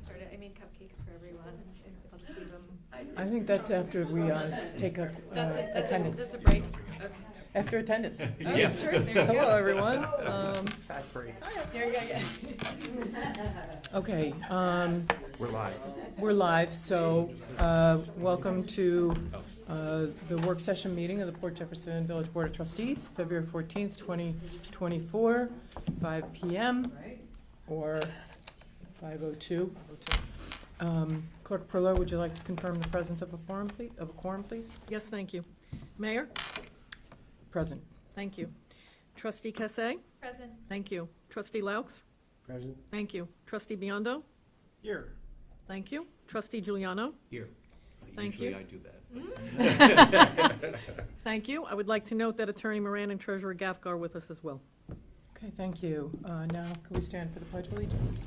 started. I made cupcakes for everyone, and I'll just leave them. I think that's after we take a attendance. That's a break. Okay. After attendance. Oh, yeah. Sure. There you go. Hello, everyone. Fat break. There you go. Yeah. Okay, We're live. we're live, so welcome to the work session meeting of the Port Jefferson Village Board of Trustees, February 14th, 2024, 5 p.m. or 5:02. Clerk Perlow, would you like to confirm the presence of a quorum, please? Yes, thank you. Mayor? Present. Thank you. Trustee Cassay? Present. Thank you. Trustee Laux? Present. Thank you. Trustee Biondo? Here. Thank you. Trustee Giuliano? Here. See, Thank usually you. I do that. Thank you. I would like to note that Attorney Moran and Treasurer Gaffgar are with us as well. Okay, thank you. Now, can we stand for the Pledge of Allegiance?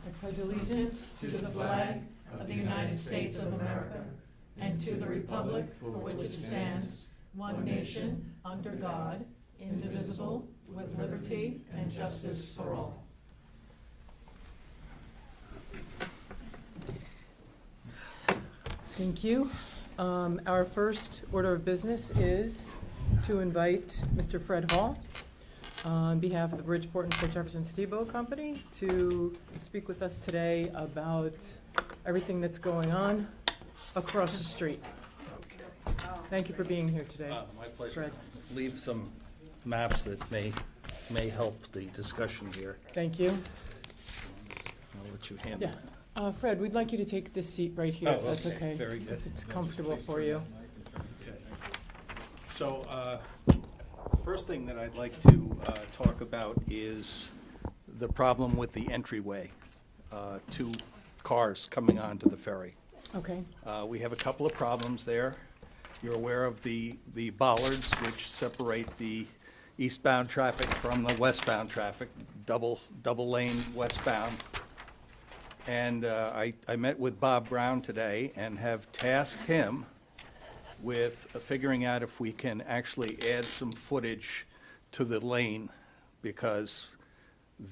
I pledge allegiance to the flag of the United States of America and to the republic for which it stands, one nation, under God, indivisible, with liberty and justice for all. Thank you. Our first order of business is to invite Mr. Fred Hall on behalf of the Bridgeport and Port Jefferson Steamboat Company to speak with us today about everything that's going on across the street. Thank you for being here today. My pleasure. Fred. Leave some maps that may help the discussion here. Thank you. I'll let you handle Yeah. it. Fred, we'd like you to take this seat right here, if that's okay. Very good. If it's comfortable for you. Okay. So, first thing that I'd like to talk about is the problem with the entryway to cars coming onto the ferry. Okay. We have a couple of problems there. You're aware of the bollards which separate the eastbound traffic from the westbound traffic, double lane westbound. And I met with Bob Brown today and have tasked him with figuring out if we can actually add some footage to the lane, because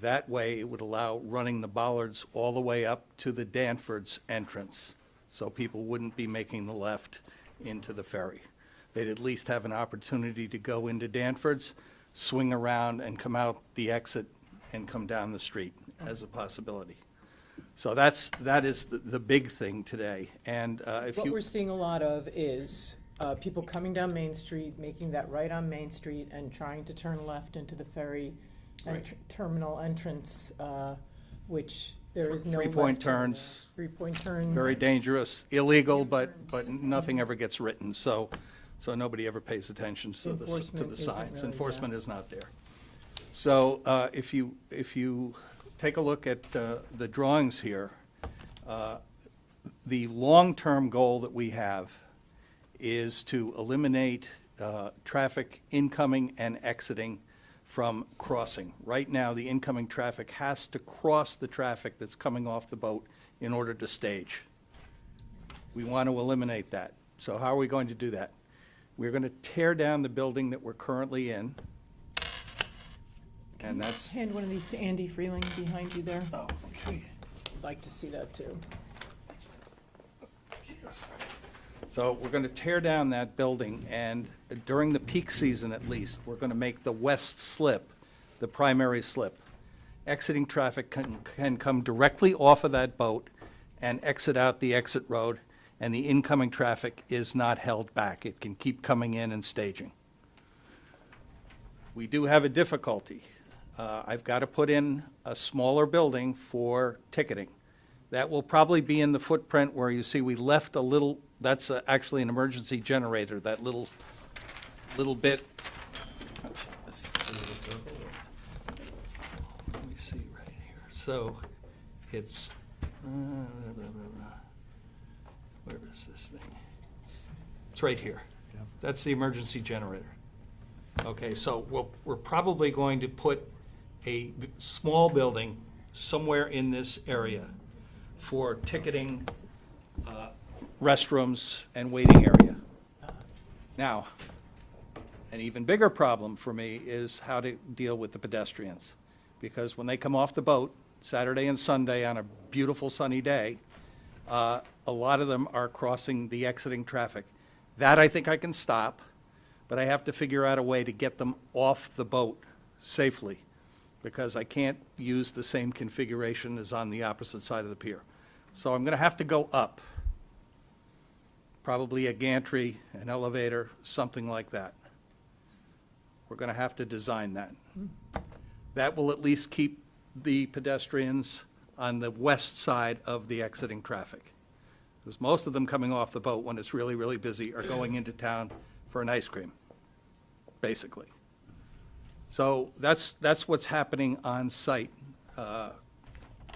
that way it would allow running the bollards all the way up to the Danfords entrance, so people wouldn't be making the left into the ferry. They'd at least have an opportunity to go into Danfords, swing around, and come out the exit and come down the street as a possibility. So that is the big thing today. And What we're seeing a lot of is people coming down Main Street, making that right on Main Street and trying to turn left into the ferry and terminal entrance, which there is no Three-point left turn turns. there. Three-point turns. very dangerous, illegal, but turns. nothing ever gets written, so nobody ever pays attention to the Enforcement isn't signs. really, Enforcement is not there. So if you take a look at the drawings here, the long-term goal that we have is to eliminate traffic incoming and exiting from crossing. Right now, the incoming traffic has to cross the traffic that's coming off the boat in order to stage. We want to eliminate that. So how are we going to do that? We're going to tear down the building that we're currently in. And that's, Hand one of these to Andy Freeling behind you there. oh, okay. I'd like to see that too. So we're going to tear down that building, and during the peak season at least, we're going to make the west slip the primary slip. Exiting traffic can come directly off of that boat and exit out the exit road, and the incoming traffic is not held back. It can keep coming in and staging. We do have a difficulty. I've got to put in a smaller building for ticketing. That will probably be in the footprint where you see we left a little, that's actually an emergency generator, that little bit. Let me see right here. So it's, where is this thing? It's right here. That's the emergency generator. Okay, so we're probably going to put a small building somewhere in this area for ticketing, restrooms, and waiting area. Now, an even bigger problem for me is how to deal with the pedestrians. because when they come off the boat, Saturday and Sunday on a beautiful sunny day, a lot of them are crossing the exiting traffic. That I think I can stop, but I have to figure out a way to get them off the boat safely, because I can't use the same configuration as on the opposite side of the pier. So I'm going to have to go up, probably a gantry, an elevator, something like that. We're going to have to design that. That will at least keep the pedestrians on the west side of the exiting traffic. Because most of them coming off the boat when it's really, really busy are going into town for an ice cream, basically. So that's what's happening on site.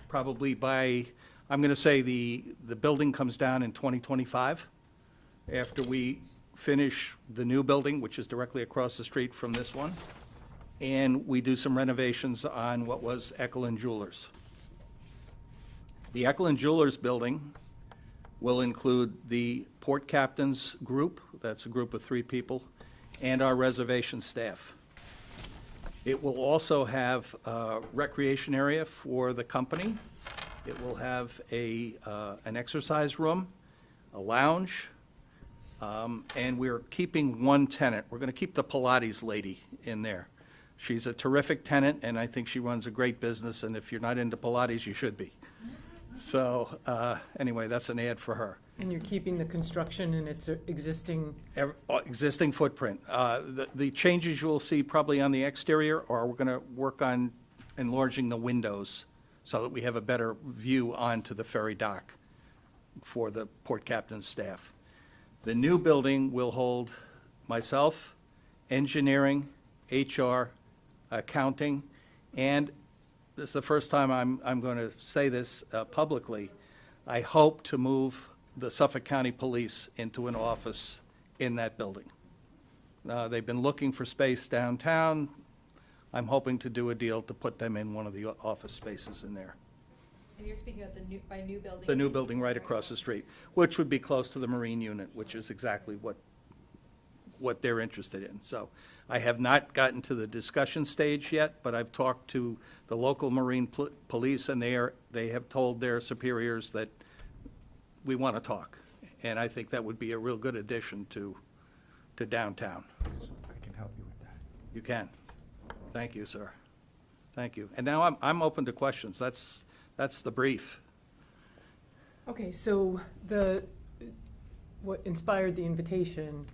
Probably by, I'm going to say the building comes down in 2025, after we finish the new building, which is directly across the street from this one, and we do some renovations on what was Eckelin Jewelers. The Eckelin Jewelers building will include the port captain's group, that's a group of 3 people, and our reservation staff. It will also have a recreation area for the company. It will have an exercise room, a lounge, and we're keeping one tenant. We're going to keep the Pilates lady in there. She's a terrific tenant, and I think she runs a great business, and if you're not into Pilates, you should be. So anyway, that's an ad for her. And you're keeping the construction in its existing, Existing footprint. The changes you will see probably on the exterior are we're going to work on enlarging the windows so that we have a better view onto the ferry dock for the port captain's staff. The new building will hold myself, engineering, HR, accounting, and this is the first time I'm going to say this publicly. I hope to move the Suffolk County Police into an office in that building. They've been looking for space downtown. I'm hoping to do a deal to put them in one of the office spaces in there. And you're speaking about by new building? The new building right across the street, which would be close to the Marine unit, which is exactly what they're interested in. So I have not gotten to the discussion stage yet, but I've talked to the local Marine police, and they have told their superiors that we want to talk. And I think that would be a real good addition to downtown. I can help you with that. You can. Thank you, sir. Thank you. And now I'm open to questions. That's the brief. okay, so what inspired the invitation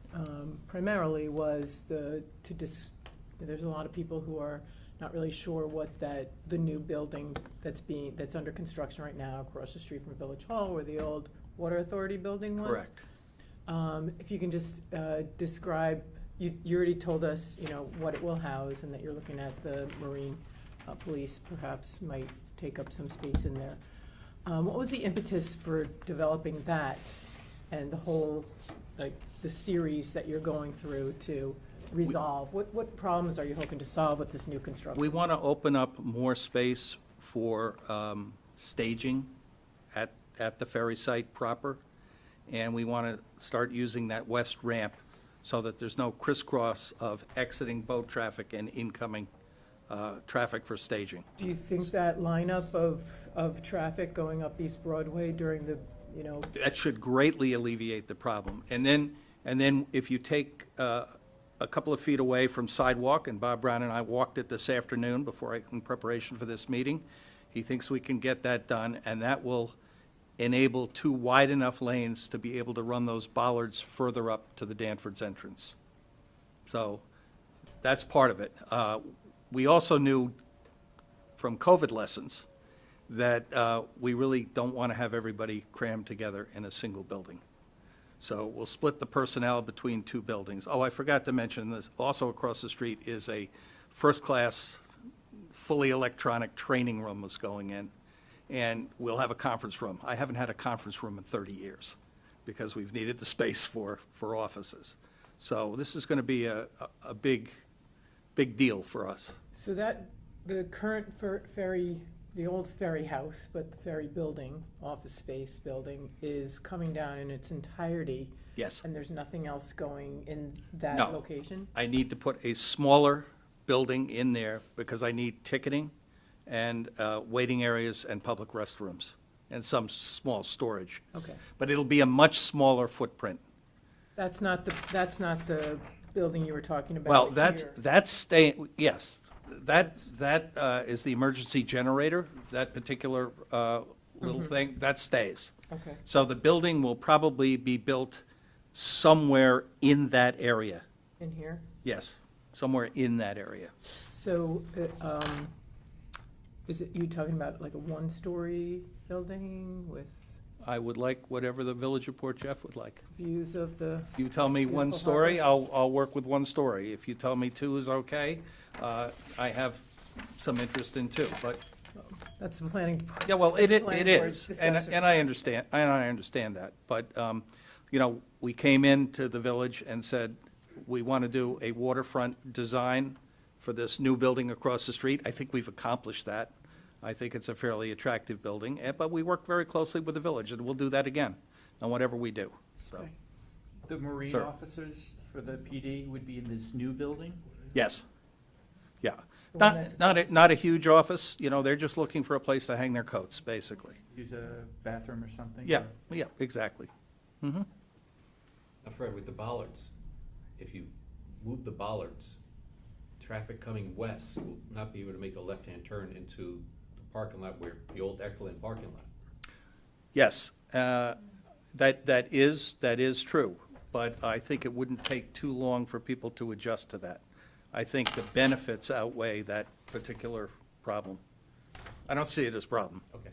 primarily was there's a lot of people who are not really sure what the new building that's under construction right now across the street from Village Hall, where the old Water Authority building was. Correct. If you can just describe, you already told us, what it will house, and that you're looking at the Marine police perhaps might take up some space in there. What was the impetus for developing that and the whole, the series that you're going through to resolve? What problems are you hoping to solve with this new construction? We want to open up more space for staging at the ferry site proper, and we want to start using that west ramp so that there's no crisscross of exiting boat traffic and incoming traffic for staging. Do you think that lineup of traffic going up East Broadway during the, That should greatly alleviate the problem. And then if you take a couple of feet away from sidewalk, and Bob Brown and I walked it this afternoon in preparation for this meeting, he thinks we can get that done, and that will enable 2 wide enough lanes to be able to run those bollards further up to the Danfords entrance. So that's part of it. We also knew from COVID lessons that we really don't want to have everybody crammed together in a single building. So we'll split the personnel between 2 buildings. Oh, I forgot to mention this, also across the street is a first-class, fully electronic training room that's going in, and we'll have a conference room. I haven't had a conference room in 30 years because we've needed the space for offices. So this is going to be a big deal for us. so that the current ferry, the old ferry house, but the ferry building, office space building, is coming down in its entirety, Yes. and there's nothing else going in that No. location? I need to put a smaller building in there because I need ticketing. and waiting areas and public restrooms, and some small storage. Okay. But it'll be a much smaller footprint. That's not the building you were talking about Well, here. that's staying, yes. That is the emergency generator, that particular little thing, that stays. Okay. So the building will probably be built somewhere in that area. In here? Yes, somewhere in that area. So, is it, you talking about like a one-story building with I would like whatever the Village of Port Jeff would like. views of the, You tell me one Beautiful story, I'll work with one story. If you tell me two is okay, I have some interest in two, but, that's the planning department. yeah, well, That's the it planning board's is, and discussion. I understand that. But, you know, we came into the village and said, we want to do a waterfront design for this new building across the street. I think we've accomplished that. I think it's a fairly attractive building, but we work very closely with the village, and we'll do that again on whatever we do, so, Okay. The Marine Sir. officers for the PD would be in this new building? yes. Yeah. The one that's Not a huge office, you know, they're just looking for a place to hang their coats, basically. Use a bathroom or something? Yeah, or- yeah, exactly. Mm-hmm. Now, Fred, with the bollards, if you move the bollards, traffic coming west will not be able to make a left-hand turn into the parking lot where the old Echelon parking lot. Yes, that is true, but I think it wouldn't take too long for people to adjust to that. I think the benefits outweigh that particular problem. I don't see it as a problem. Okay.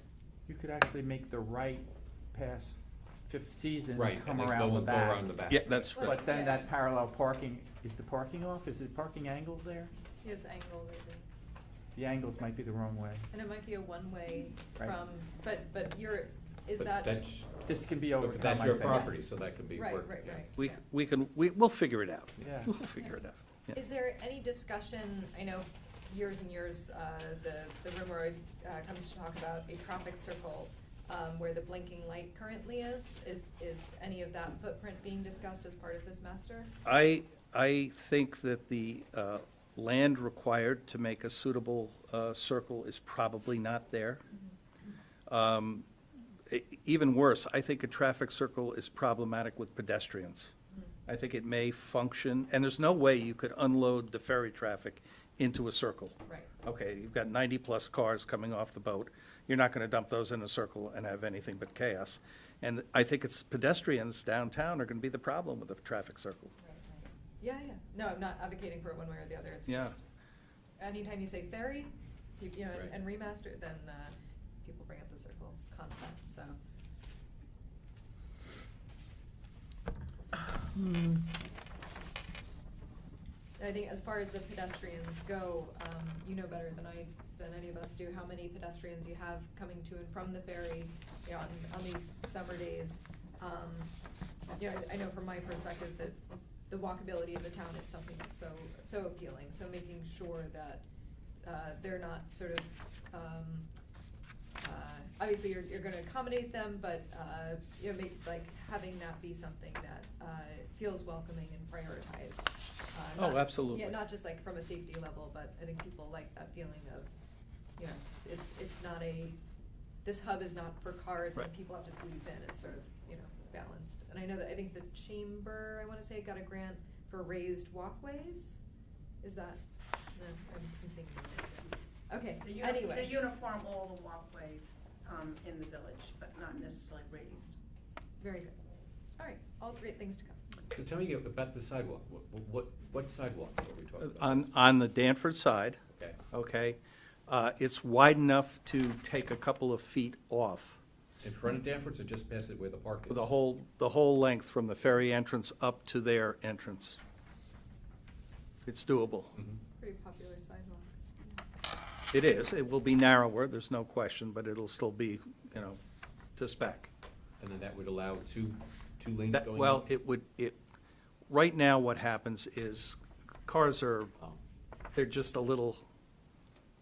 You could actually make the right past Fifth Season, Right, come and then around the go back. around the back. Yeah, that's Well, right. But then Yeah. that parallel parking, is the parking off? Is the parking angled there? It's angled, I think. The angles might be the wrong way. And it might be a one-way Right. from, but is But that? that's, This can be but overcome, that's I your think. property, so that could be Right, worked. right, yeah. right. We'll figure it out. Yeah. We'll figure it out. Yeah. Is there any discussion, I know years and years, the rumor always comes to talk about a traffic circle where the blinking light currently is. Is any of that footprint being discussed as part of this master? I think that the land required to make a suitable circle is probably not there. Even worse, I think a traffic circle is problematic with pedestrians. I think it may function, and there's no way you could unload the ferry traffic into a circle. Right. Okay, you've got 90-plus cars coming off the boat. You're not going to dump those in a circle and have anything but chaos. And I think it's pedestrians downtown are going to be the problem with the traffic circle. Yeah, yeah. No, I'm not advocating for it one way or the other. It's Yeah. just, anytime you say ferry, you know, Right. and remaster, then people bring up the circle concept, so. I think as far as the pedestrians go, you know better than any of us do, how many pedestrians you have coming to and from the ferry, you know, on these summer days. You know, I know from my perspective that the walkability of the town is something that's so appealing, so making sure that they're not sort of, obviously you're gonna accommodate them, but, you know, having that be something that feels welcoming and prioritized. Oh, Not- absolutely. Yeah, not just like from a safety level, but I think people like that feeling of, you know, it's not this hub is not for cars and Right. people have to squeeze in, it's sort of, you know, balanced. And I know that, I think the chamber, I wanna say, got a grant for raised walkways, is that, no, I'm seeing. Okay, They anyway. uniform all the walkways in the village, but not necessarily raised. Very good. All right, all great things to come. So tell me about the sidewalk. What sidewalk are we talking about? On the Danford side, Okay. okay, it's wide enough to take a couple of feet off. In front of Danfords or just past it where the park is? The whole length from the ferry entrance up to their entrance. It's doable. Mhm. It's a pretty popular sidewalk. It is. It will be narrower, there's no question, but it'll still be, you know, to spec. And then that would allow two lanes going in? Well, right now what happens is cars Oh. they're just a little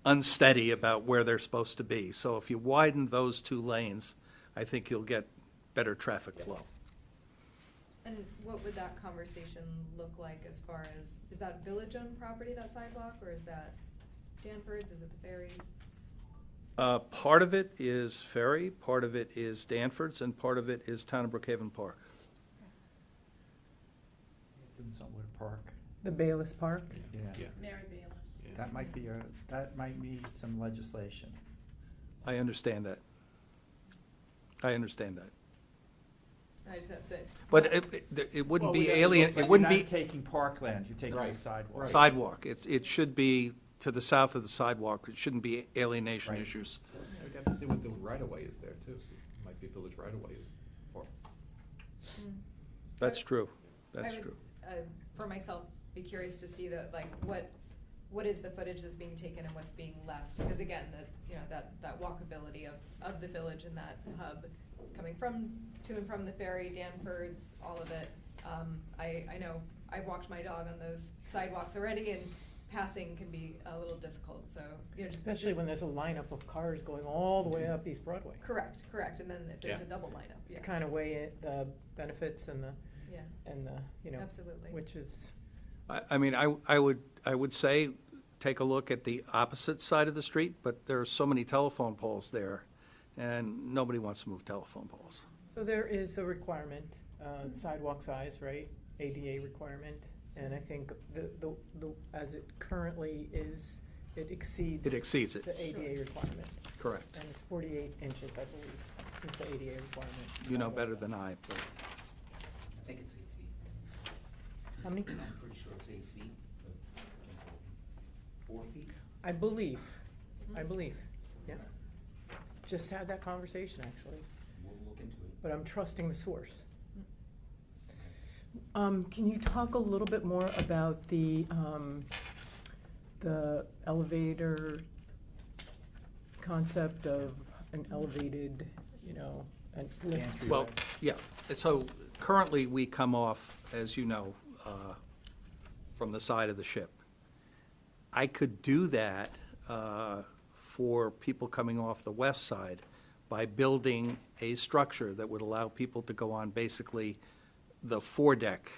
unsteady about where they're supposed to be. So if you widen those two lanes, I think you'll get better traffic flow. And what would that conversation look like as far as, is that village-owned property, that sidewalk, or is that Danford's, is it the ferry? Part of it is Ferry, part of it is Danfords, and part of it is Town of Brookhaven Park. Doing something with a park. The Bayless Park. Yeah. Mary Bayless. Yeah. That might be that might need some legislation. I understand that. I understand that. I just have to. But it wouldn't Well, we be gotta alien, look, But it wouldn't you're be not taking parkland, you're taking the Right. sidewalk. sidewalk. It should be to the south of the sidewalk. It shouldn't be alienation Right. issues. Yeah, we have to see what the right-of-way is there too, so it might be village right-of-way or That's true. I That's would, true. For myself, be curious to see that, like, what is the footage that's being taken and what's being left? Because again, that walkability of the village and that hub, coming to and from the ferry, Danfords, all of it. I know, I've walked my dog on those sidewalks already, and passing can be a little difficult, so, Especially when there's a lineup of cars going all the way up East Broadway. Correct, and then if there's Yeah. a double lineup, yeah. To kind of weigh the benefits and Yeah, the, absolutely. which is, I mean, I would say, take a look at the opposite side of the street, but there are so many telephone poles there, and nobody wants to move telephone poles. so there is a requirement, sidewalk size, right? ADA requirement, and I think the as it currently is, it exceeds. It exceeds it, The ADA requirement, correct. and it's 48 inches, I believe, is the ADA requirement. You know better than I, but I think it's 8 feet. How many? I'm pretty sure it's 8 feet, but 4 feet? I believe, yeah. Just had that conversation, actually, We'll look into it. but I'm trusting the source. Can you talk a little bit more about the elevator concept of an elevated, and lift? Gantry. Well, yeah, so currently we come off, as you know, from the side of the ship. I could do that for people coming off the west side by building a structure that would allow people to go on basically the foredeck,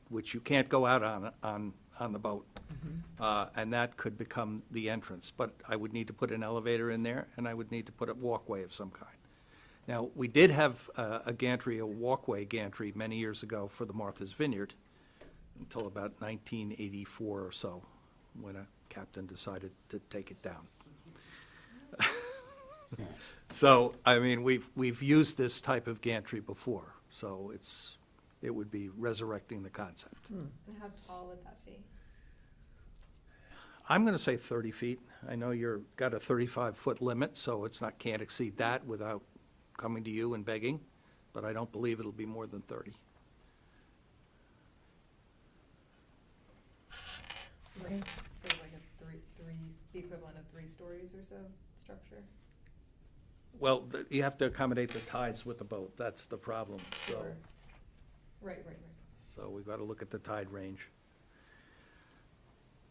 which you can't go out on the boat. And that could become the entrance. But I would need to put an elevator in there, and I would need to put a walkway of some kind. Now, we did have a gantry, a walkway gantry, many years ago for the Martha's Vineyard, until about 1984 or so, when a captain decided to take it down. So, I mean, we've used this type of gantry before, so it would be resurrecting the concept. And how tall would that be? I'm gonna say 30 feet. I know got a 35-foot limit, so can't exceed that without coming to you and begging, but I don't believe it'll be more than 30. Okay. So like the equivalent of 3 stories or so structure? Well, you have to accommodate the tides with the boat, that's the problem, so. Or- Right. So we've got to look at the tide range.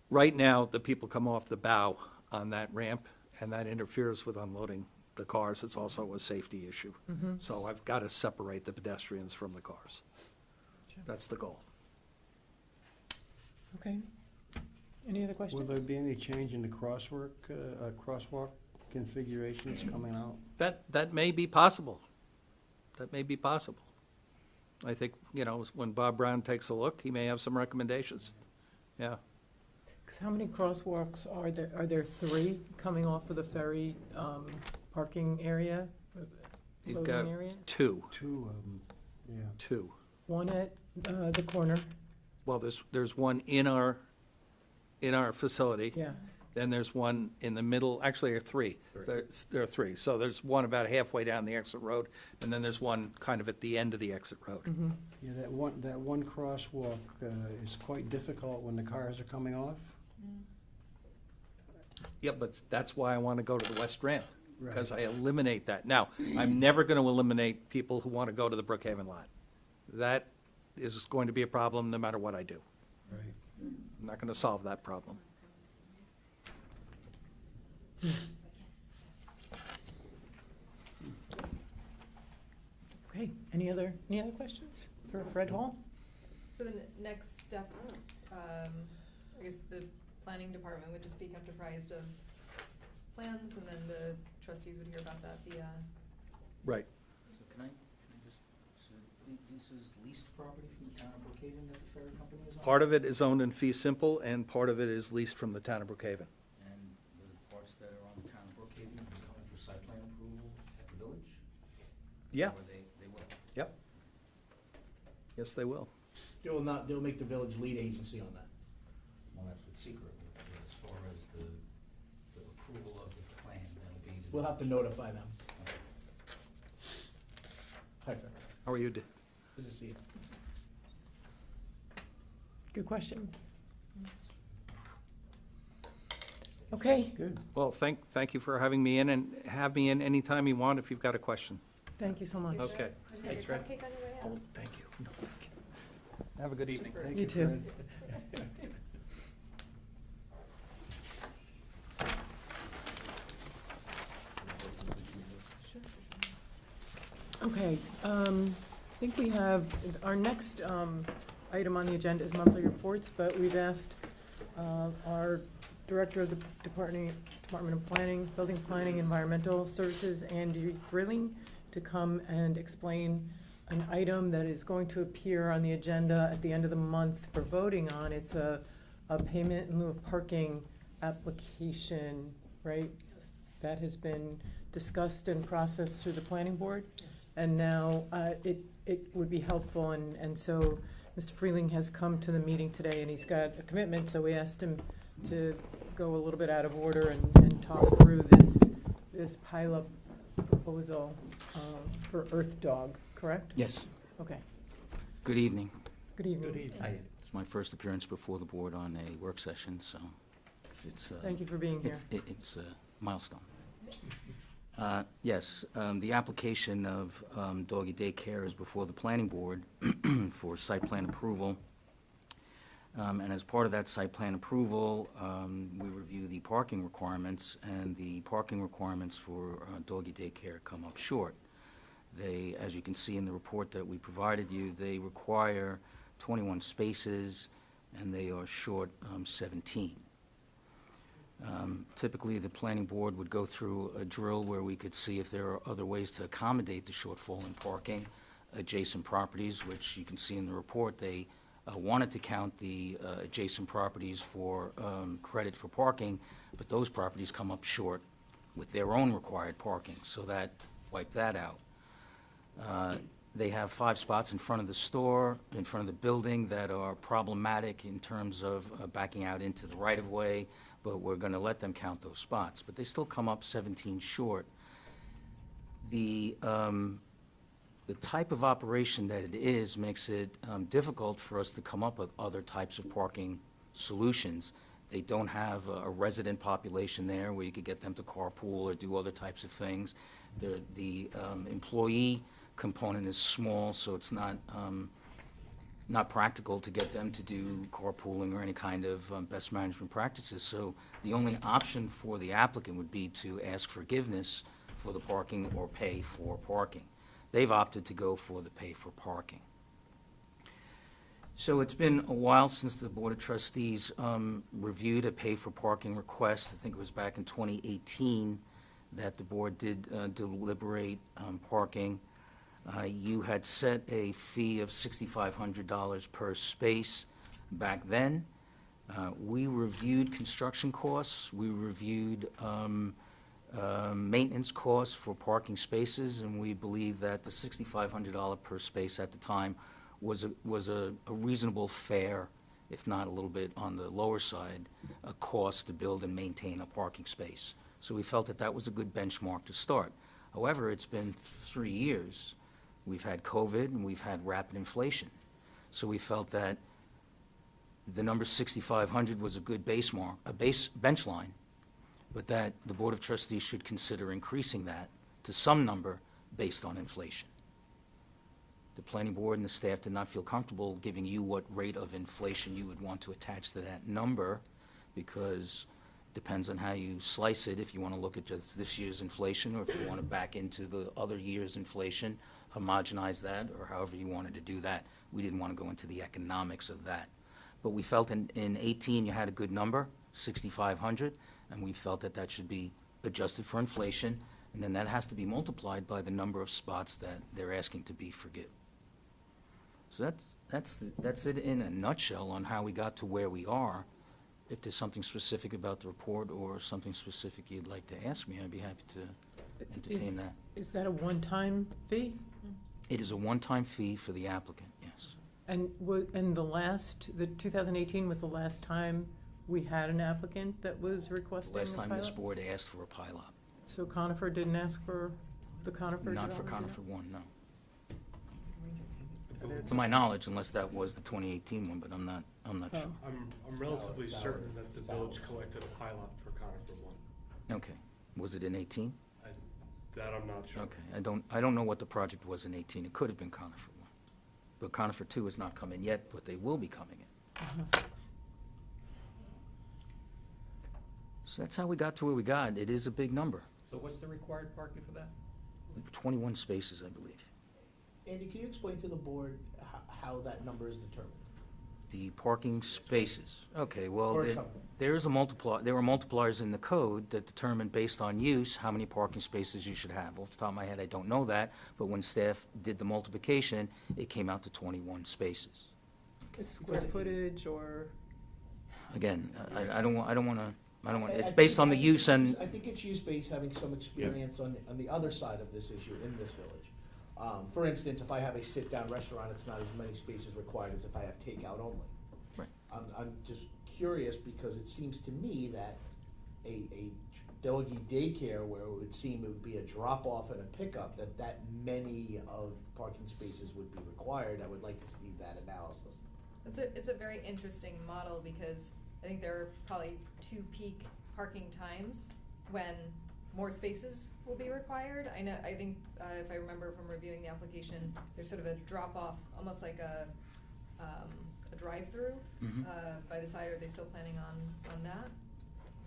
Right now, the people come off the bow on that ramp, and that interferes with unloading the cars. It's also a safety issue. So I've got to separate the pedestrians from the cars. That's the goal. Okay. Any other questions? Will there be any change in the crosswalk configurations coming out? That may be possible. That may be possible. I think, when Bob Brown takes a look, he may have some recommendations. Yeah. 'Cause how many crosswalks are there? Are there 3 coming off of the ferry parking area? You've Loading got area? 2. 2 of them, yeah. 2. One at the corner, Well, there's one in our facility. yeah. Then there's one in the middle, actually there are 3. There are 3. So there's one about halfway down the exit road, and then there's one kind of at the end of the exit road. Yeah, that one crosswalk is quite difficult when the cars are coming off. Yeah, but that's why I want to go to the west ramp, because Right. I eliminate that. Now, I'm never going to eliminate people who want to go to the Brookhaven lot. That is going to be a problem no matter what I do. Right. I'm not going to solve that problem. Okay, any other questions for Fred Hall? So the next steps, I guess the planning department would just be comprised of plans, and then the trustees would hear about that via, Right. So can I just, so this is leased property from the town of Brookhaven that the ferry company is on? Part of it is owned in fee simple, and part of it is leased from the town of Brookhaven. And the parts that are on the town of Brookhaven will be coming for site plan approval at the village? Yeah, Or they will? yep. Yes, they will. They'll make the village lead agency on that. Well, that's what's secret, but as far as the approval of the plan, that'll be. We'll have to notify them. Hi, Fred. How are you? Dick? Good to see you. Good question. Okay, Good. Well, thank you for having me in, and have me in anytime you want if you've got a question. thank you so much. Okay. and you Thanks, get your Fred. cupcake on your way out. Oh, thank you. Have a good evening. Just for- You too. Fred. Okay, I think we have, our next item on the agenda is monthly reports, but we've asked our Director of the Department of Planning, Building Planning, Environmental Services, Andy Frilling, to come and explain an item that is going to appear on the agenda at the end of the month for voting on. It's a payment in lieu of parking application, right? That has been discussed and processed through the planning board. And now it would be helpful, and so Mr. Freeling has come to the meeting today, and he's got a commitment, so we asked him to go a little bit out of order and talk through this pileup proposal for Earth Dog, correct? Yes. Okay, Good evening. good evening. It's my first appearance before the board on a work session, so if it's, Thank you for being here. it's a milestone. Yes, the application of doggy daycare is before the planning board for site plan approval. And as part of that site plan approval, we review the parking requirements, and the parking requirements for doggy daycare come up short. They, as you can see in the report that we provided you, they require 21 spaces, and they are short 17. Typically, the planning board would go through a drill where we could see if there are other ways to accommodate the shortfall in parking. Adjacent properties, which you can see in the report, they wanted to count the adjacent properties for credit for parking, but those properties come up short with their own required parking, so that wiped that out. They have 5 spots in front of the store, in front of the building, that are problematic in terms of backing out into the right-of-way, but we're going to let them count those spots. But they still come up 17 short. The type of operation that it is makes it difficult for us to come up with other types of parking solutions. They don't have a resident population there where you could get them to carpool or do other types of things. The employee component is small, so it's not practical to get them to do carpooling or any kind of best management practices. So the only option for the applicant would be to ask forgiveness for the parking or pay for parking. They've opted to go for the pay for parking. So it's been a while since the Board of Trustees reviewed a pay for parking request. I think it was back in 2018 that the board did deliberate parking. You had set a fee of $6,500 per space back then. We reviewed construction costs. We reviewed maintenance costs for parking spaces, and we believe that the $6,500 per space at the time was a reasonable, fair, if not a little bit on the lower side, a cost to build and maintain a parking space. So we felt that that was a good benchmark to start. However, it's been 3 years. We've had COVID and we've had rapid inflation. So we felt that the number 6,500 was a good bench line, but that the Board of Trustees should consider increasing that to some number based on inflation. The planning board and the staff did not feel comfortable giving you what rate of inflation you would want to attach to that number, because it depends on how you slice it, if you want to look at just this year's inflation, or if you want to back into the other year's inflation, homogenize that, or however you wanted to do that. We didn't want to go into the economics of that. But we felt in 18 you had a good number, 6,500, and we felt that that should be adjusted for inflation, and then that has to be multiplied by the number of spots that they're asking to be forgiven. So that's it in a nutshell on how we got to where we are. If there's something specific about the report or something specific you'd like to ask me, I'd be happy to entertain that. Is that a one-time fee? It is a one-time fee for the applicant, yes. And the 2018 was the last time we had an applicant that was requesting a Last time this pilot? board asked for a pilot. So Conifer didn't ask for the Conifer? Not for development Conifer unit? 1, no. To my knowledge, unless that was the 2018 one, but I'm not Oh. sure. I'm relatively certain that the village collected a pilot for Conifer 1. Okay. Was it in 18? That I'm not sure. Okay. I don't know what the project was in 18. It could have been Conifer 1. But Conifer 2 has not come in yet, but they will be coming in. So that's how we got to where we got. It is a big number. So what's the required parking for that? 21 spaces, I believe. Andy, can you explain to the board how that number is determined? The parking spaces. Okay, well, Or there are multipliers in the code that determine based on use how many parking spaces you should have. Off the top of my head, I don't know that, but when staff did the multiplication, it came out to 21 spaces. Square footage or? Again, I don't want to, it's based on the use and, I think it's use-based, having some experience on the other side of this issue in this village. For instance, if I have a sit-down restaurant, it's not as many spaces required as if I have takeout only. Right. I'm just curious because it seems to me that a doggy daycare where it would seem it would be a drop-off and a pickup, that many of parking spaces would be required. I would like to see that analysis. It's a very interesting model because I think there are probably 2 peak parking times when more spaces will be required. I think if I remember from reviewing the application, there's sort of a drop-off, almost like a drive-through by the side. Are they still planning on that?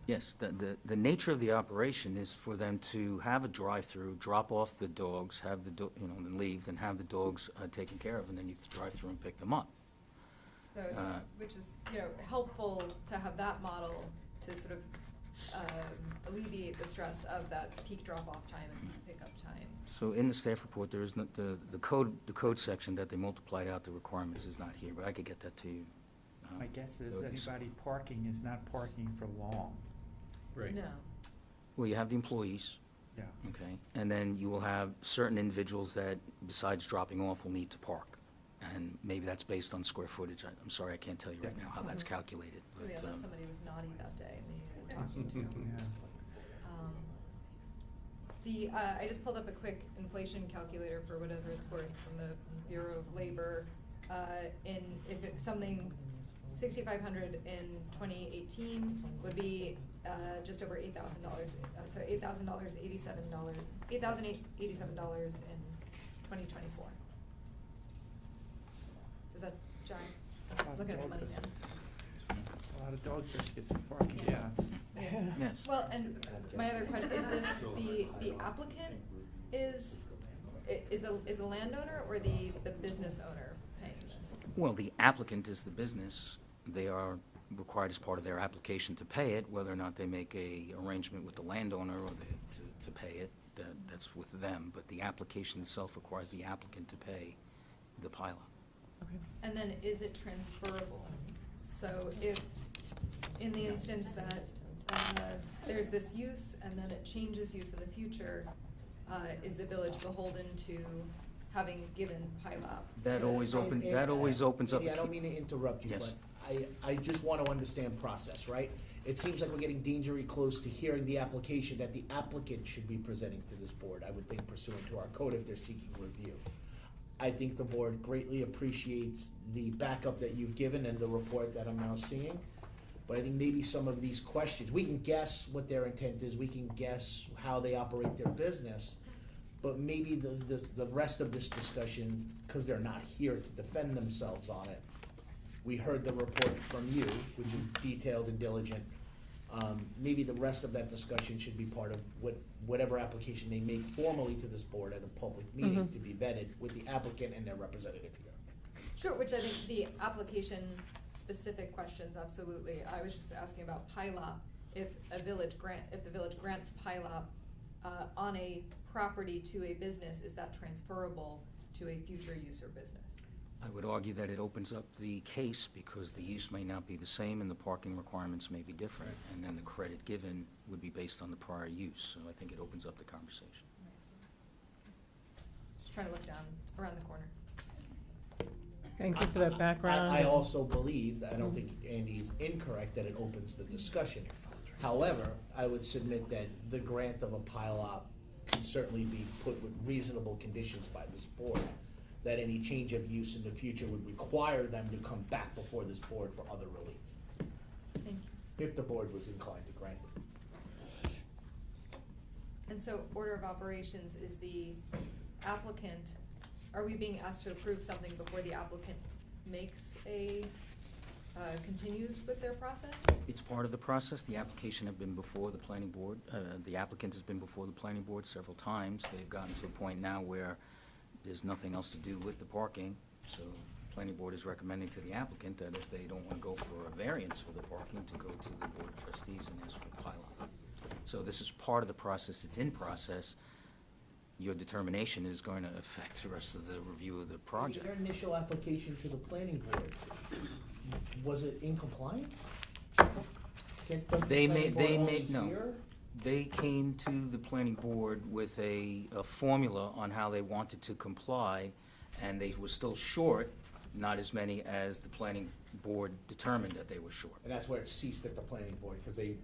yes, the nature of the operation is for them to have a drive-through, drop off the dogs, have and leave, then have the dogs taken care of, and then you drive through and pick them up. So it's, which is, helpful to have that model to sort of alleviate the stress of that peak drop-off time and peak pickup time. So in the staff report, there is the code section that they multiplied out the requirements is not here, but I could get that to you. My guess is There would be some- anybody parking is not parking for long. Right. No. Well, you have the employees, Yeah. okay, and then you will have certain individuals that, besides dropping off, will need to park. And maybe that's based on square footage. I'm sorry, I can't tell you right now how that's calculated. But, Yeah, unless somebody was naughty that day and they needed talking to. Yeah. I just pulled up a quick inflation calculator for whatever it's worth from the Bureau of Labor. If it's something 6,500 in 2018 would be just over $8,000. So $8,087 in 2024. Does that jive? Look at the money now. A lot of dog biscuits for parking spots. Yes. Well, and my other question, is this the applicant is the landowner or the business owner paying this? Well, the applicant is the business. They are required as part of their application to pay it, whether or not they make a arrangement with the landowner or to pay it, that's with them. But the application itself requires the applicant to pay the pilot. And then is it transferable? So if, in the instance that there's this use and then it changes use in the future, is the village beholden to having given PILOP? That always opens up. Andy, I don't mean to interrupt you, Yes. but I just want to understand process, right? It seems like we're getting dangerously close to hearing the application that the applicant should be presenting to this board, I would think pursuant to our code if they're seeking review. I think the board greatly appreciates the backup that you've given and the report that I'm now seeing. But I think maybe some of these questions, we can guess what their intent is, we can guess how they operate their business, but maybe the rest of this discussion, because they're not here to defend themselves on it, we heard the report from you, which is detailed and diligent. Maybe the rest of that discussion should be part of whatever application they make formally to this board at a public meeting to be vetted with the applicant and their representative here. Sure, which I think the application specific questions, absolutely. I was just asking about PILOP if the village grants PILOT on a property to a business, is that transferable to a future use or business? I would argue that it opens up the case because the use may not be the same and the parking requirements may be different, and then the credit given would be based on the prior use. So I think it opens up the conversation. Just trying to look down around the corner. Thank you for that background. I also believe, I don't think Andy's incorrect, that it opens the discussion. However, I would submit that the grant of a pilot can certainly be put with reasonable conditions by this board, that any change of use in the future would require them to come back before this board for other relief, Thank you. if the board was inclined to grant it. And so order of operations is the applicant, are we being asked to approve something before the applicant makes continues with their process? It's part of the process. The application have been before the planning board. The applicant has been before the planning board several times. They've gotten to a point now where there's nothing else to do with the parking. So the planning board is recommending to the applicant that if they don't want to go for a variance for the parking, to go to the board of trustees and ask for a pilot. So this is part of the process. It's in process. Your determination is going to affect the rest of the review of the project. Your initial application to the planning board, was it in compliance? They came to the planning board with a formula on how they wanted to comply, and they were still short, not as many as the planning board determined that they were short. And that's where it ceased at the planning board, because they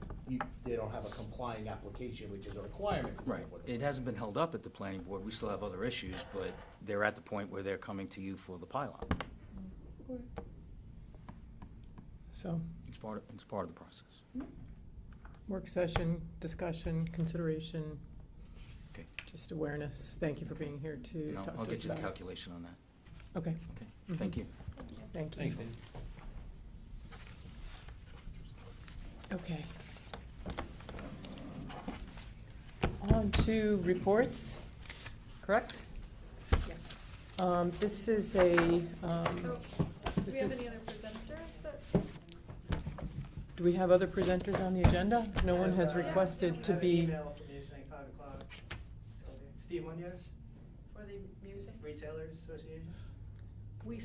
don't have a complying application, which is a requirement. Right. It hasn't been held up at the planning board. We still have other issues, but they're at the point where they're coming to you for the pilot. So, It's part of the process. work session, discussion, consideration, Okay. just awareness. Thank you for being here to And talk to us I'll get you the about it. calculation on that. Okay, Okay. Thank you. thank you. Thanks, Andy. Okay. On to reports, correct? Yes. This is a, Do we have any other presenters that? do we have other presenters on the agenda? No one has requested to I have be. an email from you saying 5 o'clock. Steve Munoz, For the music? Retailers Association. We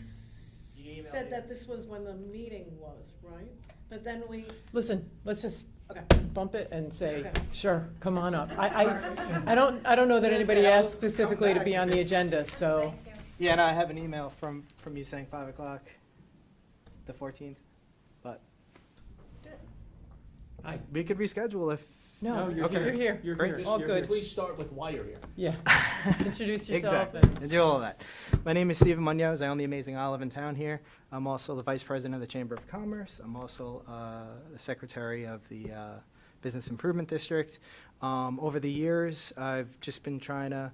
You emailed said me. that this was when the meeting was, right? But then we, Listen, let's just okay. bump it and say, Okay. sure, come on up. I don't know that anybody asked specifically to be on the agenda, so. Yeah, and I have an email from you saying 5 o'clock, the 14th. But Let's do it. Hi. we could reschedule if. No, you're you're here. here. You're Great. here. All You're good. Please start with why you're here. Yeah. Introduce yourself. Exactly. And do all of that. My name is Steve Munoz. I own the Amazing Olive in town here. I'm also the vice president of the Chamber of Commerce. I'm also the secretary of the Business Improvement District. Over the years, I've just been trying to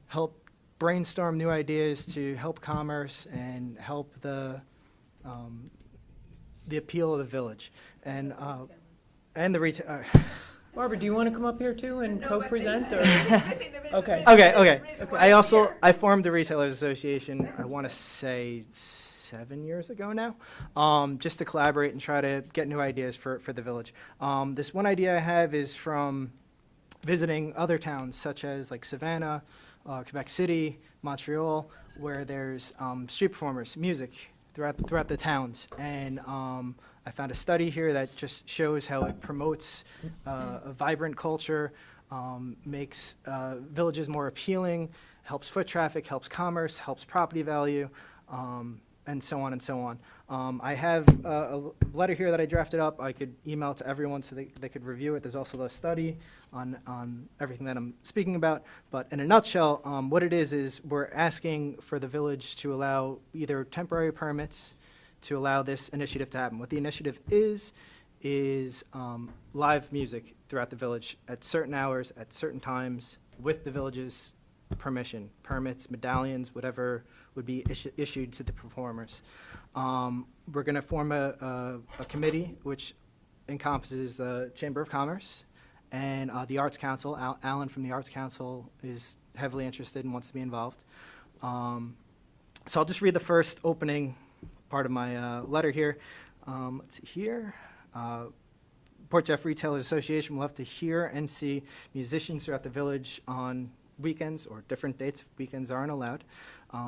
help brainstorm new ideas to help commerce and help the appeal of the village and the retail. Barbara, do you want to come up here too and co-present? Or? Okay. Okay. I formed the Retailers Association, I want to say 7 years ago now, just to collaborate and try to get new ideas for the village. This one idea I have is from visiting other towns such as like Savannah, Quebec City, Montreal, where there's street performers, music throughout the towns. And I found a study here that just shows how it promotes a vibrant culture, makes villages more appealing, helps foot traffic, helps commerce, helps property value, and so on and so on. I have a letter here that I drafted up. I could email to everyone so they could review it. There's also the study on everything that I'm speaking about. But in a nutshell, what it is we're asking for the village to allow either temporary permits to allow this initiative to happen. What the initiative is live music throughout the village at certain hours, at certain times, with the village's permission, permits, medallions, whatever would be issued to the performers. We're going to form a committee which encompasses the Chamber of Commerce and the Arts Council. Alan from the Arts Council is heavily interested and wants to be involved. So I'll just read the first opening part of my letter here. Let's see here. Port Jeff Retailers Association will have to hear and see musicians throughout the village on weekends or different dates if weekends aren't allowed.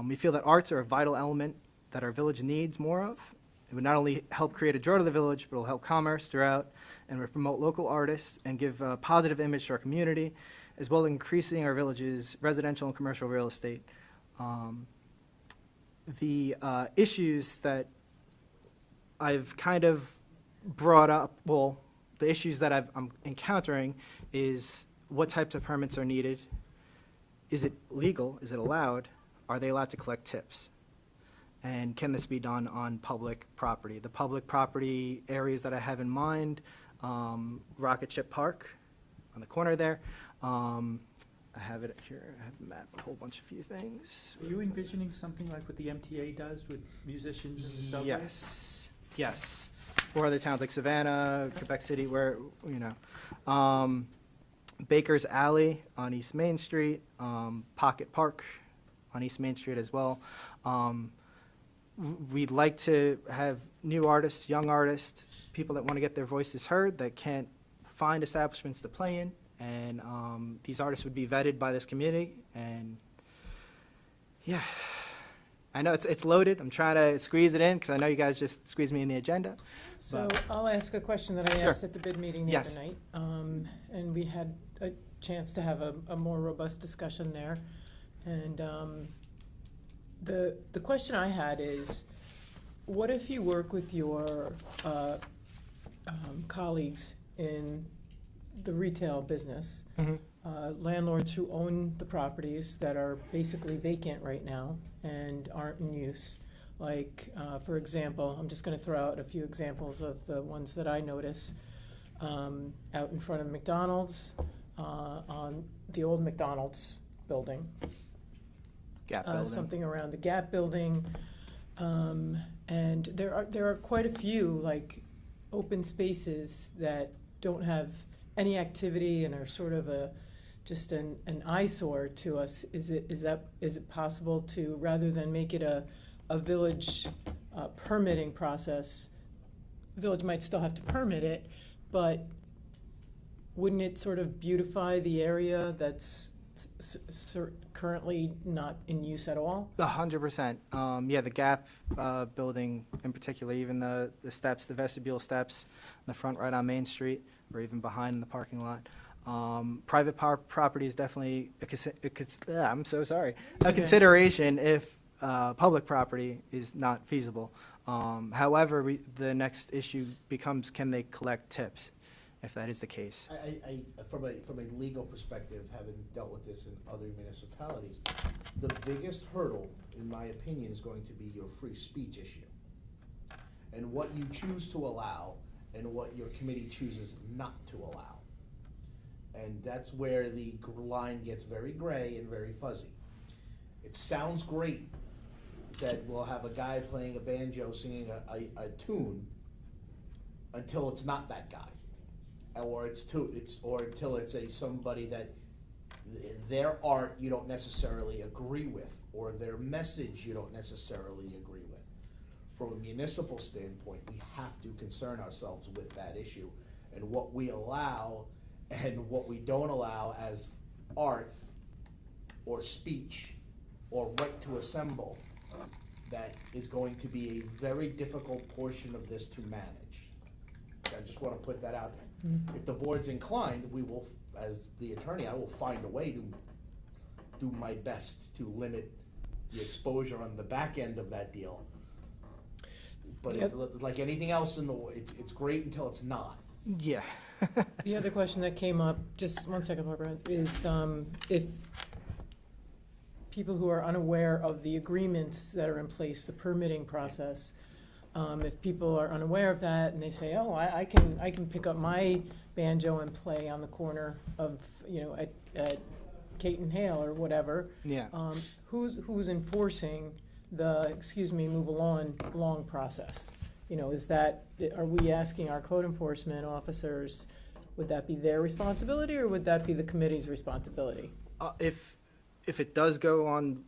We feel that arts are a vital element that our village needs more of. It would not only help create a draw to the village, but it will help commerce throughout and will promote local artists and give a positive image to our community, as well as increasing our village's residential and commercial real estate. The issues that I've kind of brought up, well, the issues that I'm encountering is what types of permits are needed. Is it legal? Is it allowed? Are they allowed to collect tips? And can this be done on public property? The public property areas that I have in mind, Rocket Ship Park on the corner there. I have it here. I have a map, a whole bunch of few things. Are you envisioning something like what the MTA does with musicians in the subway? Yes, yes. Or other towns like Savannah, Quebec City, where, you know. Baker's Alley on East Main Street, Pocket Park on East Main Street as well. We'd like to have new artists, young artists, people that want to get their voices heard that can't find establishments to play in. And these artists would be vetted by this community. And yeah, I know it's loaded. I'm trying to squeeze it in because I know you guys just squeezed me in the agenda. So But- I'll ask a question that I Sure. asked at the bid meeting the Yes. other night. And we had a chance to have a more robust discussion there. And the question I had is, what if you work with your colleagues in the retail business, Mhm. landlords who own the properties that are basically vacant right now and aren't in use? Like, for example, I'm just going to throw out a few examples of the ones that I notice. Out in front of McDonald's, on the old McDonald's building. Gap building. Something around the Gap building. And there are quite a few, like, open spaces that don't have any activity and are sort of just an eyesore to us. Is it possible to, rather than make it a village permitting process, the village might still have to permit it, but wouldn't it sort of beautify the area that's currently not in use at all? 100%. Yeah, the Gap building in particular, even the steps, the vestibule steps in the front right on Main Street, or even behind in the parking lot. Private property is definitely I'm so sorry. A Okay. consideration if public property is not feasible. However, the next issue becomes, can they collect tips, if that is the case? From a legal perspective, having dealt with this in other municipalities, the biggest hurdle, in my opinion, is going to be your free speech issue. And what you choose to allow and what your committee chooses not to allow. And that's where the line gets very gray and very fuzzy. It sounds great that we'll have a guy playing a banjo singing a tune until it's not that guy. Or until it's somebody that their art you don't necessarily agree with, or their message you don't necessarily agree with. From a municipal standpoint, we have to concern ourselves with that issue and what we allow and what we don't allow as art or speech or right to assemble. That is going to be a very difficult portion of this to manage. I just want to put that out there. Mm-hmm. If the board's inclined, we will, as the attorney, I will find a way to do my best to limit the exposure on the back end of that deal. But Yep. it's like anything else it's great until it's not. Yeah. The other question that came up, just one second, Barbara, is if people who are unaware of the agreements that are in place, the permitting process, if people are unaware of that and they say, oh, I can pick up my banjo and play on the corner of, at Kate and Hale or whatever. Yeah. Who's enforcing the, move along process? Are we asking our code enforcement officers, would that be their responsibility or would that be the committee's responsibility? If it does go on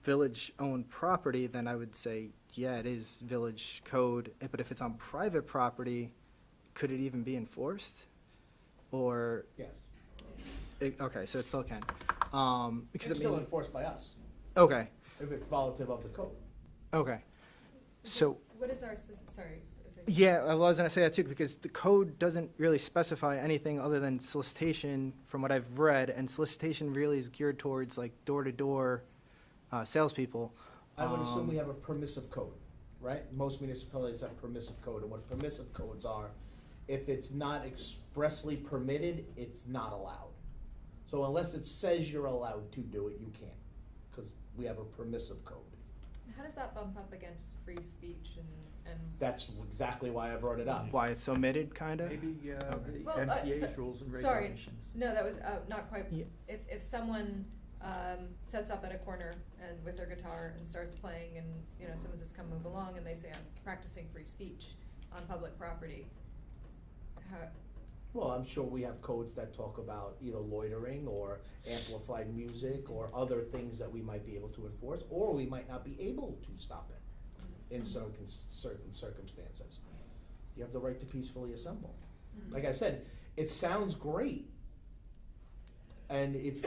village-owned property, then I would say, yeah, it is village code. But if it's on private property, could it even be enforced? Or, Yes. okay, so it still can. Because It's still enforced by us, okay, if it's violative of the code. okay. So, What is our specific, sorry. if I- yeah, I was gonna say that too, because the code doesn't really specify anything other than solicitation, from what I've read, and solicitation really is geared towards like door-to-door salespeople. I would assume we have a permissive code, right? Most municipalities have permissive code, and what permissive codes are, if it's not expressly permitted, it's not allowed. So unless it says you're allowed to do it, you can't, because we have a permissive code. How does that bump up against free speech and? That's exactly why I brought it up. Why it's omitted, kinda? Maybe the Well, MTA's rules and sorry. regulations. No, that was not quite. Yeah. If someone sets up at a corner and with their guitar and starts playing, and someone says, "Come move along," and they say, "I'm practicing free speech on public property." Well, I'm sure we have codes that talk about either loitering or amplified music or other things that we might be able to enforce, or we might not be able to stop it in certain circumstances. You have the right to peacefully assemble. Like I said, it sounds great. And if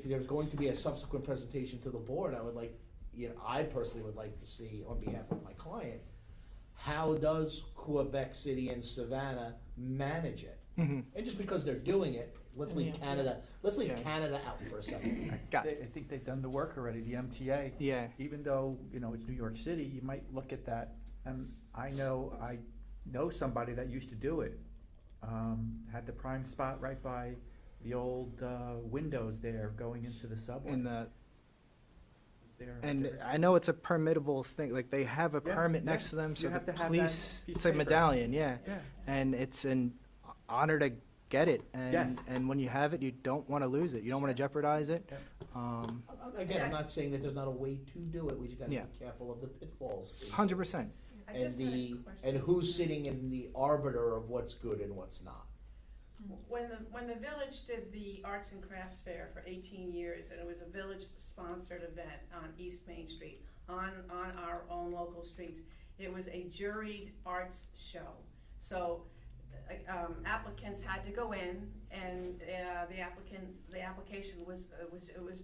there's going to be a subsequent presentation to the board, I would like, I personally would like to see, on behalf of my client, how does Quebec City and Savannah manage it? Mhm. And just because they're doing it, let's leave Yeah. Canada, let's leave Yeah. Canada out for a second. Got I think they've done the work already, the MTA. Yeah. Even though, it's New York City, you might look at that, and I know somebody that used to do it. Had the prime spot right by the old windows there going into the subway. In the, There- and there. I know it's a permittable thing, like they have a Yeah, permit yeah. next to them, so You the have to have that police, piece it's of like paper. medallion, yeah. Yeah. And it's an honor to get it, and, Yes. and when you have it, you don't wanna lose it, you don't wanna jeopardize it. Yeah. Again, I'm not saying that there's not a way to do it, we just gotta Yeah. be careful of the pitfalls. 100%. I And just had a the, question. and who's sitting in the arbiter of what's good and what's not. When the village did the Arts and Crafts Fair for 18 years, and it was a village-sponsored event on East Main Street, on our own local streets, it was a juried arts show. So applicants had to go in, and the application was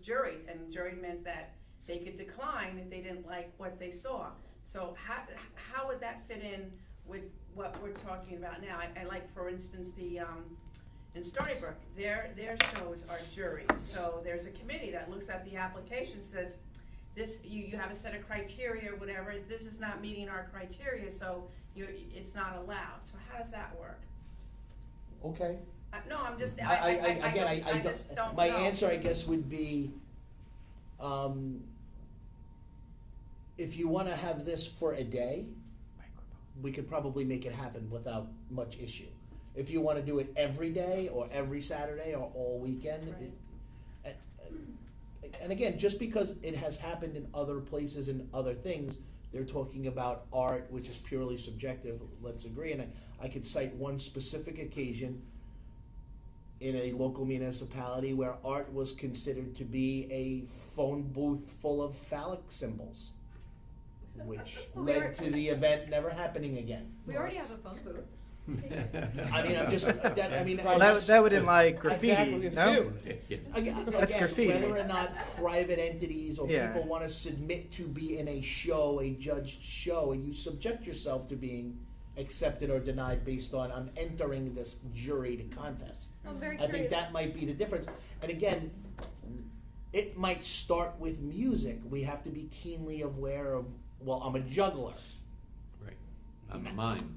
juried, and juried meant that they could decline if they didn't like what they saw. So how would that fit in with what we're talking about now? I like, for instance, the in Stony Brook, their shows are juried. So there's a committee that looks at the application, says, this, you have a set of criteria or whatever, this is not meeting our criteria, so it's not allowed. So how does that work? Okay. No, I'm just, I just don't know. my answer, I guess, would be, if you wanna have this for a day, we could probably make it happen without much issue. If you wanna do it every day, or every Saturday, or all weekend, and again, just because it has happened in other places and other things, they're talking about art, which is purely subjective, let's agree, and I could cite one specific occasion in a local municipality where art was considered to be a phone booth full of phallic symbols, which Well, we led are- to the event never happening again. We already have a phone booth. I mean, I'm just, Well, that would in like graffiti, Exactly, no? too. That's graffiti. Whether or not private entities or Yeah. people want to submit to be in a show, a judged show, and you subject yourself to being accepted or denied based on, I'm entering this juried contest. I'm very I curious. think that might be the difference. And again, it might start with music. We have to be keenly aware of, well, I'm a juggler. Right. I'm a mime.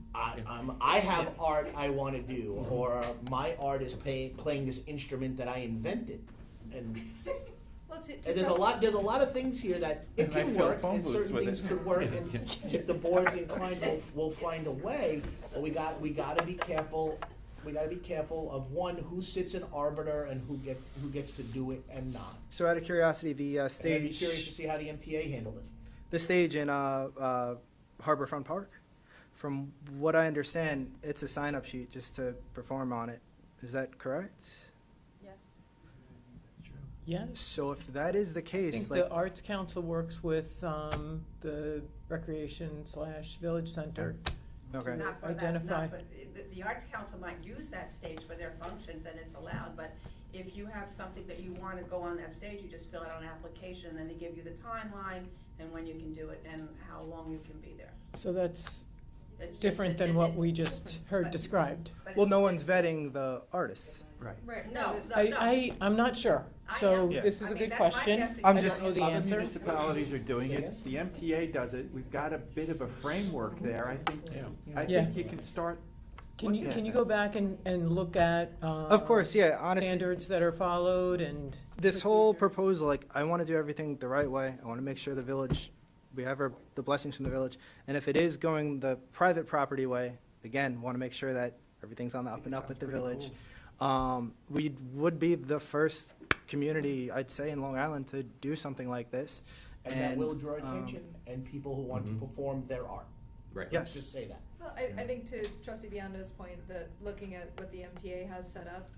I have art I want to do, or my art is playing this instrument that I invented. And Well, to there's a lot of things here that it And I can fill work, phone and booths certain with things it. could work, and if the board's inclined, we'll find a way. But we gotta be careful. We gotta be careful of one, who sits in arbiter and who gets to do it and not. So out of curiosity, the And I'd be curious to stage, see how the MTA handled it. the stage in Harborfront Park, from what I understand, it's a sign-up sheet just to perform on it. Is that correct? Yes. Yes. So if that is the I case, think like, the Arts Council works with the Recreation / Village Center Okay. Not for that, Identify. not for, the Arts Council might use that stage for their functions and it's allowed, but if you have something that you wanna go on that stage, you just fill out an application, and then they give you the timeline and when you can do it and how long you can be there. So that's It's just- different than it's- what it- we just heard but- described. but Well, it's- no one's vetting the artists. Right. Right, No, no, no, no. I'm not sure, I so am. Yeah. this is I a mean, good that's my question. guess. I'm I just- don't know the Other answer. municipalities are doing it, the MTA does it, we've got a bit of a framework there, I think, I Yeah. think you can start. Can you, looking can at you go this. back and look at? Of course, yeah, honestly. Standards that are followed and. This whole procedures? proposal, like, I want to do everything the right way. I want to make sure the village, we have the blessings from the village. And if it is going the private property way, again, want to make sure that everything's on the up and up with the village. We would be the first community, I'd say, in Long Island to do something like this. And that will draw attention and people who want to Mhm. perform their art. Right. Yes. Just say that. Well, I think to Trustee Bionda's point, that looking at what the MTA has set up,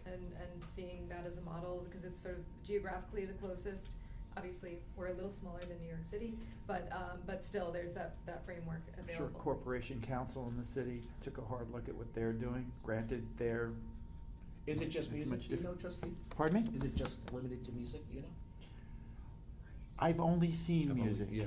and seeing that as a model, because it's sort of geographically the closest. Obviously, we're a little smaller than New York City, but still, there's that framework I'm sure available. Corporation Council in the city took a hard look at what they're doing, granted they're, Is it just It's music, much do you know, trustee? pardon me? Is it just limited to music, do you know? I've only seen I've only- music. yeah.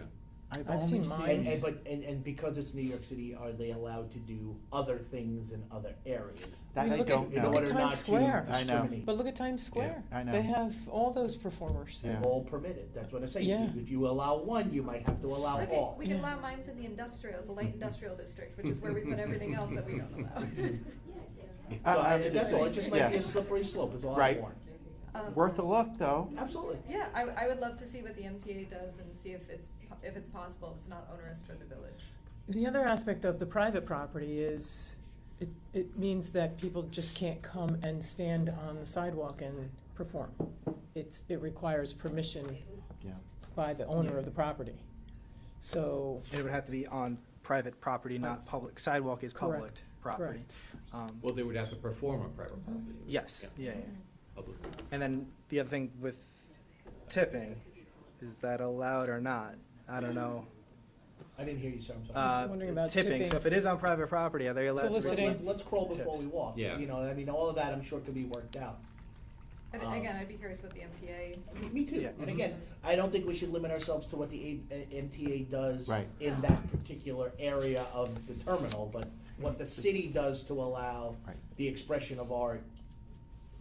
I've seen mine. And because it's New York City, are they allowed to do other things in other areas? That mean, I look don't at- In know. look order at not Times to Square. I know. discriminate? But look at Times Square. I know. They have all those performers. Yeah. All permitted, that's what I say. Yeah. If you allow one, you might have to allow It's okay, all. we can Yeah. allow mimes in the light industrial district, which is where we put everything else that we don't allow. So that's all, it just might be Yeah. a slippery slope, is all I Right. warn. Worth a look, though. Absolutely. Yeah, I would love to see what the MTA does and see if it's possible, if it's not onerous for the village. The other aspect of the private property is, it means that people just can't come and stand on the sidewalk and perform. It requires permission Yeah. by the owner of the property. So, It would have to be on private property, not public. Sidewalk is public Correct, property. Well, they would have to perform on private property. Yes, yeah, yeah. Public. And then the other thing with tipping, is that allowed or not? I don't know. I didn't hear you, sir, I'm sorry. was wondering about tipping. So if it is on private property, are they allowed to Soliciting. receive? Let's crawl before tips? we walk. Yeah. You know, I mean, all of that I'm sure could be worked out. And again, I'd be curious what the MTA, Me too. Yeah. And again, I don't think we should limit ourselves to what the MTA does Right. in that particular area of the terminal, but what the city does to allow Right. the expression of art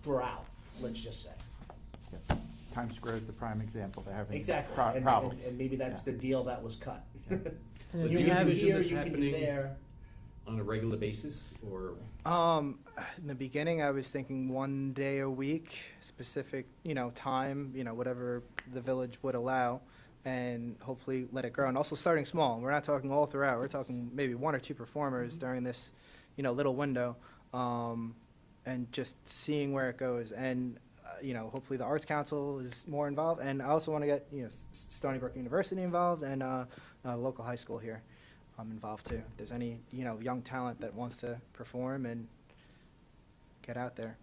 throughout, let's just say. Yeah. Times Square is the prime example. They're having Exactly. problems. And maybe that's Yeah. the deal that was cut. Yeah. And So then you you can have- do Envision here, this you can do happening there. On a regular basis, or? In the beginning, I was thinking one day a week, specific, time, whatever the village would allow, and hopefully let it grow. And also starting small. We're not talking all throughout. We're talking maybe one or two performers during this, little window, and just seeing where it goes. And, hopefully the Arts Council is more involved. And I also want to get, Stony Brook University involved and local high school here involved too. If there's any, young talent that wants to perform and get out there.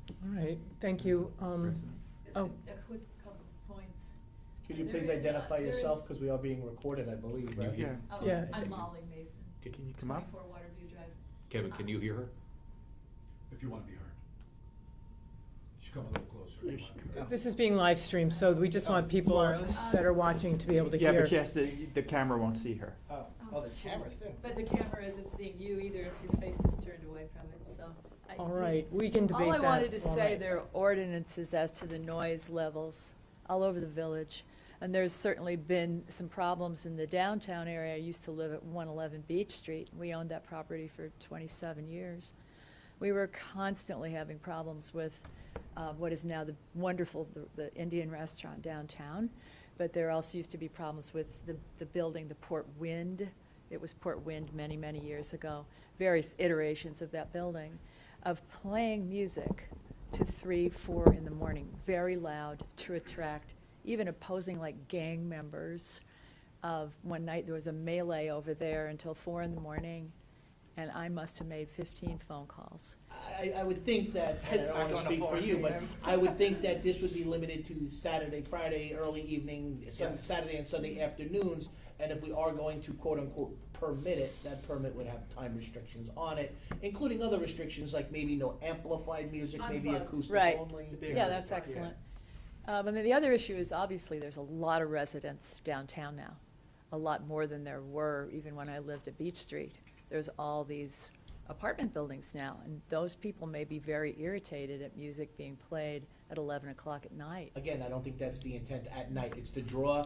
all right, thank you. Just Oh. a quick couple points. Could you There please is, identify there is- yourself, because we are being recorded, I believe, Can you right? hear? Oh, Yeah. I'm Molly Mason, Can you come up? 24 Waterview Drive. Kevin, can you hear her? If you want to be heard. You should come a little closer. You should This is being live streamed, so we just want people that are watching to be able to Yeah, hear. but yes, the camera won't see her. Oh, the cameras too. But the camera isn't seeing you either if your face is turned away from it, so. All right, we can debate that. All I wanted to all say, night. there are ordinances as to the noise levels all over the village. And there's certainly been some problems in the downtown area. I used to live at 111 Beach Street. We owned that property for 27 years. We were constantly having problems with what is now the wonderful, the Indian restaurant downtown. But there also used to be problems with the building, the Port Wind. It was Port Wind many, many years ago. Various iterations of that building, of playing music to 3, 4 in the morning, very loud, to attract even opposing like gang members. One night there was a melee over there until 4 in the morning, and I must have made 15 phone calls. I would think that, and I It's don't not wanna going to speak for 4 you, but p.m. I would think that this would be limited to Saturday, Friday, early evening, Yes. Saturday and Sunday afternoons. And if we are going to quote unquote permit it, that permit would have time restrictions on it, including other restrictions like maybe no amplified music, maybe Unplugged. acoustic Right. only. Yeah, that's excellent. And then the other issue is obviously there's a lot of residents downtown now, a lot more than there were even when I lived at Beach Street. There's all these apartment buildings now, and those people may be very irritated at music being played at 11 o'clock at night. Again, I don't think that's the intent at night. It's to draw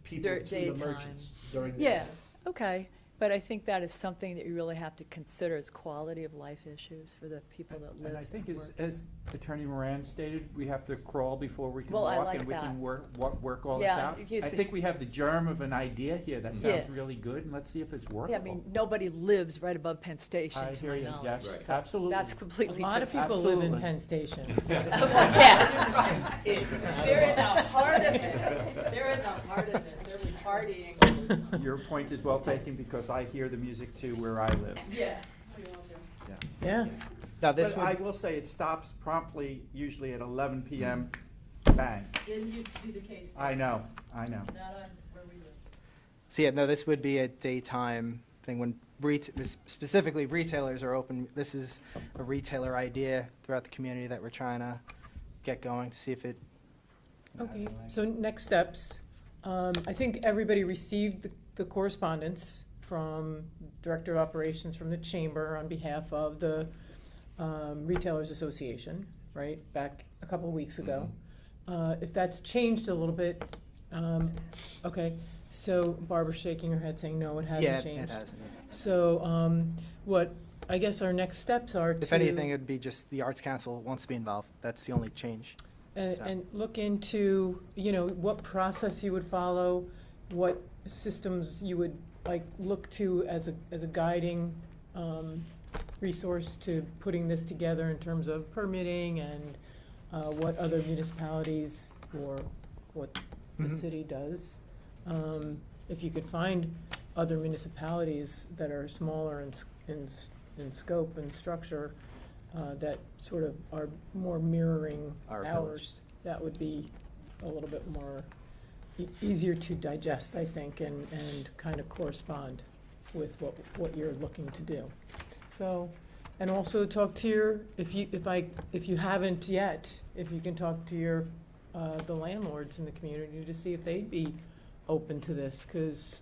people to the Daytime. merchants during the Yeah, day. okay, but I think that is something that you really have to consider as quality of life issues for the people that live And I think and as, work. as Attorney Moran stated, we have to crawl before we can Well, I walk, like and we that. can work all this Yeah, out. if you I see- think we have the germ of an idea here that Yeah. sounds really good, and let's see if it's workable. Yeah, I mean, nobody lives right above Penn Station, I to hear my you. knowledge. Yes, Right. So absolutely. That's A completely lot of different. people live in Absolutely. Penn Station. Yeah, they're in the heart of it. They're in the heart of it. They're partying. Your point is well taken, because I hear the music too where I live. Yeah. Yeah, Now, this But I would, will say it stops promptly, usually at 11 PM, bang. Didn't used to be the case. I know, I know. Not on where we live. so yeah, no, this would be a daytime thing when specifically retailers are open. This is a retailer idea throughout the community that we're trying to get going to see if it. okay, so next steps. I think everybody received the correspondence from Director of Operations from the Chamber on behalf of the Retailers Association, right, back a couple of weeks ago. If that's changed a little bit, okay, so Barbara's shaking her head saying, no, it hasn't Yeah, changed. it hasn't. So, what, I guess our next steps are to. If anything, it'd be just the Arts Council wants to be involved. That's the only change. So- And look into, what process you would follow, what systems you would, like, look to as a guiding resource to putting this together in terms of permitting and what other municipalities or what the Mhm. city does. If you could find other municipalities that are smaller in scope and structure, that sort of are more mirroring Our village. ours, that would be a little bit more easier to digest, I think, and kind of correspond with what you're looking to do. So, and also talk to your, if you haven't yet, if you can talk to your, the landlords in the community to see if they'd be open to this, because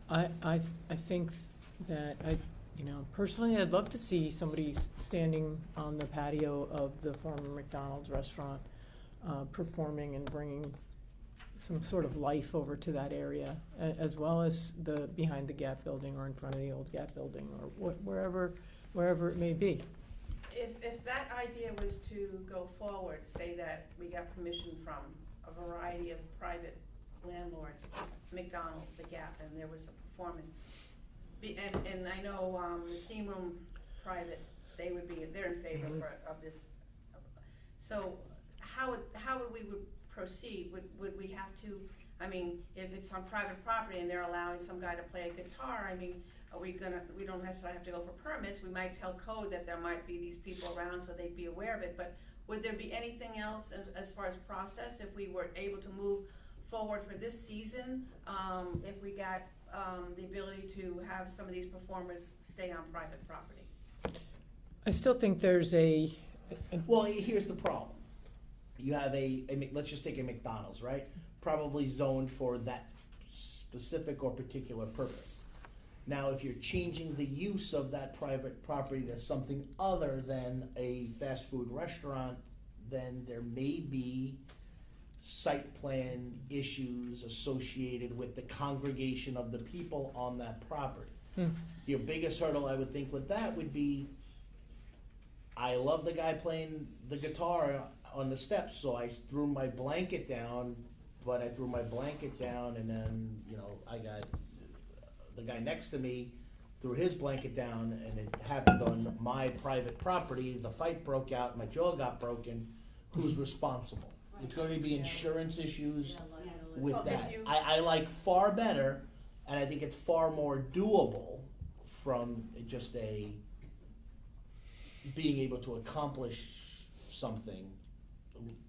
I think that personally, I'd love to see somebody standing on the patio of the former McDonald's restaurant, performing and bringing some sort of life over to that area, as well as behind the Gap building or in front of the old Gap building, or wherever it may be. If that idea was to go forward, say that we got permission from a variety of private landlords, McDonald's, the Gap, and there was a performance. And I know, the Steam Room private, they're in favor of this. So how would we proceed? Would we have to, if it's on private property and they're allowing some guy to play a guitar, we don't necessarily have to go for permits. We might tell code that there might be these people around so they'd be aware of it, but would there be anything else as far as process if we were able to move forward for this season, if we got the ability to have some of these performers stay on private property? I still think there's Well, here's the problem. You have let's just take a McDonald's, right? Probably zoned for that specific or particular purpose. Now, if you're changing the use of that private property to something other than a fast food restaurant, then there may be site plan issues associated with the congregation of the people on that property. Your biggest hurdle, I would think, with that would be, I love the guy playing the guitar on the steps, so I threw my blanket down, but I threw my blanket down, and then, I got the guy next to me threw his blanket down, and it happened on my private property. The fight broke out, my jaw got broken. Who's responsible? It's going to be insurance issues with Well, that. if you- I like far better, and I think it's far more doable from just a being able to accomplish something,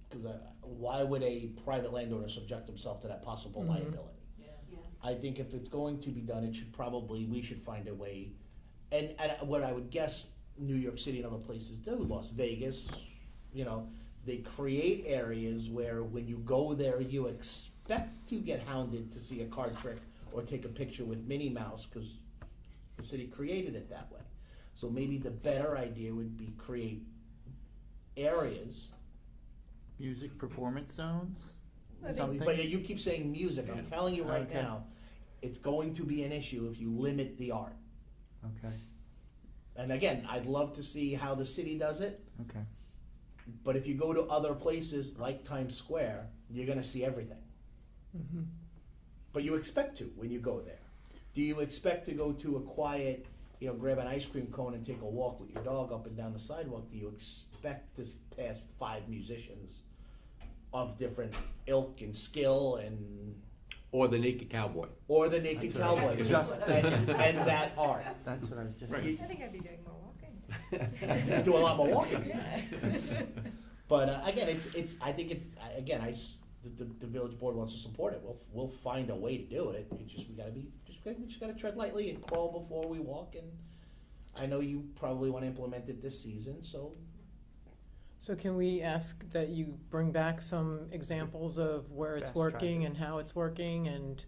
because why would a private landowner subject himself to that possible liability? I think if it's going to be done, we should find a way, and what I would guess New York City and other places do, Las Vegas, they create areas where when you go there, you expect to get hounded to see a card trick or take a picture with Minnie Mouse, because the city created it that way. So maybe the better idea would be create areas. Music performance zones? I think- Something? But you keep saying music, I'm telling you right Okay. now, it's going to be an issue if you limit the art. Okay, And again, I'd love to see how the city does it, okay. but if you go to other places like Times Square, you're gonna see everything. But you expect to when you go there. Do you expect to go to a quiet, grab an ice cream cone and take a walk with your dog up and down the sidewalk? Do you expect to pass 5 musicians of different ilk and skill Or the naked cowboy. or the naked That's what I cowboy was just and that art? That's what I was just. I think I'd be doing more walking. Just do a lot more walking. Yeah. But again, the village board wants to support it. We'll find a way to do it. It's just we just gotta tread lightly and crawl before we walk. And I know you probably want to implement it this season, so So can we ask that you bring back some examples of where it's Best working practice. and how it's working and,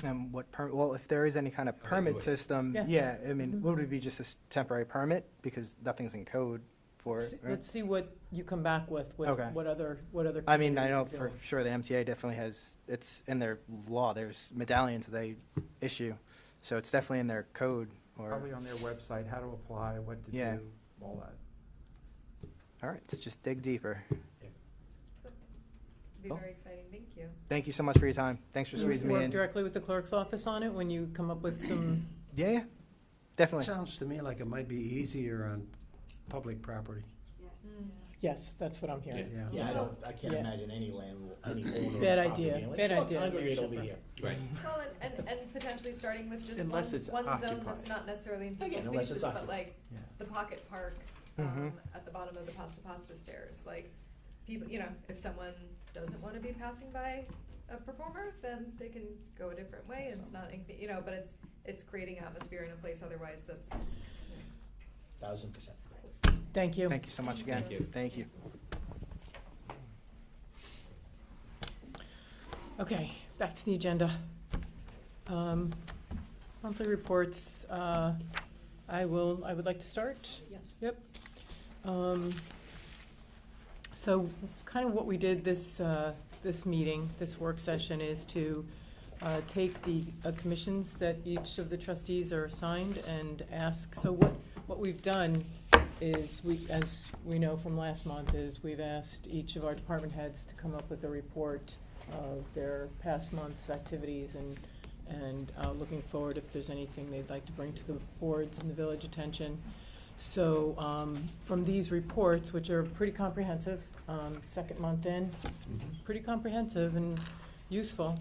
And well, if there is any kind of they permit do it. system, Yeah. I mean, would it be just a temporary permit? Because nothing's in code for it, right? let's see what you come back with Okay. what other I mean, I communities know are for doing. sure the MTA definitely has, it's in their law, there's medallions they issue, so it's definitely in their code, or, Probably on their website, how to apply, what to Yeah. do, all that. all right, so just dig deeper. So, it'd be Cool. very exciting, thank you. Thank you so much for your time. Thanks for You squeezing me work in. directly with the clerk's office on it when you come up with some, Yeah, definitely. Sounds to me like it might be easier on public property. yes, that's what I'm hearing. Yeah. I can't Yeah. imagine any any owner. Bad of property idea, being like, bad "Fuck, idea. congregate over here." Right. Well, and potentially starting with just Unless it's one zone occupied. that's not necessarily in Again, people's unless spaces, it's but occupied. like Yeah. the pocket park at the bottom of the Pasta stairs. Like people, if someone doesn't want to be passing by a performer, then they can go a different way. And it's not, but it's creating atmosphere in a place otherwise that's. 1000%. Thank you. Thank you so much again. Thank you. Thank you. Okay, back to the agenda. Monthly reports, I would like to start. Yes. Yep. So kind of what we did this meeting, this work session, is to take the commissions that each of the trustees are assigned and ask, so what we've done is, as we know from last month, is we've asked each of our department heads to come up with a report of their past month's activities and looking forward if there's anything they'd like to bring to the boards and the village attention. So from these reports, which are pretty comprehensive, second month in, pretty comprehensive and useful,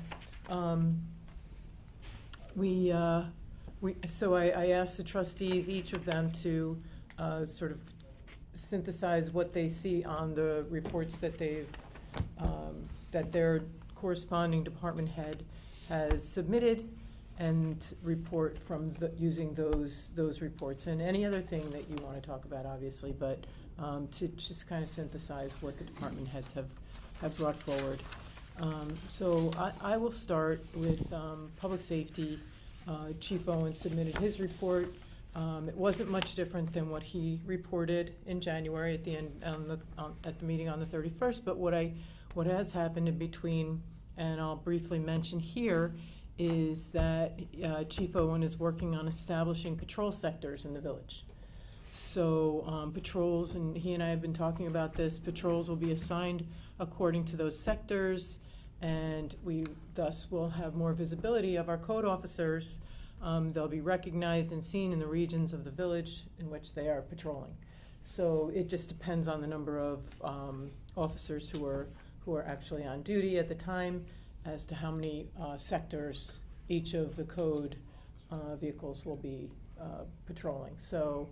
so I asked the trustees, each of them, to sort of synthesize what they see on the reports that that their corresponding department head has submitted, and report from using those reports, and any other thing that you want to talk about, obviously, but to just kind of synthesize what the department heads have brought forward. So I will start with public safety. Chief Owen submitted his report. It wasn't much different than what he reported in January at the end, at the meeting on the 31st, but what has happened in between, and I'll briefly mention here, is that Chief Owen is working on establishing patrol sectors in the village. So patrols, and he and I have been talking about this, patrols will be assigned according to those sectors, and we thus will have more visibility of our code officers. They'll be recognized and seen in the regions of the village in which they are patrolling. So it just depends on the number of officers who are actually on duty at the time as to how many sectors each of the code vehicles will be patrolling. So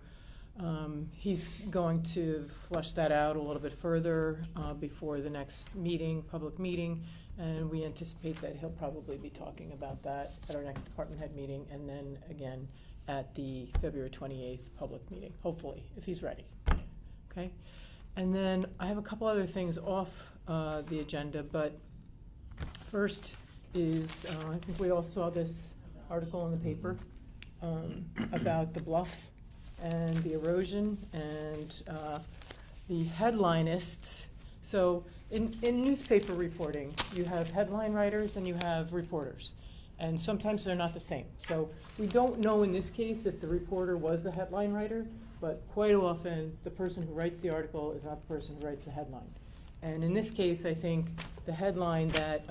He's going to flesh that out a little bit further before the next meeting, public meeting, and we anticipate that he'll probably be talking about that at our next department head meeting, and then again at the February 28th public meeting, hopefully, if he's ready. Okay? And then I have a couple other things off the agenda, but first is, I think we all saw this article in the paper about the bluff and the erosion and the headlinists. So in newspaper reporting, you have headline writers and you have reporters. And sometimes they're not the same. So we don't know in this case if the reporter was the headline writer, but quite often the person who writes the article is not the person who writes the headline. And in this case, I think the headline that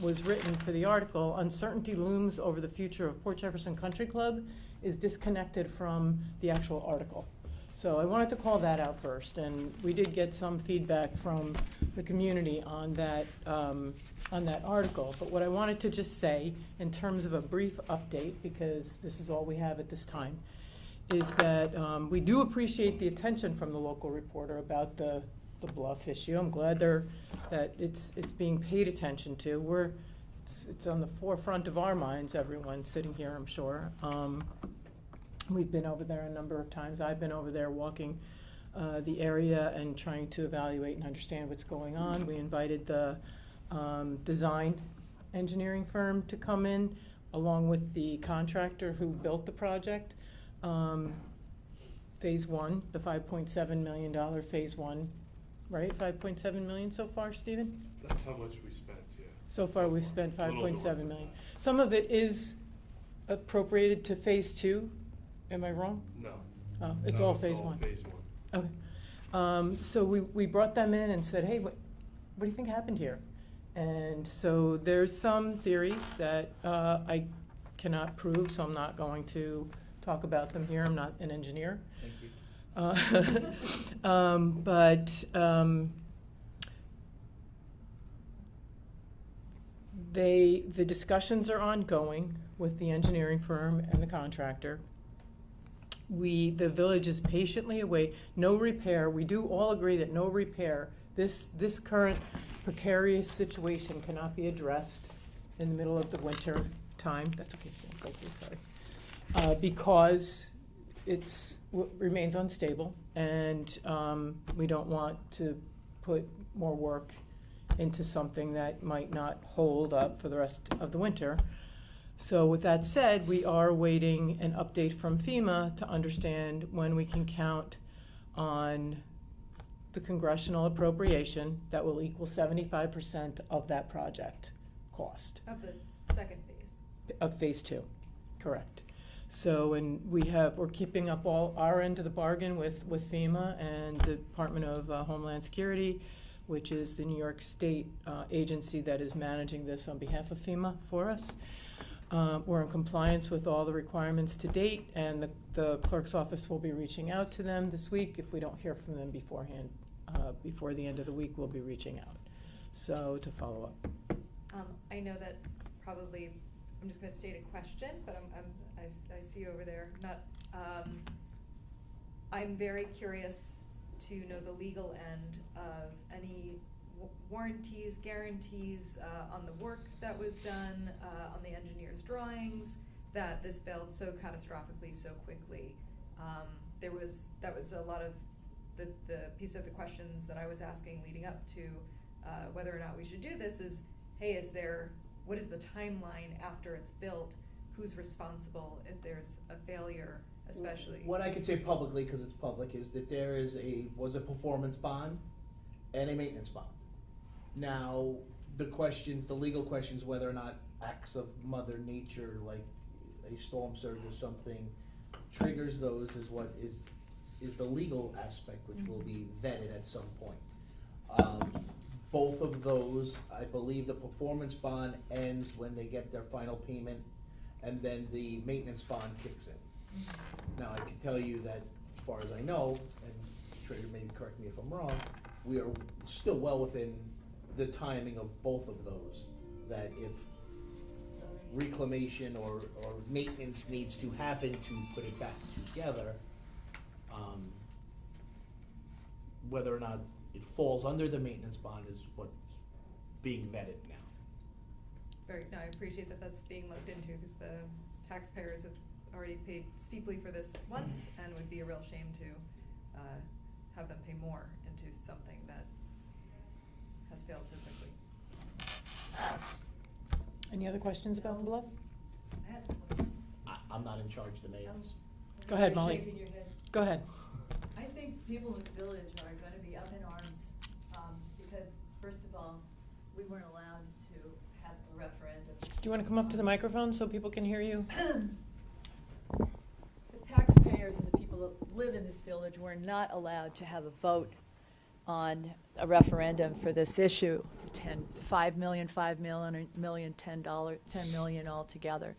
was written for the article, "Uncertainty Looms Over the Future of Port Jefferson Country Club," is disconnected from the actual article. So I wanted to call that out first, and we did get some feedback from the community on that article. But what I wanted to just say, in terms of a brief update, because this is all we have at this time, is that we do appreciate the attention from the local reporter about the bluff issue. I'm glad that it's being paid attention to. It's on the forefront of our minds, everyone sitting here, I'm sure. We've been over there a number of times. I've been over there walking the area and trying to evaluate and understand what's going on. We invited the design engineering firm to come in, along with the contractor who built the project. Phase one, the $5.7 million phase one, right? 5.7 million so far, Stephen? That's how much we spent, yeah. So far, we've spent A little 5.7 more. million. Some of it is appropriated to phase two. Am I wrong? No. Oh, it's No, all phase one. phase one. Okay. So we brought them in and said, hey, what do you think happened here? And so there's some theories that I cannot prove, so I'm not going to talk about them here. I'm not an engineer. Thank you. The discussions are ongoing with the engineering firm and the contractor. The village is patiently await, no repair. We do all agree that no repair. This current precarious situation cannot be addressed in the middle of the winter time. That's okay, thank you, sorry. Because remains unstable, and we don't want to put more work into something that might not hold up for the rest of the winter. So with that said, we are awaiting an update from FEMA to understand when we can count on the congressional appropriation that will equal 75% of that project cost. Of the second phase. Of phase two, correct. So, and we're keeping up all our end of the bargain with FEMA and the Department of Homeland Security, which is the New York State agency that is managing this on behalf of FEMA for us. We're in compliance with all the requirements to date, and the clerk's office will be reaching out to them this week. If we don't hear from them beforehand, before the end of the week, we'll be reaching out. So to follow up. I know that probably, I'm just gonna state a question, but I see you over there. I'm very curious to know the legal end of any warranties, guarantees on the work that was done, on the engineer's drawings, that this failed so catastrophically so quickly. That was a lot of the piece of the questions that I was asking leading up to whether or not we should do this is, hey, what is the timeline after it's built? Who's responsible if there's a failure, especially? What I could say publicly, because it's public, is that there was a performance bond and a maintenance bond. Now, the legal questions, whether or not acts of Mother Nature, like a storm surge or something, triggers those, is what is the legal aspect, which will be vetted at some point. Both of those, I believe the performance bond ends when they get their final payment, and then the maintenance bond kicks in. Now, I can tell you that, as far as I know, and Trader maybe correct me if I'm wrong, we are still well within the timing of both of those, that if reclamation or maintenance needs to happen to put it back together, Whether or not it falls under the maintenance bond is what's being vetted now. No, I appreciate that that's being looked into, because the taxpayers have already paid steeply for this once, and would be a real shame to have them pay more into something that has failed so quickly. Any other questions about the bluff? I'm not in charge of the maintenance. Go ahead, Molly. Shaking your head. Go ahead. I think people in this village are gonna be up in arms, because, first of all, we weren't allowed to have a referendum. Do you want to come up to the microphone so people can hear you? The taxpayers and the people that live in this village were not allowed to have a vote on a referendum for this issue. 5 million, $10 million, $10 million altogether.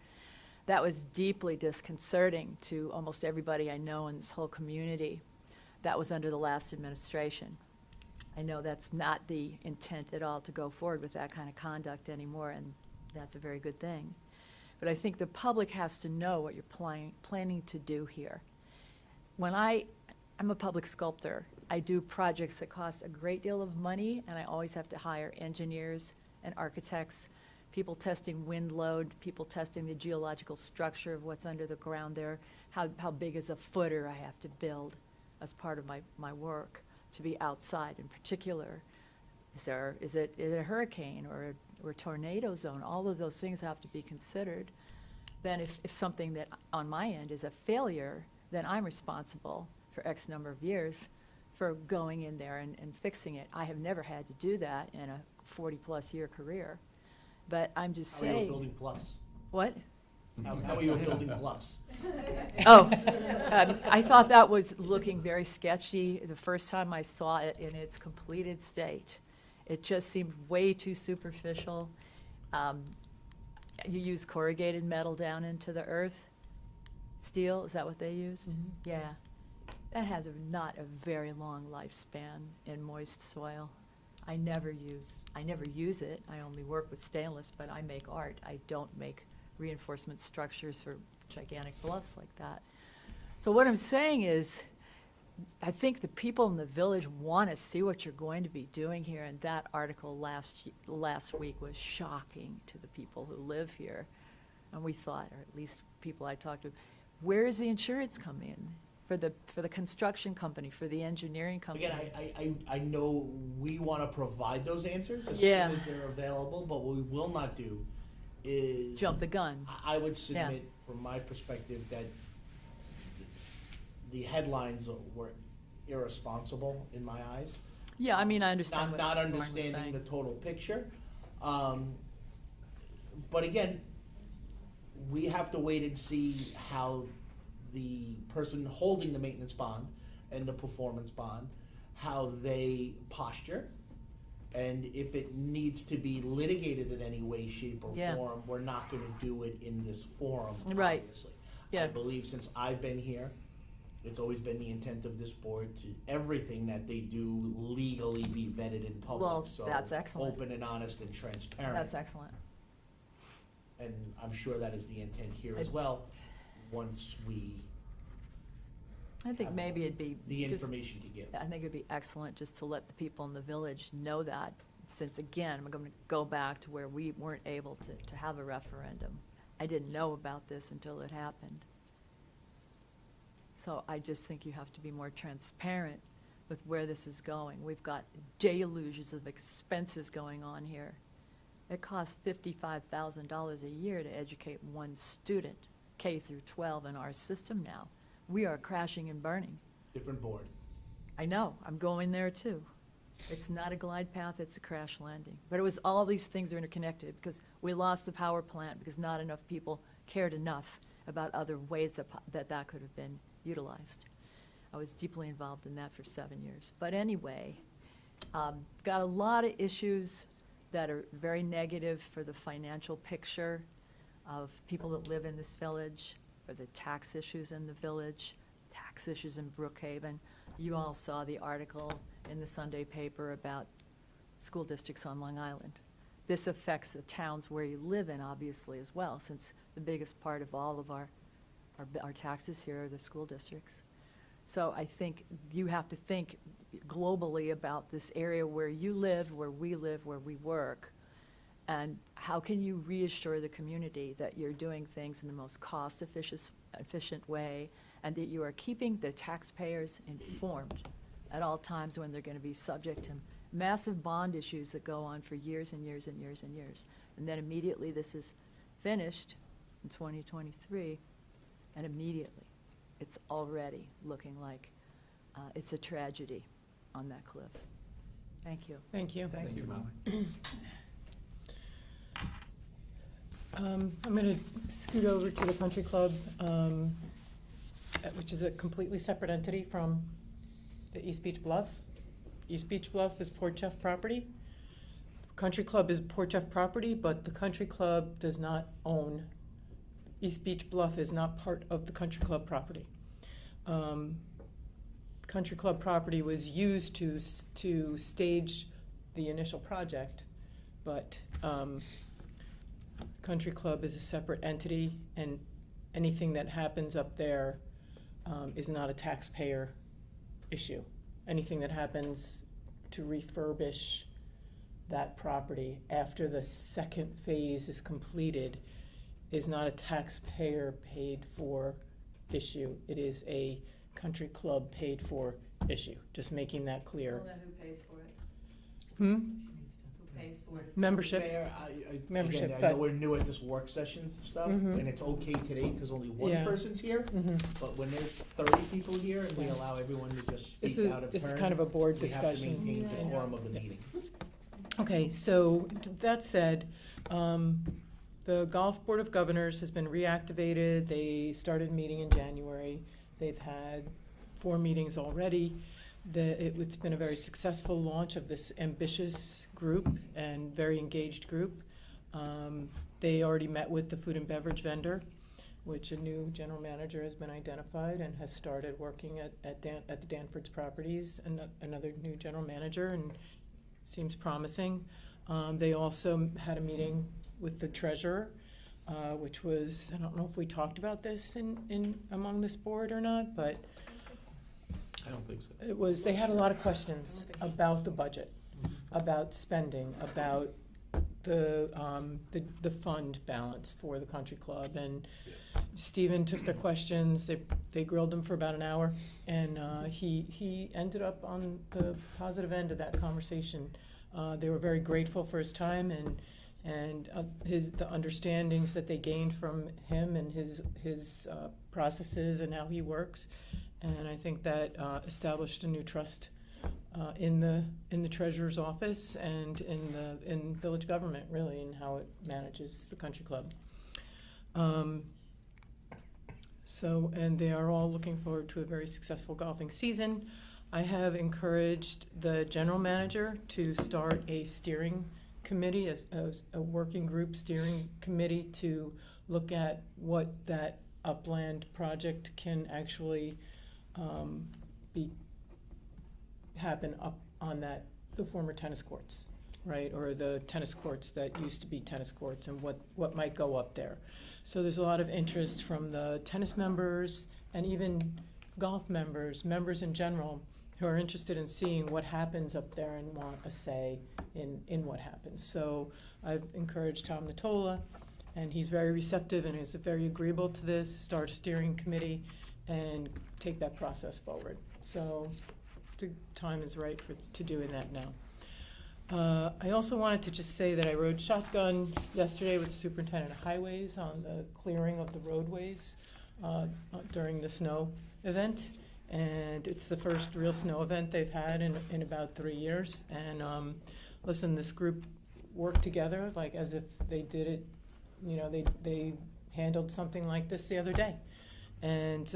That was deeply disconcerting to almost everybody I know in this whole community. That was under the last administration. I know that's not the intent at all to go forward with that kind of conduct anymore, and that's a very good thing. But I think the public has to know what you're planning to do here. When I'm a public sculptor, I do projects that cost a great deal of money, and I always have to hire engineers and architects, people testing wind load, people testing the geological structure of what's under the ground there, how big is a footer I have to build as part of my work to be outside in particular. Is it a hurricane or a tornado zone? All of those things have to be considered. Then if something that on my end is a failure, then I'm responsible for X number of years for going in there and fixing it. I have never had to do that in a 40-plus year career. But I'm just saying. How are you building bluffs? What? How are you building bluffs? Oh, I thought that was looking very sketchy the first time I saw it in its completed state. It just seemed way too superficial. You use corrugated metal down into the earth. Steel, is that what they used? Mm-hmm. Yeah. That has not a very long lifespan in moist soil. I never use it. I only work with stainless, but I make art. I don't make reinforcement structures for gigantic bluffs like that. So what I'm saying is, I think the people in the village want to see what you're going to be doing here, and that article last week was shocking to the people who live here. And we thought, or at least people I talked to, where does the insurance come in? For the construction company, for the engineering company. Again, I know we want to provide those answers as Yeah. soon as they're available, but what we will not do is Jump the gun. I would submit, from my perspective, that the headlines were irresponsible in my eyes. Yeah, I mean, I understand Not what Lauren was understanding saying. the total picture. But again, we have to wait and see how the person holding the maintenance bond and the performance bond, how they posture. And if it needs to be litigated in any way, shape, or Yeah. form, we're not going to do it in this forum, Right. obviously. Yeah. I believe since I've been here, it's always been the intent of this board to everything that they do legally be vetted in public. Well, So that's excellent. open and honest and transparent. That's excellent. And I'm sure that is the intent here as well, once we I think have maybe it'd be the just- information to give. I think it'd be excellent just to let the people in the village know that, since again, I'm going to go back to where we weren't able to have a referendum. I didn't know about this until it happened. So I just think you have to be more transparent with where this is going. We've got deluges of expenses going on here. It costs $55,000 a year to educate one student, K through 12 in our system now. We are crashing and burning. Different board. I know, I'm going there too. It's not a glide path, it's a crash landing. But it was all these things are interconnected, because we lost the power plant because not enough people cared enough about other ways that could have been utilized. I was deeply involved in that for 7 years. But anyway, got a lot of issues that are very negative for the financial picture of people that live in this village, or the tax issues in the village, tax issues in Brookhaven. You all saw the article in the Sunday paper about school districts on Long Island. This affects the towns where you live in, obviously, as well, since the biggest part of all of our taxes here are the school districts. So I think you have to think globally about this area where you live, where we live, where we work, and how can you reassure the community that you're doing things in the most cost-efficient way, and that you are keeping the taxpayers informed at all times when they're going to be subject to massive bond issues that go on for years and years and years and years. And then immediately this is finished in 2023, and immediately it's already looking like it's a tragedy on that cliff. Thank you. Thank you. Thank you, Molly. I'm going to scoot over to the country club, which is a completely separate entity from the East Beach Bluff. East Beach Bluff is Port Jeff property. Country Club is Port Jeff property, but the country club does not own. East Beach Bluff is not part of the country club property. Country club property was used to stage the initial project, but country club is a separate entity, and anything that happens up there is not a taxpayer issue. Anything that happens to refurbish that property after the second phase is completed is not a taxpayer paid for issue. It is a country club paid for issue. Just making that clear. Well, then who pays for it? Hmm? Who pays for it? Membership. Mayor, Membership, again, I but- know we're new at this work session stuff, Mhm. and it's okay today because only one Yeah. person's here. Mhm. But when there's 30 people here and we Yeah. allow everyone to just This speak is- out of this is turn, kind of a board we have to discussion. maintain Yeah. decorum of the meeting. Okay, so that said, the Golf Board of Governors has been reactivated. They started meeting in January. They've had 4 meetings already. It's been a very successful launch of this ambitious group and very engaged group. They already met with the food and beverage vendor, which a new general manager has been identified and has started working at the Danfords properties, and another new general manager, and seems promising. They also had a meeting with the treasurer, which was, I don't know if we talked about this in among this board or not, but I don't think so. it was, they had a lot of questions about the budget, about spending, about the fund balance for the country club. And Stephen took their questions, they grilled him for about an hour, and he ended up on the positive end of that conversation. They were very grateful for his time and the understandings that they gained from him and his processes and how he works. And I think that established a new trust in the treasurer's office and in village government, really, and how it manages the country club. And they are all looking forward to a very successful golfing season. I have encouraged the general manager to start a steering committee, a working group steering committee, to look at what that upland project can actually happen up on the former tennis courts, right, or the tennis courts that used to be tennis courts, and what might go up there. So there's a lot of interest from the tennis members and even golf members in general, who are interested in seeing what happens up there and want a say in what happens. So I've encouraged Tom Natola, and he's very receptive and is very agreeable to this, start a steering committee and take that process forward. So the time is right to doing that now. I also wanted to just say that I rode shotgun yesterday with the superintendent of highways on the clearing of the roadways during the snow event. And it's the first real snow event they've had in about 3 years. And listen, this group worked together like as if they did it, they handled something like this the other day. And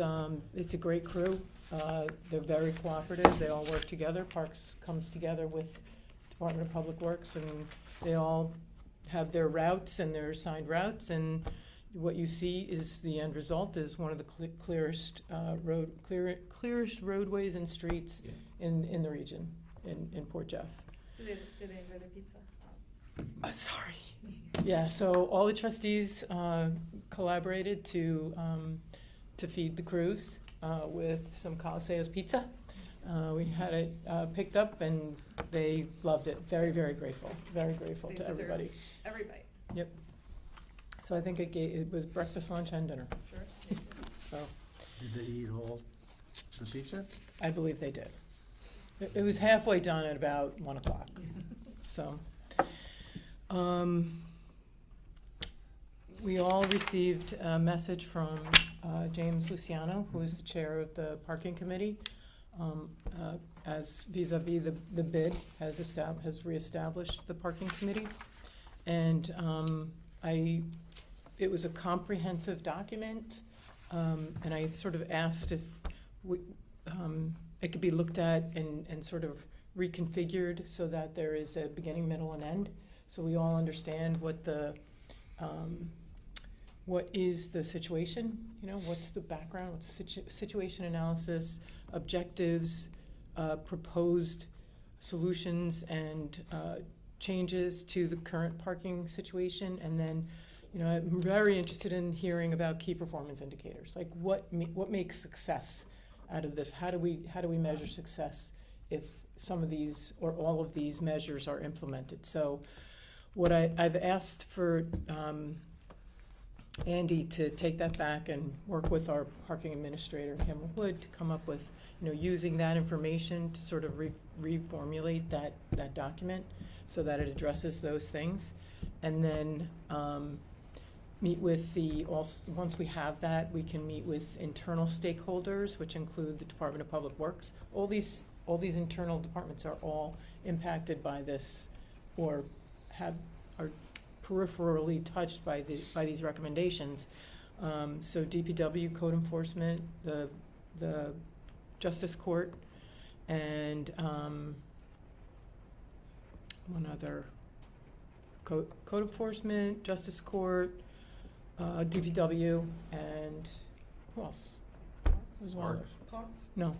it's a great crew. They're very cooperative. They all work together. Parks comes together with Department of Public Works, and they all have their routes and their assigned routes. And what you see is the end result is one of the clearest roadways and streets in the region, in Port Jeff. Did they enjoy their pizza? Sorry. Yeah, so all the trustees collaborated to feed the crews, with some Coliseo's pizza. We had it picked up, and they loved it. Very, very grateful. Very grateful They to deserve everybody. every bite. Yep. So I think it was breakfast, lunch, and dinner. Sure. So Did they eat all the pizza? I believe they did. It was halfway done at about 1 o'clock. So, we all received a message from James Luciano, who is the chair of the parking committee, as vis-à-vis the bid has reestablished the parking committee. And it was a comprehensive document, and I sort of asked if it could be looked at and sort of reconfigured so that there is a beginning, middle, and end, so we all understand what is the situation, what's the background, what's the situation analysis, objectives, proposed solutions, and changes to the current parking situation. And then, I'm very interested in hearing about key performance indicators, like what makes success out of this. How do we measure success if some of these or all of these measures are implemented? So what I've asked for Andy to take that back and work with our parking administrator, Kim Wood, to come up with, using that information to sort of reformulate that document so that it addresses those things. And then meet with once we have that, we can meet with internal stakeholders, which include the Department of Public Works. All these internal departments are all impacted by this, or are peripherally touched by these recommendations. So DPW, code enforcement, the Justice Court, and one other, code enforcement, Justice Court, DPW, and who else? There's one other. Parks? No,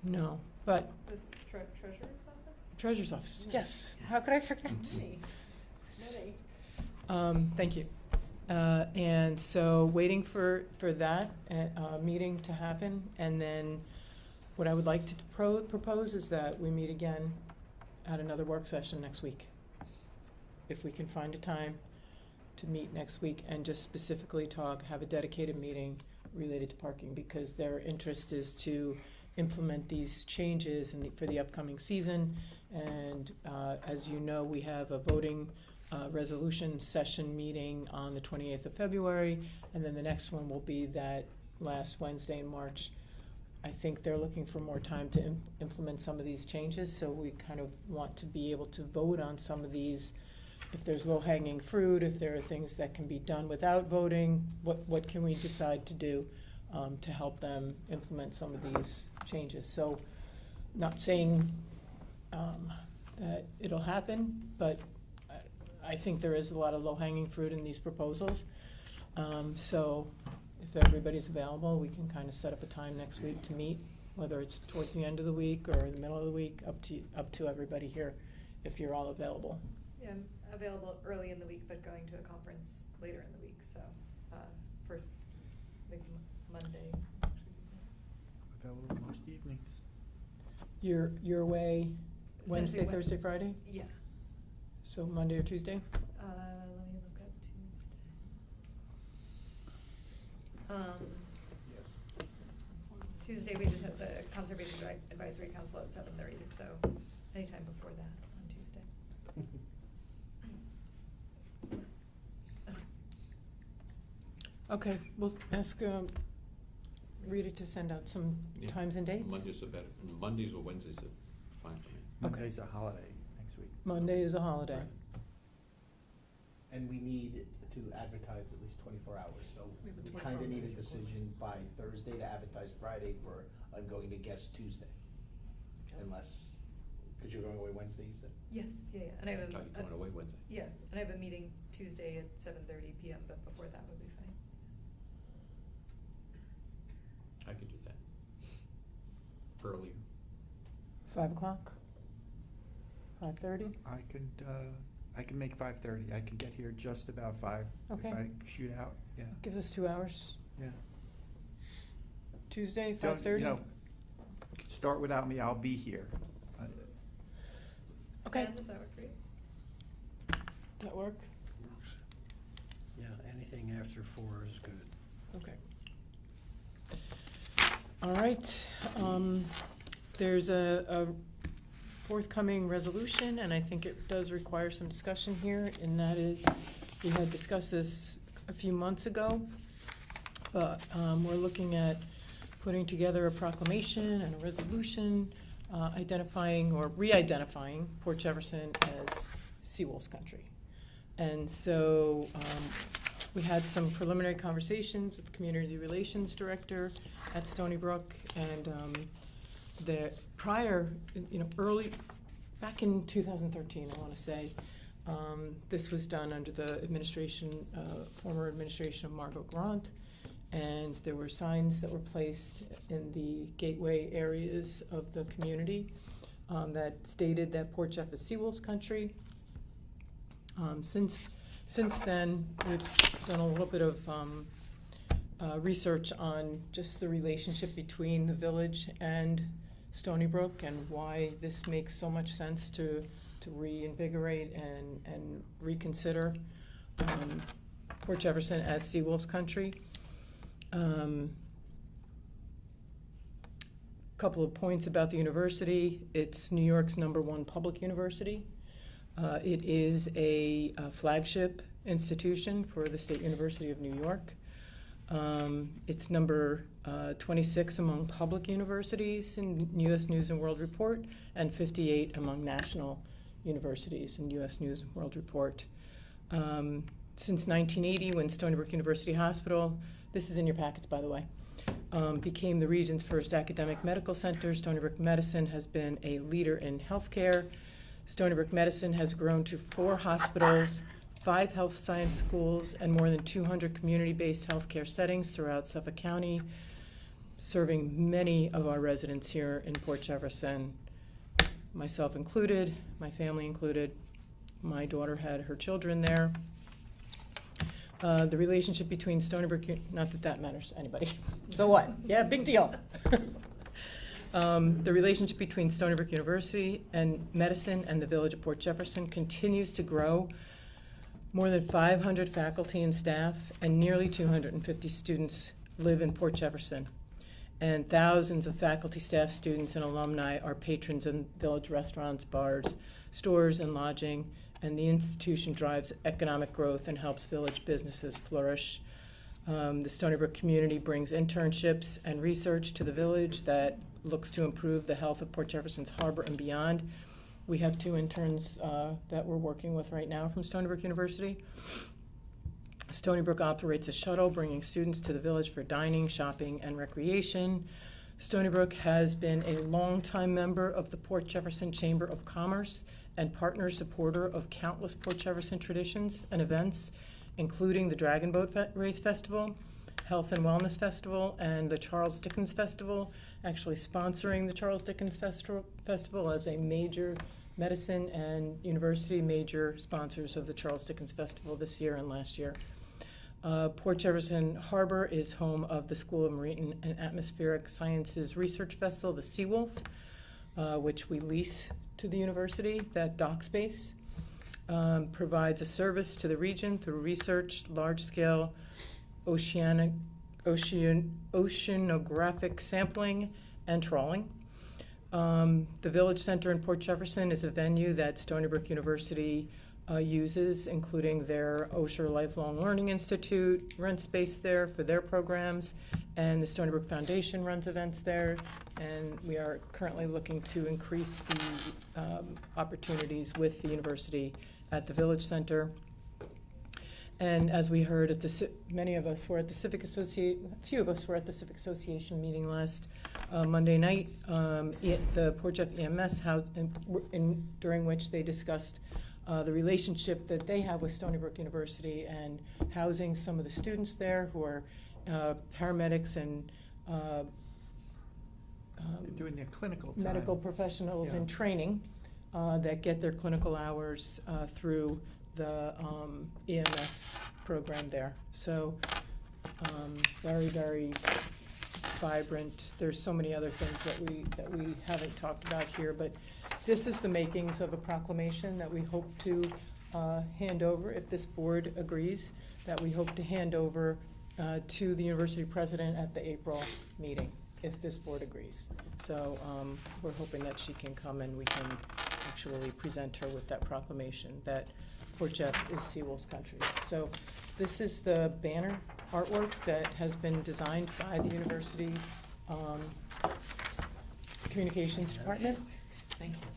no, but The treasurer's office? Treasurer's Office, yes. How could I forget? Many. Thank you. And so waiting for that meeting to happen, and then what I would like to propose is that we meet again at another work session next week. If we can find a time to meet next week and just specifically have a dedicated meeting related to parking, because their interest is to implement these changes for the upcoming season. And as you know, we have a voting resolution session meeting on the 28th of February, and then the next one will be that last Wednesday in March. I think they're looking for more time to implement some of these changes, so we kind of want to be able to vote on some of these. If there's low-hanging fruit, if there are things that can be done without voting, what can we decide to do to help them implement some of these changes? So, not saying that it'll happen, but I think there is a lot of low-hanging fruit in these proposals. So if everybody's available, we can kind of set up a time next week to meet, whether it's towards the end of the week or the middle of the week, up to everybody here, if you're all available. Yeah, I'm available early in the week, but going to a conference later in the week, so first, maybe Monday. Available most evenings. You're away Wednesday, Essentially Thursday, Friday? Yeah. So Monday or Tuesday? Let me look up Tuesday. Tuesday, we just have the Conservation Advisory Council at 7:30, so anytime before that on Tuesday. Okay, we'll ask Rita to send out some Yeah. times and dates. Mondays are better. Mondays or Wednesdays are fine for me. Monday's a holiday next week. Monday is a holiday. Right. And we need to advertise at least 24 hours, so We have a we 24 kinda need a hours. decision by Thursday to advertise Friday for going to guest Tuesday. Unless, because you're going away Wednesday, you said? Yes, yeah, and I have Are you going away Wednesday? Yeah, and I have a meeting Tuesday at 7:30 PM, but before that would be fine. I could do that. Earlier. 5 o'clock? 5:30? I can make 5:30. I can get here just about 5. Okay. If I shoot out, yeah. Gives us 2 hours. Yeah. Tuesday, Don't, 5:30? you know, you can start without me, I'll be here. Okay. Stan, does that work for you? That work? Yeah, anything after 4 is good. Okay. All right, there's a forthcoming resolution, and I think it does require some discussion here, and that is, we had discussed this a few months ago, but we're looking at putting together a proclamation and a resolution identifying or re-identifying Port Jefferson as Seawolves country. And so we had some preliminary conversations with the Community Relations Director at Stony Brook, and the prior, early, back in 2013, I want to say, this was done under the administration, former administration of Margot Grant, and there were signs that were placed in the gateway areas of the community that stated that Port Jeff is Seawolves country. Since then, we've done a little bit of research on just the relationship between the village and Stony Brook and why this makes so much sense to reinvigorate and reconsider Port Jefferson as Seawolves country. Couple of points about the university. It's New York's #1 public university. It is a flagship institution for the State University of New York. It's number 26 among public universities in U.S. News and World Report, and 58 among national universities in U.S. News and World Report. Since 1980, when Stony Brook University Hospital, this is in your packets, by the way, became the region's first academic medical center, Stony Brook Medicine has been a leader in healthcare. Stony Brook Medicine has grown to 4 hospitals, 5 health science schools, and more than 200 community-based healthcare settings throughout Suffolk County, serving many of our residents here in Port Jefferson, myself included, my family included. My daughter had her children there. The relationship between Stony Brook, not that that matters to anybody. So what? Yeah, big deal. The relationship between Stony Brook University and Medicine and the Village of Port Jefferson continues to grow. More than 500 faculty and staff and nearly 250 students live in Port Jefferson. And thousands of faculty, staff, students, and alumni are patrons in Village restaurants, bars, stores, and lodging. And the institution drives economic growth and helps Village businesses flourish. The Stony Brook community brings internships and research to the Village that looks to improve the health of Port Jefferson's harbor and beyond. We have 2 interns that we're working with right now from Stony Brook University. Stony Brook operates a shuttle bringing students to the Village for dining, shopping, and recreation. Stony Brook has been a longtime member of the Port Jefferson Chamber of Commerce and partner supporter of countless Port Jefferson traditions and events, including the Dragon Boat Race Festival, Health and Wellness Festival, and the Charles Dickens Festival, actually sponsoring the Charles Dickens Festival as a major medicine and university major sponsors of the Charles Dickens Festival this year and last year. Port Jefferson Harbor is home of the School of Marine and Atmospheric Sciences research vessel, the Seawolf, which we lease to the university. That dock space provides a service to the region through research, large-scale oceanographic sampling, and trawling. The Village Center in Port Jefferson is a venue that Stony Brook University uses, including their Osher Lifelong Learning Institute rents space there for their programs, and the Stony Brook Foundation runs events there, and we are currently looking to increase the opportunities with the university at the Village Center. And as we heard, at the many of us were at the Civic Association. A few of us were at the Civic Association meeting last Monday night. The Port Jeff EMS house, during which they discussed the relationship that they have with Stony Brook University and housing some of the students there who are paramedics and doing their clinical time. medical professionals in training that get their clinical hours through the EMS program there. So very, very vibrant. There's so many other things that we haven't talked about here, but this is the makings of a proclamation that we hope to hand over, if this board agrees, that we hope to hand over to the university president at the April meeting, if this board agrees. So we're hoping that she can come and we can actually present her with that proclamation that Fort Jeff is Seawolf's country. So this is the banner artwork that has been designed by the university communications department. Thank you.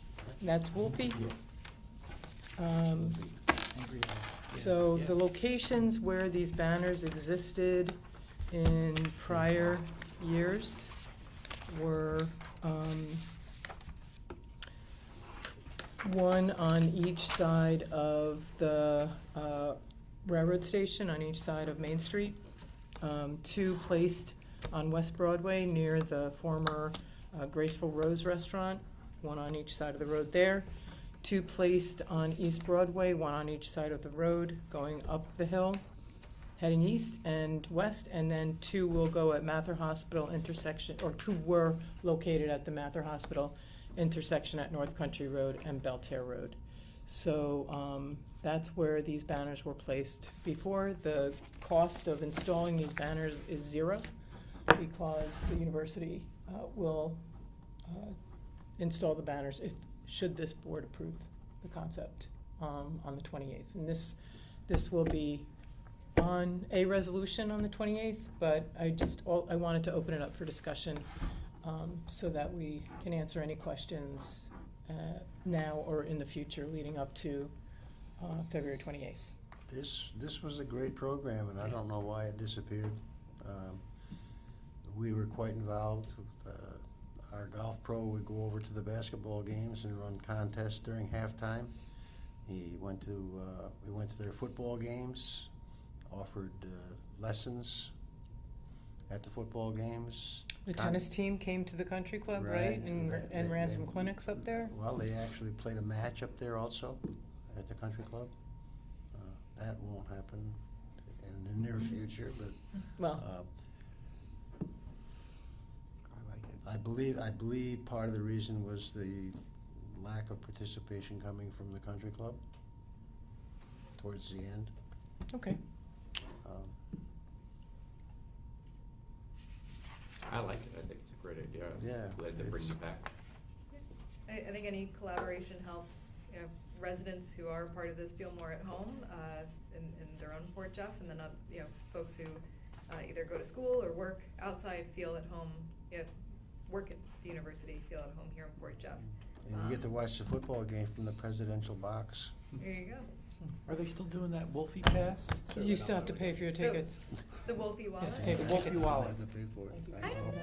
That's Wolfie. So the locations where these banners existed in prior years were one on each side of the railroad station, on each side of Main Street, two placed on West Broadway near the former Graceful Rose Restaurant, one on each side of the road there, two placed on East Broadway, one on each side of the road going up the hill, heading east and west, and then two will go at Mather Hospital intersection, or two were located at the Mather Hospital intersection at North Country Road and Belterre Road. So that's where these banners were placed before. The cost of installing these banners is zero because the university will install the banners should this board approve the concept on the 28th. And this will be on a resolution on the 28th, but I wanted to open it up for discussion so that we can answer any questions now or in the future leading up to February 28th. This was a great program, and I don't know why it disappeared. We were quite involved with our golf pro would go over to the basketball games and run contests during halftime. We went to their football games, offered lessons at the football games. The tennis team came to the country club, right? And ran some clinics up there? Well, they actually played a match up there also at the country club. That won't happen in the near future, but well, I believe part of the reason was the lack of participation coming from the country club towards the end. Okay. I like it. I think it's a great idea. Yeah, Glad to bring it back. I think any collaboration helps, you know, residents who are part of this feel more at home in their own Fort Jeff, and then you know, folks who either go to school or work outside feel at home, you know, work at the university feel at home here in Fort Jeff. And you get to watch the football game from the presidential box. There you go. Are they still doing that Wolfie Pass? You still have to pay for your tickets. The Wolfie wallet? pay for Wolfie wallet. I don't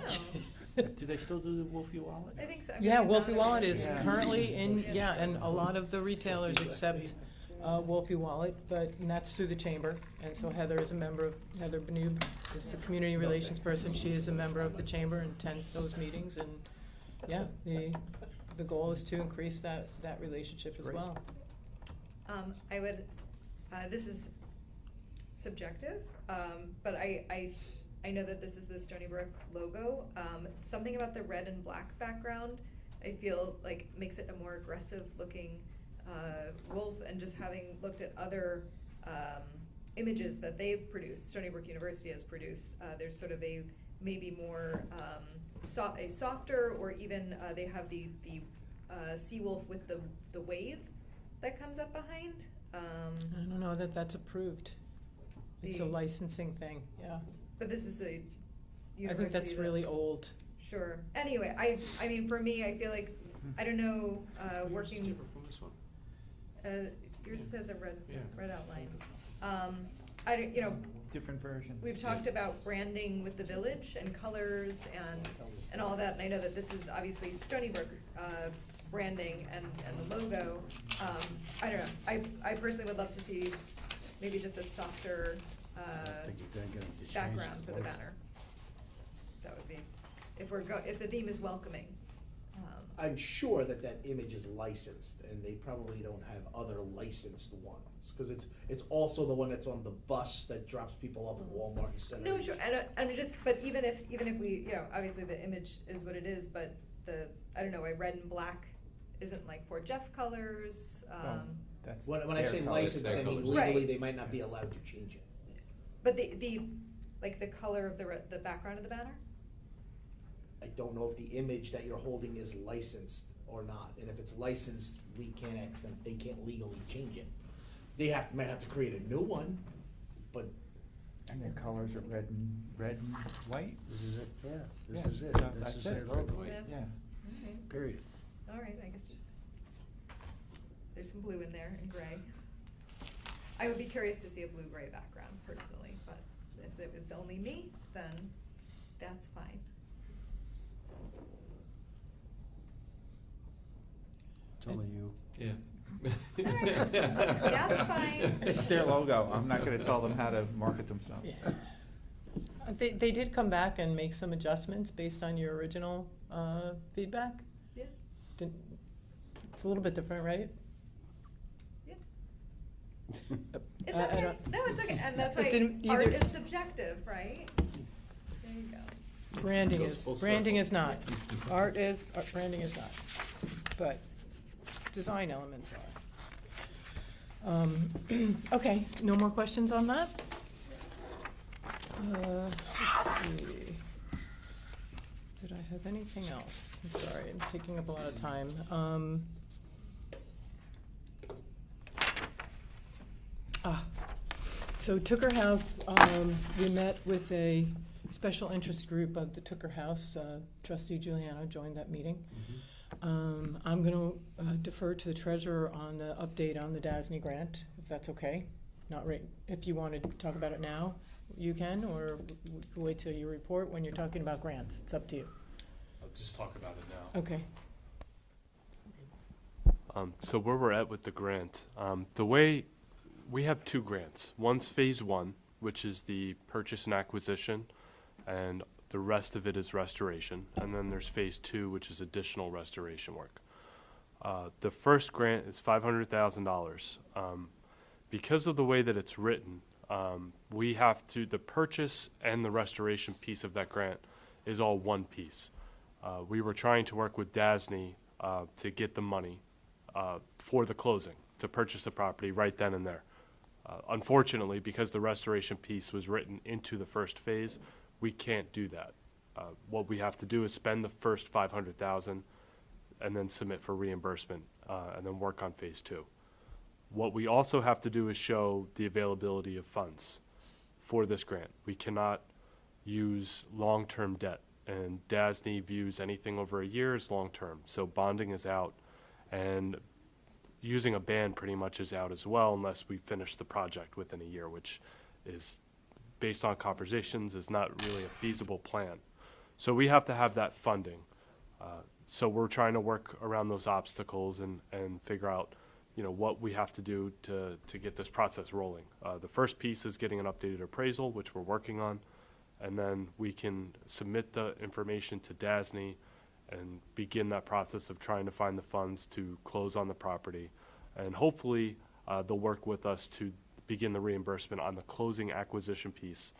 know. Do they still do the Wolfie wallet? I think so. Yeah, Wolfie Wallet it. is currently in, and a lot of the retailers accept Wolfie Wallet, and that's through the chamber. And so Heather Benoob is the community relations person. She is a member of the chamber and attends those meetings. And yeah, the goal is to increase that relationship as well. I would, this is subjective, but I know that this is the Stony Brook logo. Something about the red and black background, I feel like makes it a more aggressive looking wolf, and just having looked at other images that they've produced, Stony Brook University has produced, there's sort of a maybe more a softer, or even they have the sea wolf with the wave that comes up behind. I don't know that that's approved. It's a licensing thing, yeah. But this is a university. I think that's really old. Sure. Anyway, I mean, for me, I feel like, I don't know, working. It's different from this one. Yours has a red outline. Different versions. We've talked about branding with the village and colors and all that, and I know that this is obviously Stony Brook branding and the logo. I don't know. I personally would love to see maybe just a softer background for the banner. That would be, if the theme is welcoming, I'm sure that that image is licensed, and they probably don't have other licensed ones, because it's also the one that's on the bus that drops people off at Walmart and Center. No, sure, and just, but even if we, you know, obviously the image is what it is, but I don't know, a red and black isn't like Port Jeff colors, That's When I their say colors. licensed, I their mean colors. legally, Right. they might not be allowed to change it. but the color of the background of the banner? I don't know if the image that you're holding is licensed or not, and if it's licensed, we can't ask them, they can't legally change it. They might have to create a new one, but And their colors are red and white. This is it, yeah, this Yeah, is it, so this that's is it. their logo, That's- Yeah. Okay. period. All right, I guess just, there's some blue in there and gray. I would be curious to see a blue-gray background personally, but if it was only me, then that's fine. It's only you. Yeah. Alright. That's fine. It's their logo. I'm not gonna tell them how to market themselves. Yeah. They did come back and make some adjustments based on your original feedback. Yeah, It's a little bit different, right? yeah. It's I okay. don't- No, it's okay, and that's It why didn't art either- is subjective, right? There you go. Branding Goes is, full branding circle. is not. Art is, branding is not. But design elements are. Okay, no more questions on that? Let's see. Did I have anything else? I'm sorry, I'm taking up a lot of time. So Tooker House, we met with a special interest group of the Tooker House. Trustee Giuliano joined that meeting. I'm going to defer to the treasurer on the update on the DASNY grant, if that's okay. Not right, if you want to talk about it now, you can, or wait till you report when you're talking about grants. It's up to you. I'll just talk about it now. Okay. So where we're at with the grant, the way, we have two grants. One's phase one, which is the purchase and acquisition, and the rest of it is restoration. And then there's phase two, which is additional restoration work. The first grant is $500,000. Because of the way that it's written, we have to, the purchase and the restoration piece of that grant is all one piece. We were trying to work with DASNY to get the money for the closing, to purchase the property right then and there. Unfortunately, because the restoration piece was written into the first phase, we can't do that. What we have to do is spend the first $500,000 and then submit for reimbursement and then work on phase two. What we also have to do is show the availability of funds for this grant. We cannot use long-term debt, and DASNY views anything over a year as long-term. So bonding is out, and using a band pretty much is out as well unless we finish the project within a year, which is, based on conversations, is not really a feasible plan. So we have to have that funding. So we're trying to work around those obstacles and figure out, you know, what we have to do to get this process rolling. The first piece is getting an updated appraisal, which we're working on, and then we can submit the information to DASNY and begin that process of trying to find the funds to close on the property. And hopefully, they'll work with us to begin the reimbursement on the closing acquisition piece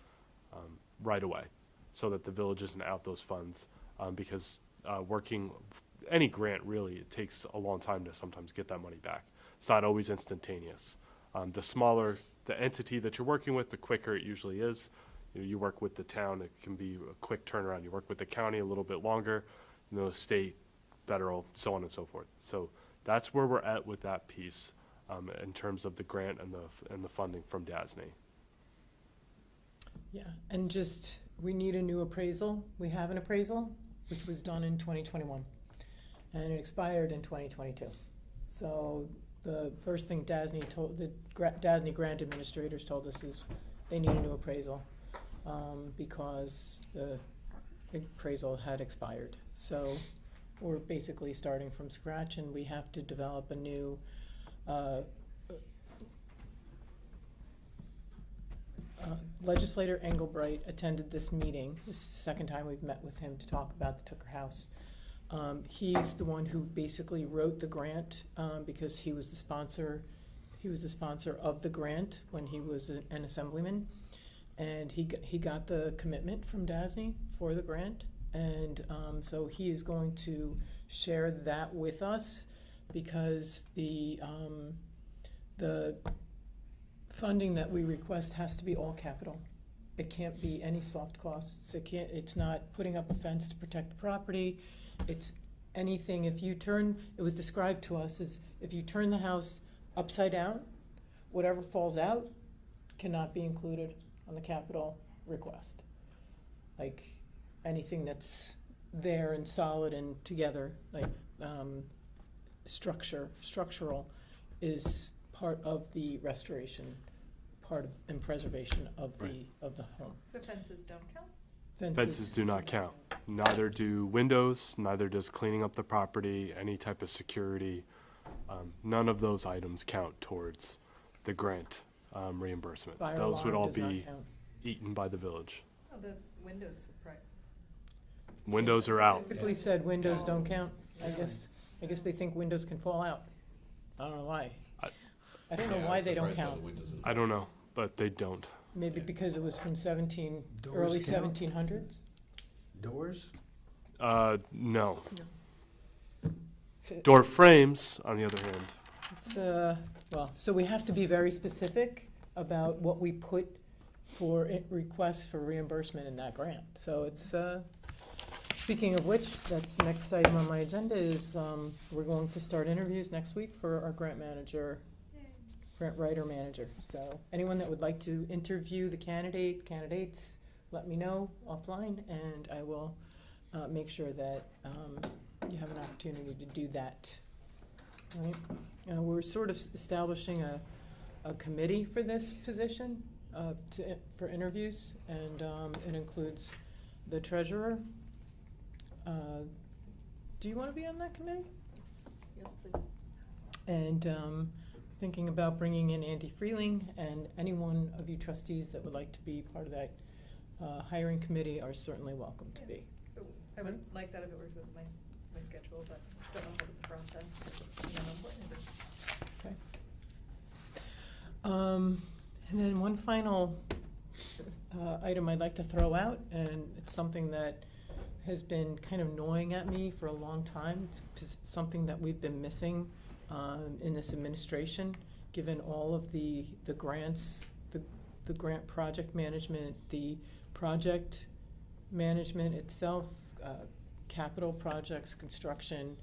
right away, so that the village isn't out those funds, because working any grant, really, it takes a long time to sometimes get that money back. It's not always instantaneous. The smaller the entity that you're working with, the quicker it usually is. You work with the town, it can be a quick turnaround. You work with the county a little bit longer, state, federal, so on and so forth. So that's where we're at with that piece in terms of the grant and the funding from DASNY. Yeah, and just, we need a new appraisal. We have an appraisal, which was done in 2021, and it expired in 2022. So the first thing DASNY DASNY grant administrators told us is they need a new appraisal because the appraisal had expired. So we're basically starting from scratch, and we have to develop a new Legislator Engelbright attended this meeting. This is the second time we've met with him to talk about the Tooker House. He's the one who basically wrote the grant, because he was the sponsor. He was the sponsor of the grant when he was an assemblyman, and he got the commitment from DASNY for the grant, and so he is going to share that with us, because the funding that we request has to be all capital. It can't be any soft costs. It's not putting up a fence to protect the property. It's anything. It was described to us as if you turn the house upside down, whatever falls out cannot be included on the capital request. Like anything that's there and solid and together, like structural, is part of the restoration, and preservation of the home. So fences don't count? Fences do not count. Neither do windows, neither does cleaning up the property, any type of security. None of those items count towards the grant reimbursement. Fire Those would alarm all does not be count. eaten by the village. Oh, the windows, right. Windows are out. Typically said windows don't count. I guess they think windows can fall out. I don't know why. I don't know why they don't count. I don't know, but they don't. Maybe because it was from Doors early count? 1700s? Doors? No. Door frames, on the other hand. It's, so we have to be very specific about what we put for requests for reimbursement in that grant. So it's, speaking of which, that's the next item on my agenda is, we're going to start interviews next week for our grant writer manager. So anyone that would like to interview the candidates, let me know offline, and I will make sure that you have an opportunity to do that. Right? We're sort of establishing a committee for this position for interviews, and it includes the treasurer. Do you want to be on that committee? Yes, please. And thinking about bringing in Andy Freeling, and any one of you trustees that would like to be part of that hiring committee are certainly welcome to be. I would like that if it works with my schedule, but don't know about the process. It's, how important it is. Okay. And then one final item I'd like to throw out, and it's something that has been kind of gnawing at me for a long time. It's something that we've been missing in this administration, given all of the grants, the grant project management, the project management itself, capital projects, construction,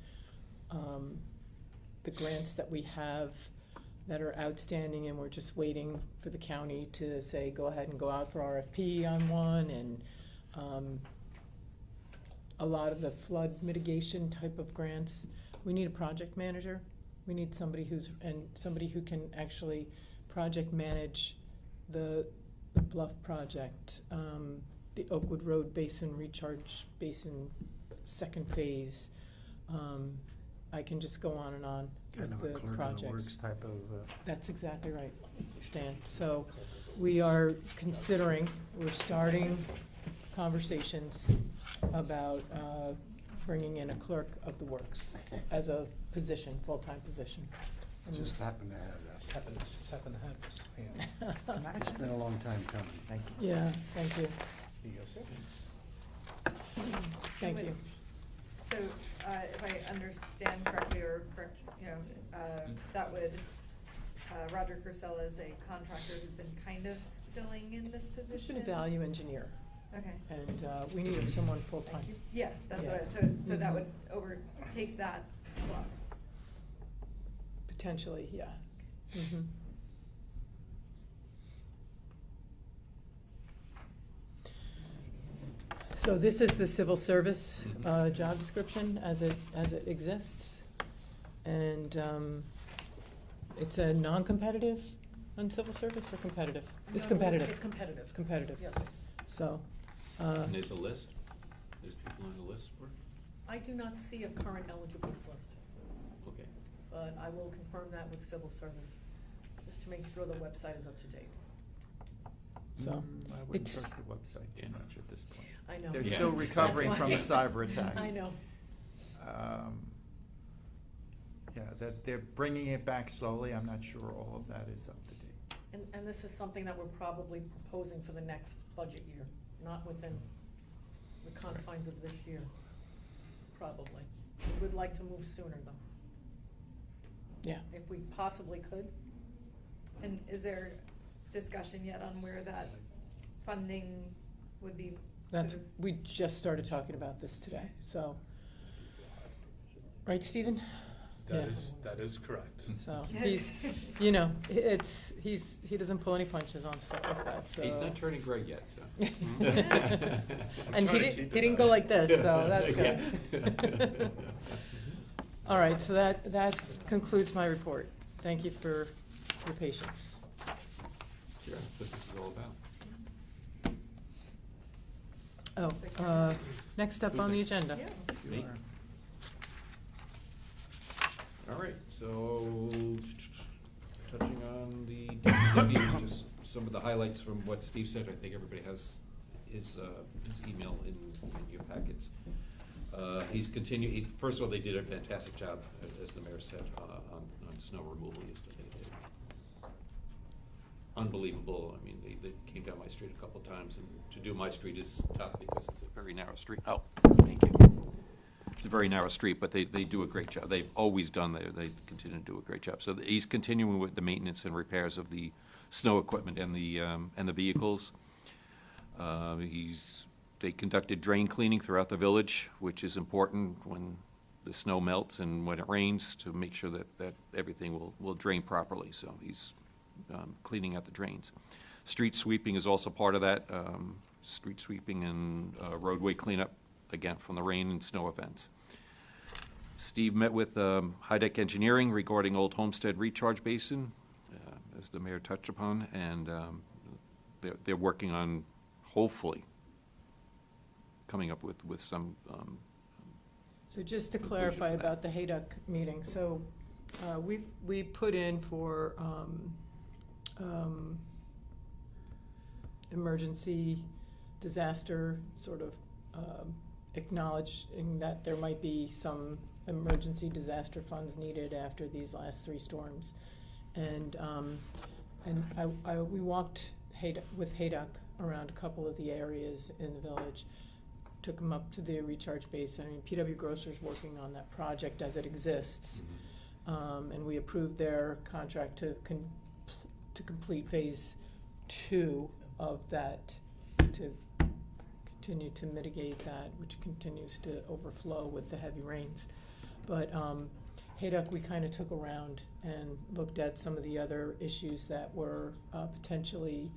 the grants that we have that are outstanding, and we're just waiting for the county to say, go ahead and go out for RFP on one, and a lot of the flood mitigation type of grants. We need a project manager. We need somebody who can actually project manage the Bluff project, the Oakwood Road Basin Recharge Basin second phase. I can just go on and on Kind with of a the clerk of the projects. works type of. That's exactly right, Stan. So we are we're starting conversations about bringing in a clerk of the works as a position, full-time position. And Just happen to have this. Just happen to have this, yeah. It's been a long time coming. Thank you. Yeah, thank you. Here you go, sir. Thank you. So, if I understand correctly, or correct, that would, Roger Purcell is a contractor who's been kind of filling in this He's position? been a value engineer, Okay. and we need someone full-time. Yeah, that's Yeah. what so that would overtake that plus. Potentially, yeah. Mhm. So this is the civil service job description as it exists, and it's a non-competitive on civil service or competitive? It's No, competitive. It's competitive. It's competitive. Yes. So. And there's a list? There's people on the list for it? I do not see a current eligibles list, Okay. but I will confirm that with civil service, just to make sure the website is up to date. So I wouldn't it's trust the website too much at this point. I know. They're Yeah. still That's recovering why- from the cyber attack. I know. Yeah, that they're bringing it back slowly. I'm not sure all of that is up to date. And this is something that we're probably proposing for the next budget year, not within the confines of this year, probably. We would like to move sooner, though, Yeah. if we possibly could. And is there discussion yet on where that funding would be? That's, sort of- we just started talking about this today, so. Right, Stephen? Yeah. That is correct. So, he's, you know, he doesn't pull any punches on stuff like that, so. He's not turning gray yet, so. And he didn't go like this, so that's good. All right, so that concludes my report. Thank you for your patience. Sure, that's what this is all about. Oh, next up on the agenda. Me? All right, so touching on the DPW, just some of the highlights from what Steve said. I think everybody has his email in your packets. He's continued. First of all, they did a fantastic job, as the mayor said, on snow removal yesterday. Unbelievable. I mean, they came down my street a couple of times, and to do my street is tough because it's a very narrow street. Oh, thank you. It's a very narrow street, but they do a great job. They've always done that. They continue to do a great job. So he's continuing with the maintenance and repairs of the snow equipment and the vehicles. They conducted drain cleaning throughout the village, which is important when the snow melts and when it rains to make sure that everything will drain properly. So he's cleaning out the drains. Street sweeping is also part of that. Street sweeping and roadway cleanup, again, from the rain and snow events. Steve met with High Deck Engineering regarding Old Homestead Recharge Basin, as the mayor touched upon, and they're working on, hopefully, coming up with some. So just to clarify about the Hayduck meeting, so we put in for emergency disaster, sort of acknowledging that there might be some emergency disaster funds needed after these last 3 storms. And we walked with Hayduck around a couple of the areas in the village, took them up to the recharge basin. I mean, PW Grocer's working on that project as it exists. And we approved their contract to complete phase 2 of that, to continue to mitigate that, which continues to overflow with the heavy rains. But Hayduck, we kind of took around and looked at some of the other issues that were potentially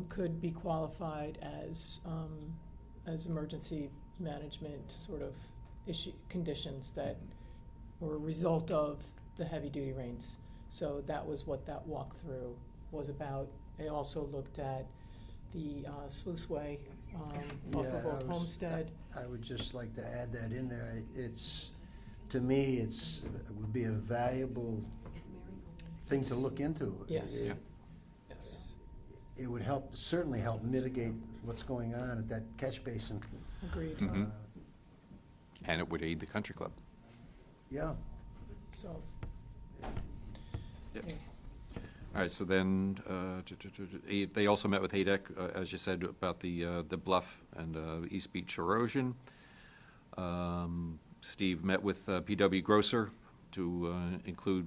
could be qualified as emergency management sort of conditions that were a result of the heavy-duty rains. So that was what that walkthrough was about. They also looked at the sluiceway off of Old Homestead. I would just like to add that in there. It's, to me, it would be a valuable thing to look into. Yes. Yes. It would certainly help mitigate what's going on at that catch basin. Agreed. And it would aid the country club. Yeah. So. Yep. Okay. All right, so then, they also met with Haydeck, as you said, about the bluff and East Beach erosion. Steve met with PW Grocer to include,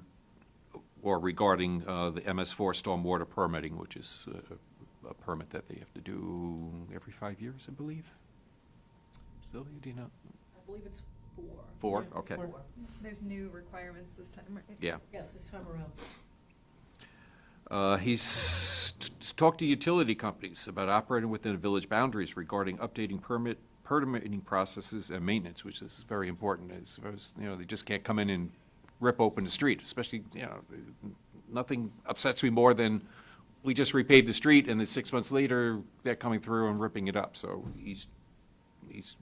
or regarding the MS4 stormwater permitting, which is a permit that they have to do every 5 years, I believe. Sylvia, do you know? I believe it's 4. 4? Yeah, Okay. 4. There's new requirements this time, right? Yeah. Yes, this time around. He's talked to utility companies about operating within the village boundaries regarding updating permitting processes and maintenance, which is very important. As you know, they just can't come in and rip open the street, especially, you know, nothing upsets me more than we just repaved the street and then 6 months later they're coming through and ripping it up. So he's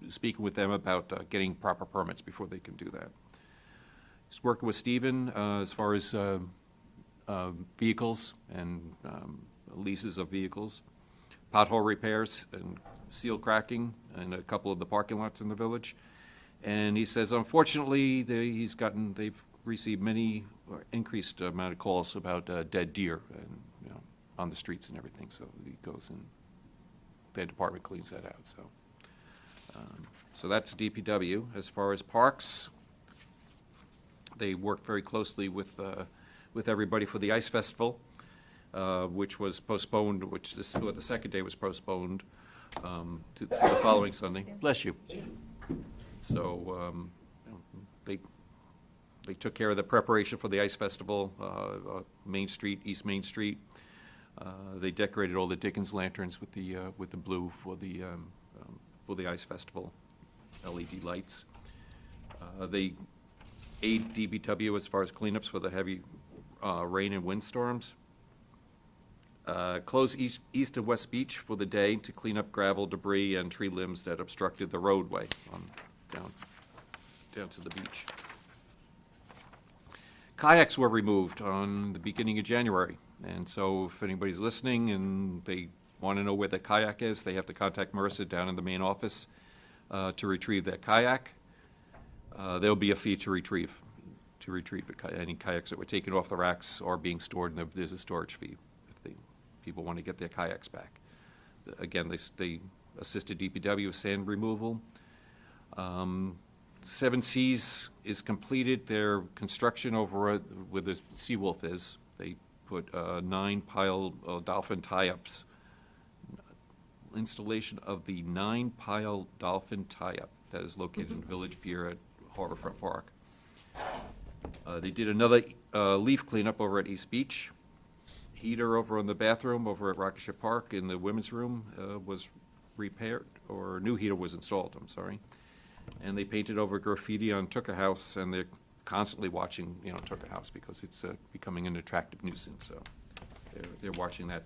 speaking with them about getting proper permits before they can do that. He's working with Stephen as far as vehicles and leases of vehicles, pothole repairs and seal cracking in a couple of the parking lots in the village, And he says, unfortunately, they've received many, or increased amount of calls about dead deer and, you know, on the streets and everything. So he goes and their department cleans that out. So that's DPW. As far as parks, they work very closely with everybody for the Ice Festival, which was postponed, the second day was postponed to the following Sunday. Bless you. So they took care of the preparation for the Ice Festival, Main Street, East Main Street. They decorated all the Dickens lanterns with the blue for the Ice Festival, LED lights. They aid DBW as far as cleanups for the heavy rain and windstorms. Close East and West Beach for the day to clean up gravel, debris, and tree limbs that obstructed the roadway down to the beach. Kayaks were removed on the beginning of January, and so if anybody's listening and they want to know where the kayak is, they have to contact Marissa down in the main office to retrieve that kayak. There'll be a fee to retrieve any kayaks that were taken off the racks or being stored, and there's a storage fee if people want to get their kayaks back. Again, they assisted DPW with sand removal. Seven Seas is completed. Their construction over where the Seawolf is, they put 9-pile dolphin tie-ups. Installation of the 9-pile dolphin tie-up that is located in Village Pier at Harborfront Park. They did another leaf cleanup over at East Beach. Heater over in the bathroom over at Rocketship Park in the women's room was repaired, or new heater was installed, I'm sorry. And they painted over graffiti on Tucker House, and they're constantly watching, Tucker House because it's becoming an attractive nuisance. So they're watching that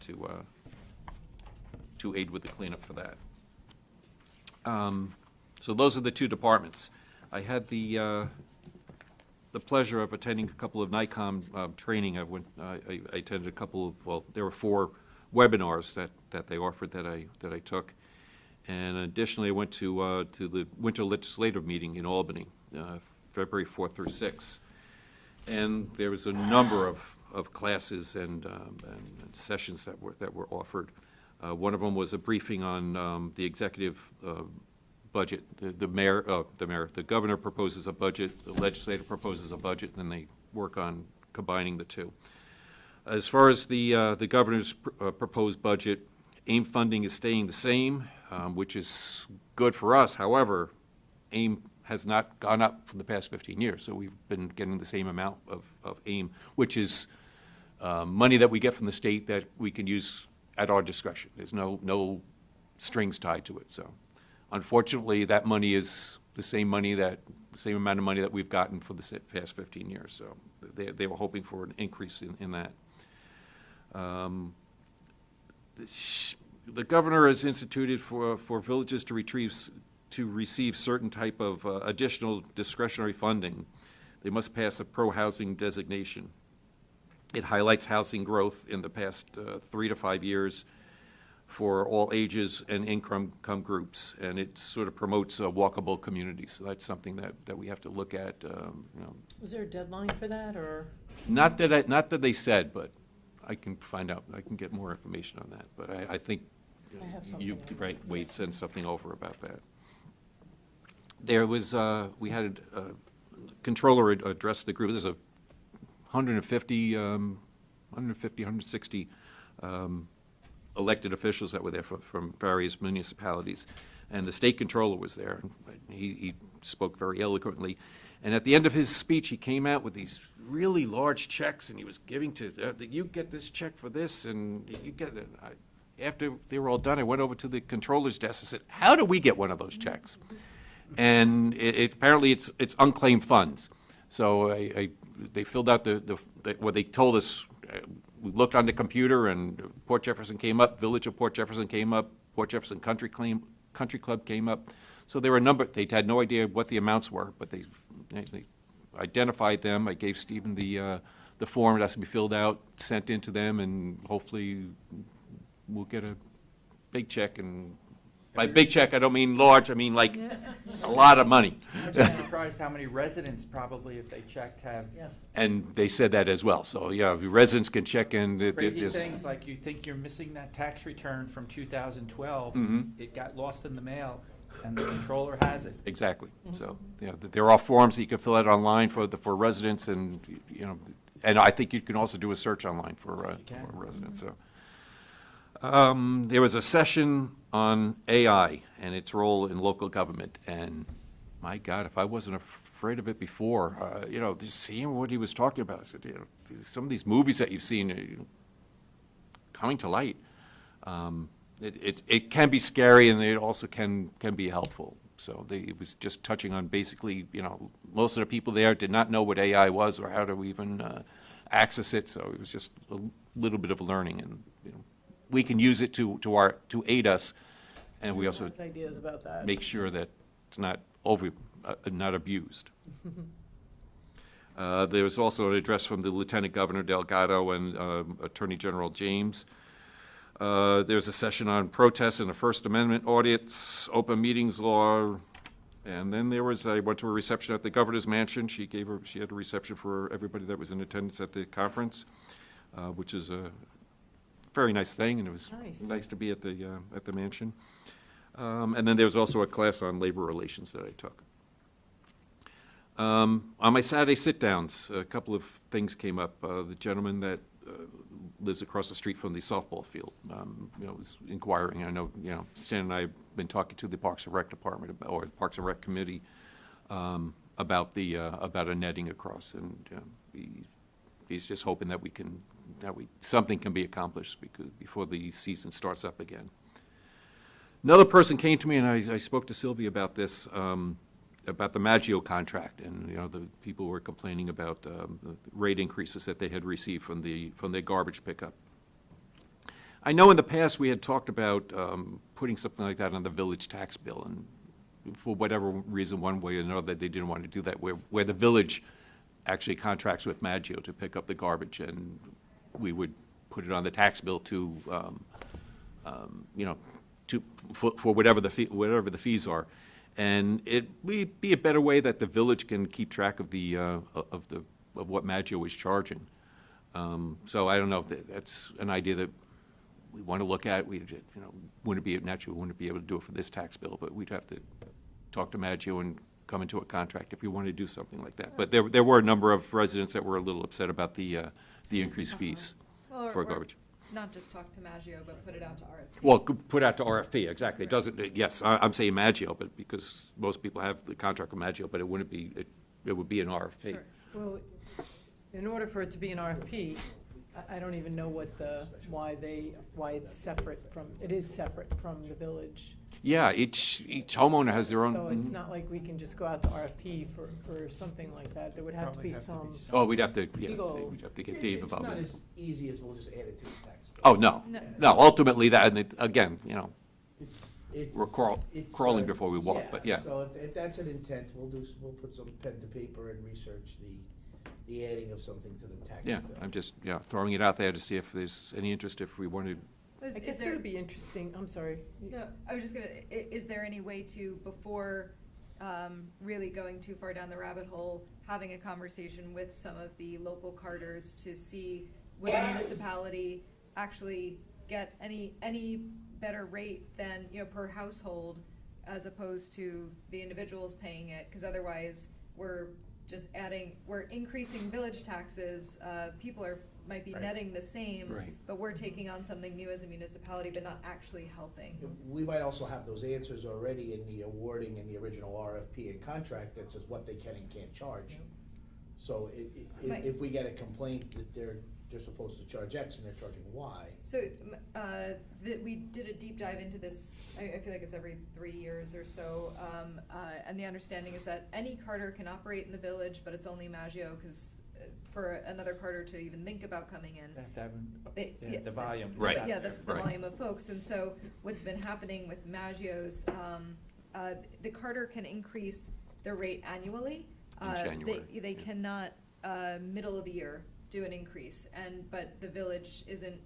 to aid with the cleanup for that. So those are the two departments. I had the pleasure of attending a couple of NICOM training. I attended a couple of, well, there were 4 webinars that they offered that I took. And additionally, I went to the Winter Legislative Meeting in Albany, February 4th through 6th. And there was a number of classes and sessions that were offered. One of them was a briefing on the executive budget. The governor proposes a budget, the legislature proposes a budget, and then they work on combining the two. As far as the governor's proposed budget, AIM funding is staying the same, which is good for us. However, AIM has not gone up for the past 15 years, so we've been getting the same amount of AIM, which is money that we get from the state that we can use at our discretion. There's no strings tied to it. So, unfortunately, that money is the same amount of money that we've gotten for the past 15 years. So, they were hoping for an increase in that. The governor has instituted for villages to receive certain type of additional discretionary funding. They must pass a pro-housing designation. It highlights housing growth in the past 3 to 5 years for all ages and income groups, and it sort of promotes walkable communities. So that's something that we have to look at. Was there a deadline for that, or? Not that they said, but I can find out. I can get more information on that. But I think Wade send something over about that. There was we had a controller address the group. There's 160 elected officials that were there from various municipalities, and the state controller was there. And he spoke very eloquently. And at the end of his speech, he came out with these really large checks, and he was giving to, you get this check for this, and you get it. After they were all done, I went over to the controller's desk and said, how do we get one of those checks? And apparently it's unclaimed funds. So they filled out what they told us. We looked on the computer, and Port Jefferson came up, Village of Port Jefferson came up, Port Jefferson Country Club came up. So there were a number. They had no idea what the amounts were, but they identified them. I gave Stephen the form. It has to be filled out, sent in to them, and hopefully we'll get a big check and By big check, I don't mean large, I mean like a lot of money. I'm just surprised how many residents probably, if they checked, have Yes. And they said that as well, so, yeah, the residents can check in. crazy things, like you think you're missing that tax return from 2012. Mhm. It got lost in the mail, and the controller has it. Exactly, so, there are forms that you can fill out online for residents, and, and I think you can also do a search online for residents, so. There was a session on AI and its role in local government, and my God, if I wasn't afraid of it before, just seeing what he was talking about, I said, some of these movies that you've seen coming to light, it can be scary, and it also can be helpful. So it was just touching on basically, most of the people there did not know what AI was or how to even access it, so it was just a little bit of learning, and we can use it to aid us, and we also Ideas about that. make sure that it's not not abused. There was also an address from the Lieutenant Governor Delgado and Attorney General James. There's a session on protests and the First Amendment audits, open meetings law, and then I went to a reception at the Governor's Mansion. She had a reception for everybody that was in attendance at the conference, which is a very nice thing, and it was nice to be at the mansion. And then there was also a class on labor relations that I took. On my Saturday sit-downs, a couple of things came up. The gentleman that lives across the street from the softball field, was inquiring. I know, Stan and I have been talking to the Parks and Rec Department or the Parks and Rec Committee about a netting across, and he's just hoping that something can be accomplished before the season starts up again. Another person came to me, and I spoke to Sylvia about this, about the Maggio contract, and the people were complaining about the rate increases that they had received from their garbage pickup. I know in the past we had talked about putting something like that on the village tax bill, and for whatever reason, one way or another, they didn't want to do that, where the village actually contracts with Maggio to pick up the garbage, and we would put it on the tax bill for whatever the fees are, and it would be a better way that the village can keep track of of what Maggio is charging. So I don't know if that's an idea that we want to look at. We wouldn't be able to do it for this tax bill, but we'd have to talk to Maggio and come into a contract if we wanted to do something like that. But there were a number of residents that were a little upset about the increased fees for garbage. Not just talk to Maggio, but put it out to RFP. Well, put out to RFP, exactly. It doesn't, yes, I'm saying Maggio, but because most people have the contract with Maggio, but it would be an RFP. Sure. Well, in order for it to be an RFP, I don't even know why it's separate from the village. Yeah, each homeowner has their own. So it's not like we can just go out to RFP for something like that. There would have to be some. Oh, we'd have to get Dave It's involved. not as easy as we'll just add it to the tax bill. Oh, no. Ultimately, that, and again, It's we're crawling before we walk, but yeah. So if that's an intent, we'll put some pen to paper and research the adding of something to the tax bill. Yeah, I'm just, throwing it out there to see if there's any interest, if we wanted. I guess it would be interesting, I'm sorry. No, I was just gonna, is there any way to, before really going too far down the rabbit hole, having a conversation with some of the local carters to see would a municipality actually get any better rate than, per household, as opposed to the individuals paying it? Because otherwise, we're increasing village taxes, people might be netting the same, Right. but we're taking on something new as a municipality, but not actually helping. We might also have those answers already in the awarding in the original RFP and contract that says what they can and can't charge. So if we get a complaint that they're supposed to charge X and they're charging Y. So, we did a deep dive into this, I feel like it's every 3 years or so, and the understanding is that any carter can operate in the village, but it's only Maggio, because for another carter to even think about coming in. The volume. Right. Yeah, the Right. volume of folks, and so what's been happening with Maggio's, the carter can increase their rate annually. In January. They cannot, middle of the year, do an increase, but the village isn't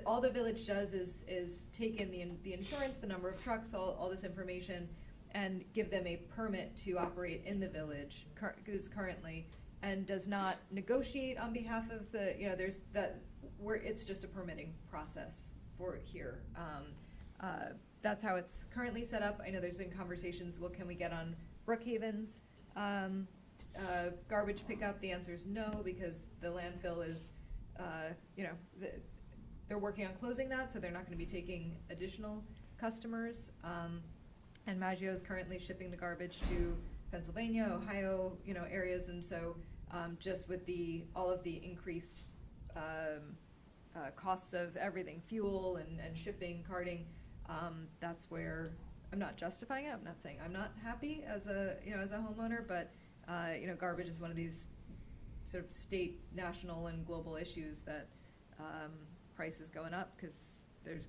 all the village does is take in the insurance, the number of trucks, all this information, and give them a permit to operate in the village, currently, and does not negotiate on behalf of the, there's that, where it's just a permitting process for here. That's how it's currently set up. I know there's been conversations, well, can we get on Brookhaven's garbage pickup? The answer is no, because the landfill is, they're working on closing that, so they're not gonna be taking additional customers. And Maggio is currently shipping the garbage to Pennsylvania, Ohio, areas, and so just with all of the increased costs of everything, fuel and shipping, carting, that's where I'm not justifying it. I'm not saying I'm not happy as a homeowner, but garbage is one of these sort of state, national, and global issues that price is going up because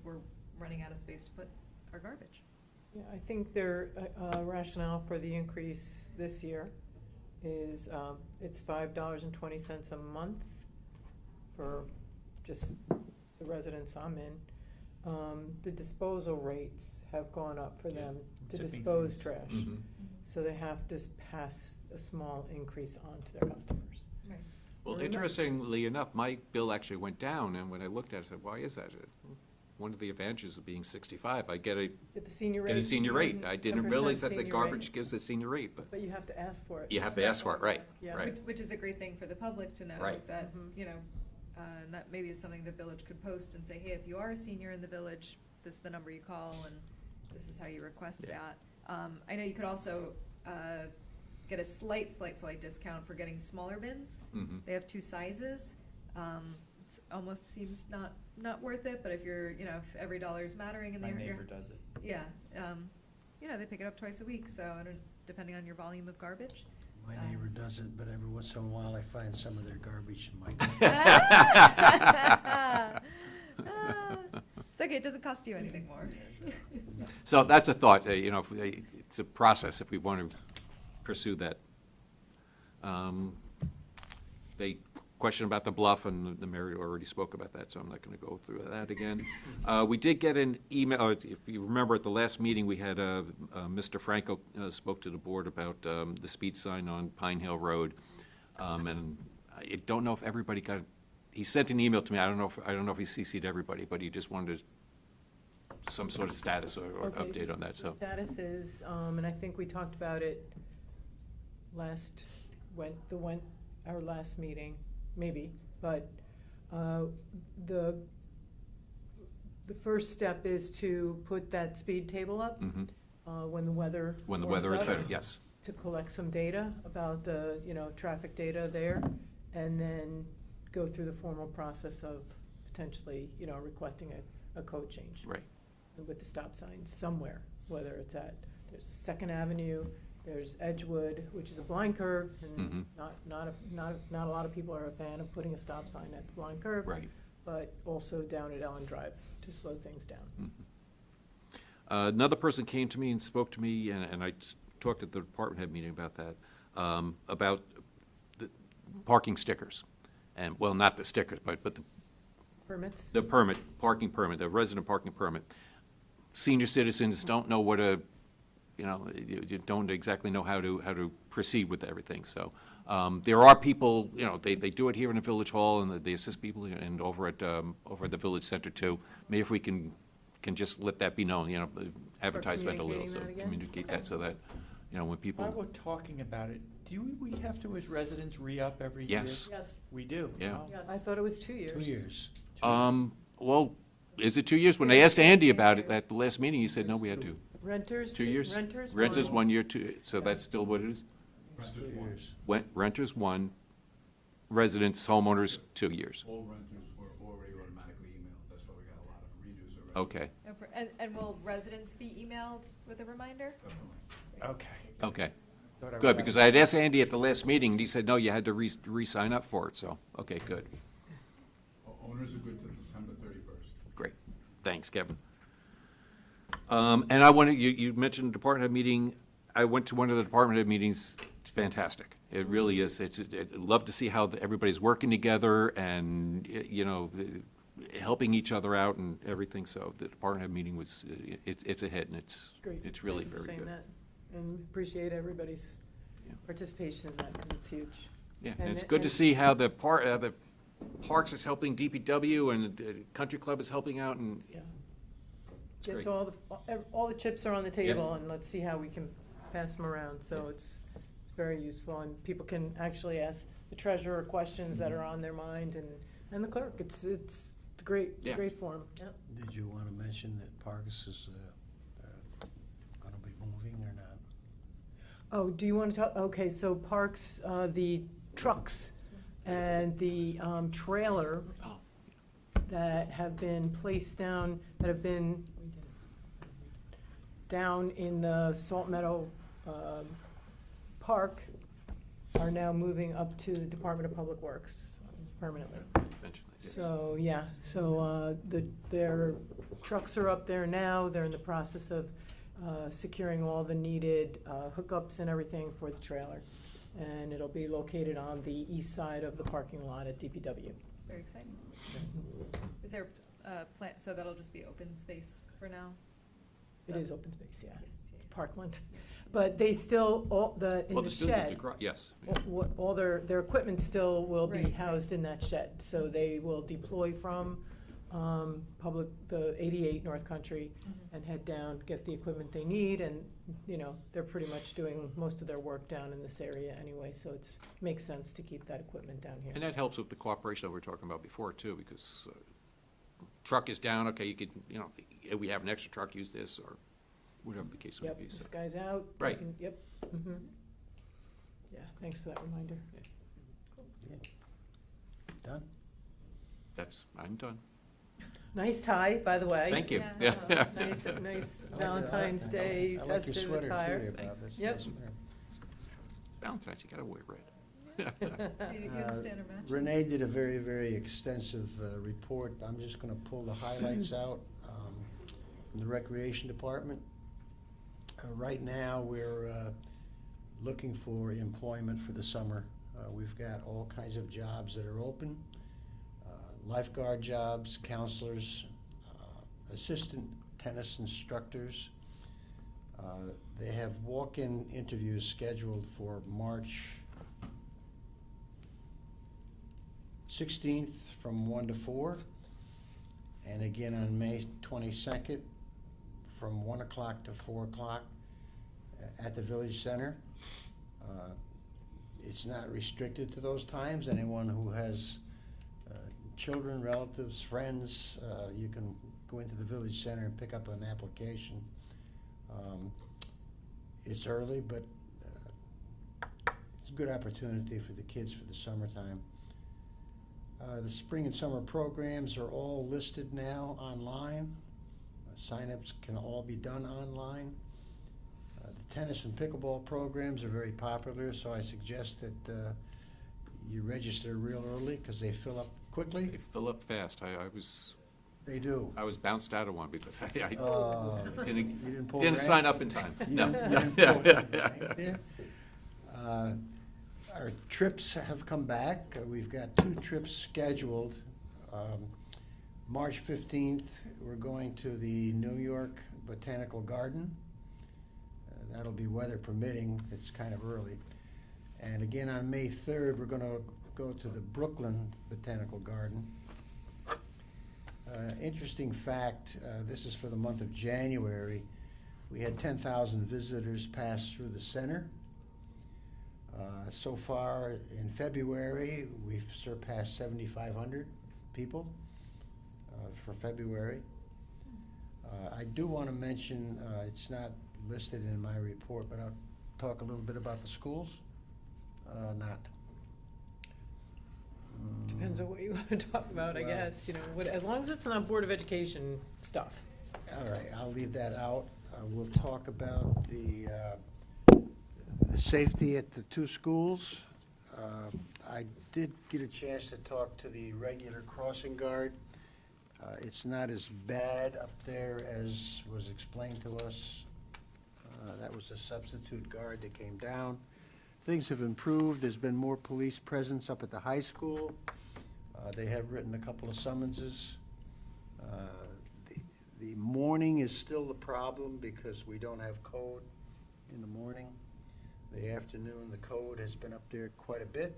we're running out of space to put our garbage. Yeah, I think their rationale for the increase this year is it's $5.20 a month for just the residents I'm in. The disposal rates have gone up for them to Tipping dispose fees. trash. Mhm. So they have to pass a small increase on to their customers. Right. Well, Remember- interestingly enough, my bill actually went down, and when I looked at it, I said, why is that? One of the advantages of being 65, I get a Get the senior rate. get a senior rate. I didn't 10% realize that the senior garbage rate. gives a senior rate, but But you have to ask for it. you have to ask for it, right, Yeah. right. Which is a great thing for the public to know, Right. that, Mhm. and that maybe is something the village could post and say, hey, if you are a senior in the village, this is the number you call, and this is how you request Yeah. that. I know you could also get a slight discount for getting smaller bins. Mhm. They have two sizes. It almost seems not worth it, but if you're, if every dollar is mattering in My there. neighbor does it. Yeah, they pick it up twice a week, so depending on your volume of garbage. My neighbor does it, but every once in a while I find some of their garbage in my. It's okay, it doesn't cost you anything more. So that's a thought, it's a process if we want to pursue that. They question about the bluff, and the mayor already spoke about that, so I'm not going to go through that again. We did get an email, if you remember at the last meeting, we had Mr. Franco spoke to the board about the speed sign on Pine Hill Road. And I don't know if everybody got, he sent an email to me, I don't know if he CC'd everybody, but he just wanted some sort of status or Okay, update on that, the so. status is, and I think we talked about it our last meeting, maybe, but the first step is to put that speed table up Mhm. when the weather When the warms weather is up, better, yes. to collect some data about the, traffic data there, and then go through the formal process of potentially, requesting a code change. Right. With the stop signs somewhere, whether it's there's Second Avenue, there's Edgewood, which is a blind curve, and not a lot of people are a fan of putting a stop sign at the blind curve. Right. But also down at Ellen Drive to slow things down. Another person came to me and spoke to me, and I talked at the department head meeting about that, about the parking stickers. And, well, not the stickers, but the Permits? the parking permit, the resident parking permit. Senior citizens don't know what you don't exactly know how to proceed with everything, so. There are people, they do it here in the village hall, and they assist people, and over at the village center too. Maybe if we can just let that be known, advertise that a little, communicating so that again? communicate that so that, when people. While we're talking about it, do we have to, as residents, re-up every year? Yes. Yes. We do? Yeah. Oh. I thought it was 2 years. 2 years. Well, is it 2 years? When I asked Andy about it at the last meeting, he said, no, we had to. Renters? 2 years? Renters? Renters, 1 year, 2, so that's still what it is? It's 2 years. Renters, 1, residents, homeowners, 2 years. All renters were already automatically emailed, that's why we got a lot of redos already. Okay, And will residents be emailed with a reminder? Okay. okay. Thought I Good, read because it. I had asked Andy at the last meeting, and he said, no, you had to re-sign up for it, so, okay, good. Owners are good till December 31st. Great. Thanks, Kevin. And I wanted, you mentioned department head meeting. I went to one of the department head meetings. It's fantastic. It really is. I'd love to see how everybody's working together, and, helping each other out and everything, so the department head meeting was, it's a hit, and Great. it's really Thank you for very saying good. that. And appreciate everybody's Yeah. participation in that, because it's huge. Yeah, and it's good to see how the Parks is helping DPW and the Country Club is helping out, and Yeah. it's Gets great. all the chips are on the table, and let's see how we can pass them around, so it's very useful, and people can actually ask the treasurer questions that are on their mind, and the clerk, it's great, it's a Yeah. great forum, yep. Did you want to mention that Parks is going to be moving or not? Oh, do you want to talk, okay, so Parks, the trucks and the trailer Oh. that have been placed down, that have been down in the Salt Meadow Park are now moving up to the Department of Public Works permanently. Mention that, yes. So, yeah, so their trucks are up there now. They're in the process of securing all the needed hookups and everything for the trailer. And it'll be located on the east side of the parking lot at DPW. It's very exciting. Is there a plan, so that'll just be open space for now? It is open space, yeah. Yes, yeah. Parkland. Yes. But they still, in Well, the the student shed, district, yes. all their equipment still will be Right, right. housed in that shed. So they will deploy from the 88 North Country and head down, get the equipment they need, and, they're pretty much doing most of their work down in this area anyway, so makes sense to keep that equipment down here. And that helps with the cooperation that we were talking about before, too, because truck is down, okay, you could, if we have an extra truck, use this, or whatever the case may Yep, be, this so. guy's out. Right. Yep. Mhm. Yeah, thanks for that reminder. Done? I'm done. Nice tie, by the way. Thank you. Yeah. Yeah. Nice I like Valentine's Day I like your festive sweater attire. too, there, Bob. That's a Yep. nice sweater. Valentine's, you gotta wear red. You understand our match? Renee did a very, very extensive report. I'm just going to pull the highlights out from the Recreation Department. Right now, we're looking for employment for the summer. We've got all kinds of jobs that are open. Lifeguard jobs, counselors, assistant tennis instructors. They have walk-in interviews scheduled for March 16th from 1 to 4, and again on May 22nd from 1 o'clock to 4 o'clock at the Village Center. It's not restricted to those times. Anyone who has children, relatives, friends, you can go into the Village Center and pick up an application. It's early, but it's a good opportunity for the kids for the summertime. The spring and summer programs are all listed now online. Sign-ups can all be done online. The tennis and pickleball programs are very popular, so I suggest that you register real early because they fill up quickly. They fill up fast. They do. I was bounced out of one because I You didn't pull didn't rank? sign up in time. You No. didn't pull rank there? Our trips have come back. We've got 2 trips scheduled. March 15th, we're going to the New York Botanical Garden. That'll be weather permitting. It's kind of early. And again, on May 3rd, we're going to go to the Brooklyn Botanical Garden. Interesting fact, this is for the month of January. We had 10,000 visitors pass through the center. So far in February, we've surpassed 7,500 people for February. I do want to mention, it's not listed in my report, but I'll talk a little bit about the schools. Not. Depends on what you want to talk about, I Well- guess, as long as it's not Board of Education stuff. All right, I'll leave that out. We'll talk about the safety at the 2 schools. I did get a chance to talk to the regular crossing guard. It's not as bad up there as was explained to us. That was a substitute guard that came down. Things have improved. There's been more police presence up at the high school. They have written a couple of summonses. The morning is still the problem because we don't have code in the morning. The afternoon, the code has been up there quite a bit.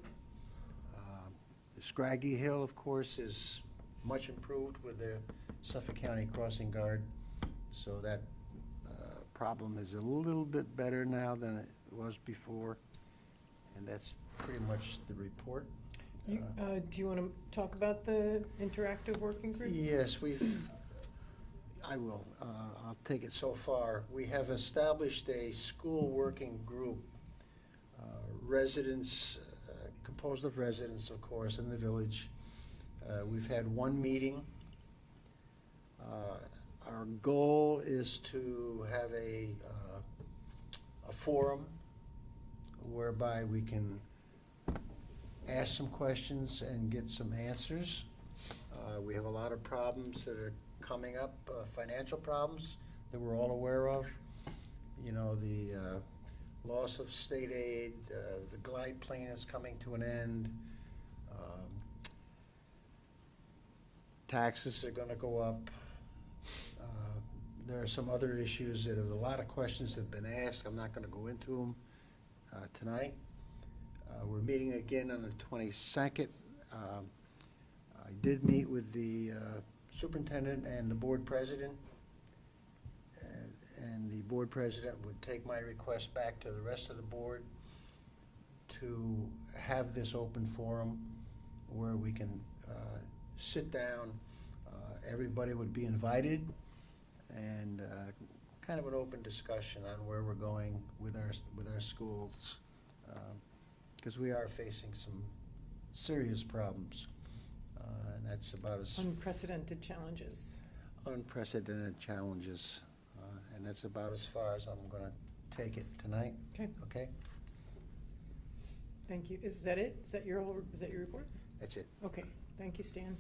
The Scraggy Hill, of course, is much improved with the Suffolk County Crossing Guard, so that problem is a little bit better now than it was before, and that's pretty much the report. Do you want to talk about the interactive working group? Yes, I will. I'll take it so far. We have established a school working group, residents, composed of residents, of course, in the village. We've had one meeting. Our goal is to have a forum whereby we can ask some questions and get some answers. We have a lot of problems that are coming up, financial problems that we're all aware of. You know, the loss of state aid, the glide plane is coming to an end. Taxes are going to go up. There are some other issues that a lot of questions have been asked. I'm not going to go into them tonight. We're meeting again on the 22nd. I did meet with the superintendent and the board president, and the board president would take my request back to the rest of the board to have this open forum where we can sit down. Everybody would be invited, and kind of an open discussion on where we're going with our schools, because we are facing some serious problems, and that's about as Unprecedented challenges. unprecedented challenges, and that's about as far as I'm going to take it tonight. Okay. Okay, Thank you. Is that it? Is that your report? that's it. Okay, thank you, Stan.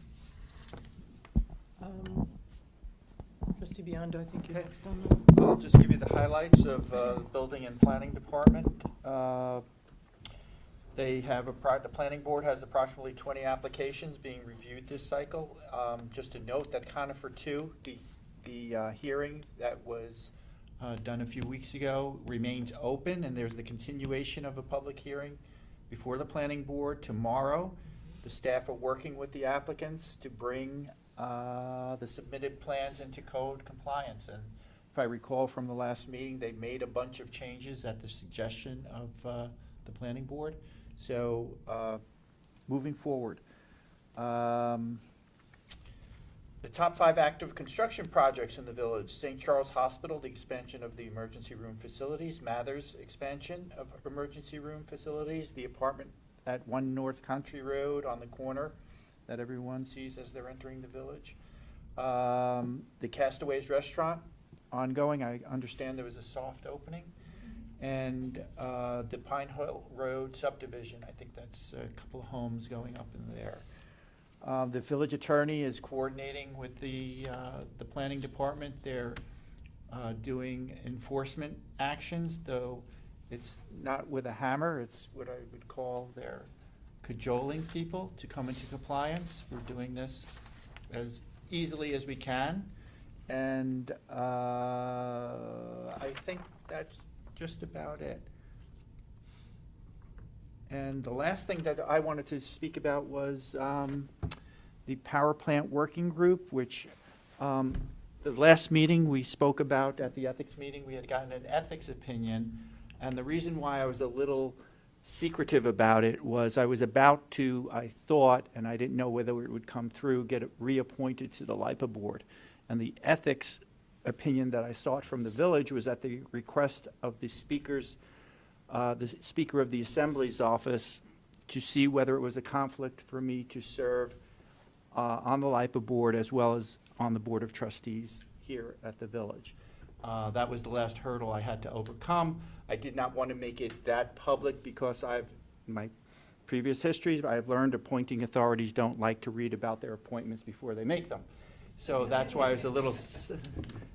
Trustee Biondo, I think you're Okay. next on that. I'll just give you the highlights of the Building and Planning Department. They have the planning board has approximately 20 applications being reviewed this cycle. Just to note that Conifer 2, the hearing that was done a few weeks ago, remains open, and there's the continuation of a public hearing before the planning board tomorrow. The staff are working with the applicants to bring the submitted plans into code compliance. And if I recall from the last meeting, they made a bunch of changes at the suggestion of the planning board. So moving forward. The top 5 active construction projects in the village: St. Charles Hospital, the expansion of the emergency room facilities; Mathers expansion of emergency room facilities; the apartment at 1 North Country Road on the corner that everyone sees as they're entering the village. The Castaways Restaurant, ongoing. I understand there was a soft opening. And the Pine Hill Road subdivision, I think that's a couple of homes going up in there. The village attorney is coordinating with the planning department. They're doing enforcement actions, though it's not with a hammer. It's what I would call they're cajoling people to come into compliance. We're doing this as easily as we can. And I think that's just about it. And the last thing that I wanted to speak about was the power plant working group, which the last meeting we spoke about at the ethics meeting, we had gotten an ethics opinion. And the reason why I was a little secretive about it was I was about to, I thought, and I didn't know whether it would come through, get it reappointed to the LIPA board. And the ethics opinion that I sought from the village was at the request of the Speaker of the Assembly's office to see whether it was a conflict for me to serve on the LIPA board as well as on the Board of Trustees here at the village. That was the last hurdle I had to overcome. I did not want to make it that public because in my previous history, I've learned appointing authorities don't like to read about their appointments before they make them. So that's why I was a little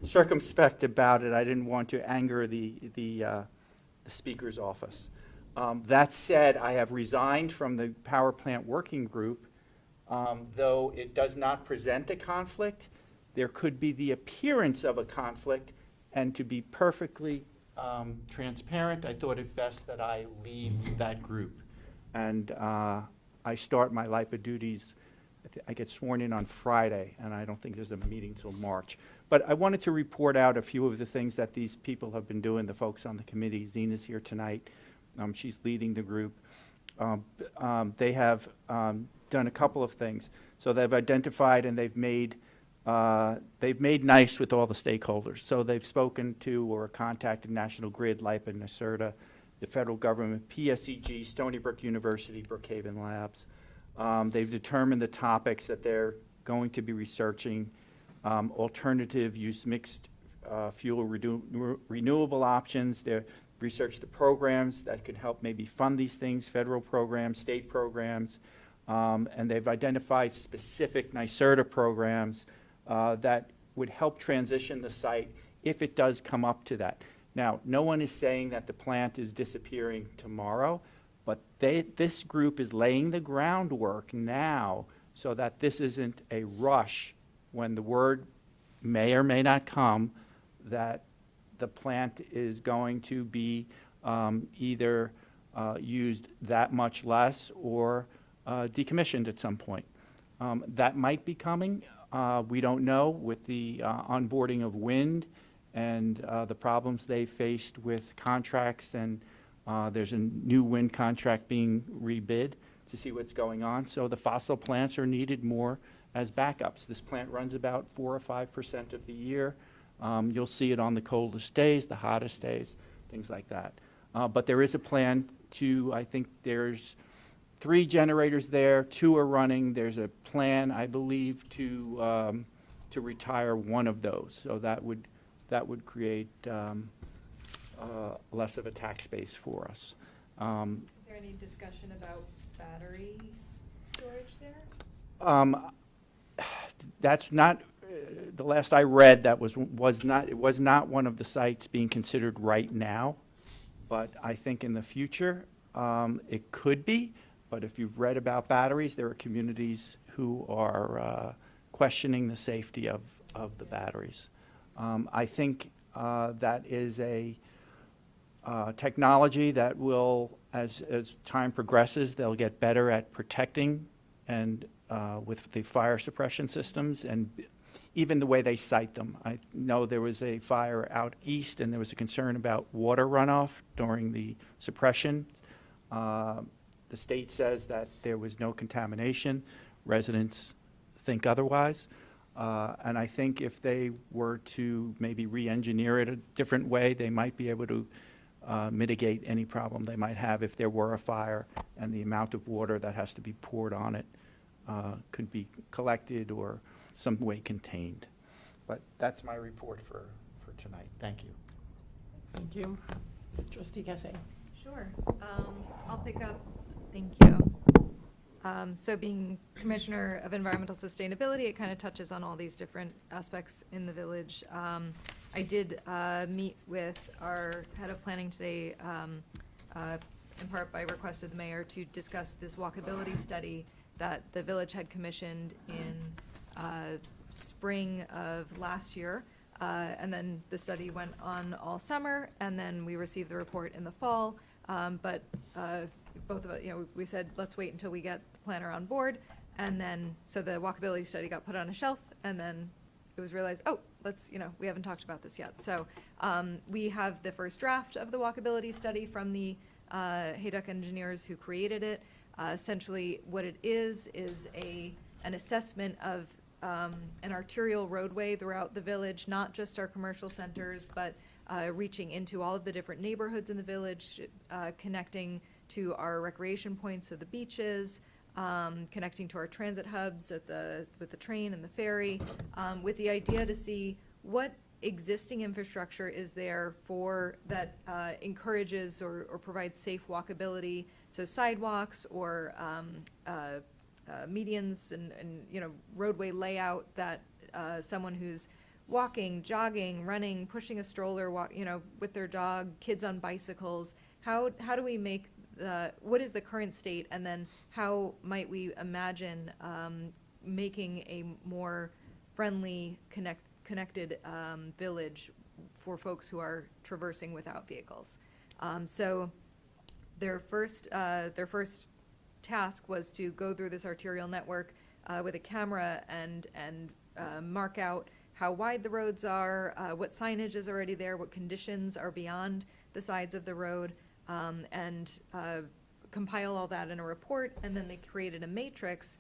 circumspect about it. I didn't want to anger the Speaker's office. That said, I have resigned from the power plant working group, though it does not present a conflict. there could be the appearance of a conflict, and to be perfectly transparent, I thought it best that I leave that group. And I start my LIPA duties, I get sworn in on Friday, and I don't think there's a meeting till March. But I wanted to report out a few of the things that these people have been doing, the folks on the committee. Zena's here tonight. She's leading the group. They have done a couple of things. So they've identified and they've made nice with all the stakeholders. So they've spoken to or contacted National Grid, LIPA, NYSERDA, the federal government, PSEG, Stony Brook University, Brookhaven Labs. They've determined the topics that they're going to be researching, alternative use mixed fuel renewable options. They've researched the programs that could help maybe fund these things, federal programs, state programs, and they've identified specific NYSERDA programs that would help transition the site if it does come up to that. Now, no one is saying that the plant is disappearing tomorrow, but this group is laying the groundwork now so that this isn't a rush when the word may or may not come that the plant is going to be either used that much less or decommissioned at some point. That might be coming. We don't know with the onboarding of wind and the problems they faced with contracts, and there's a new wind contract being rebid to see what's going on. So the fossil plants are needed more as backups. This plant runs about 4 or 5% of the year. You'll see it on the coldest days, the hottest days, things like that. But there is a plan to, I think there's 3 generators there, 2 are running. There's a plan, I believe, to retire one of those. So that would create less of a tax base for us. Is there any discussion about battery storage there? That's not, the last I read, it was not one of the sites being considered right now, but I think in the future it could be. But if you've read about batteries, there are communities who are questioning the safety of the batteries. I think that is a technology that will, as time progresses, they'll get better at protecting and with the fire suppression systems and even the way they site them. I know there was a fire out east and there was a concern about water runoff during the suppression. The state says that there was no contamination. Residents think otherwise. And I think if they were to maybe re-engineer it a different way, they might be able to mitigate any problem they might have if there were a fire and the amount of water that has to be poured on it could be collected or some way contained. But that's my report for tonight. Thank you. Thank you. Trustee Cassay. Sure. I'll pick up. Thank you. So being Commissioner of Environmental Sustainability, it kind of touches on all these different aspects in the village. I did meet with our head of planning today, in part by request of the mayor, to discuss this walkability study that the village had commissioned in spring of last year. And then the study went on all summer, and then we received the report in the fall. But both of us, we said, let's wait until we get the planner on board. And then, so the walkability study got put on a shelf, and then it was realized, oh, we haven't talked about this yet. So we have the first draft of the walkability study from the Hayduck engineers who created it. Essentially, what it is an assessment of an arterial roadway throughout the village, not just our commercial centers, but reaching into all of the different neighborhoods in the village, connecting to our recreation points, so the beaches, connecting to our transit hubs with the train and the ferry, with the idea to see what existing infrastructure is there for that encourages or provides safe walkability, so sidewalks or medians and roadway layout that someone who's walking, jogging, running, pushing a stroller, with their dog, kids on bicycles. How do we make what is the current state, and then how might we imagine making a more friendly, connected village for folks who are traversing without vehicles. So their first task was to go through this arterial network with a camera and mark out how wide the roads are, what signage is already there, what conditions are beyond the sides of the road, and compile all that in a report. And then they created a matrix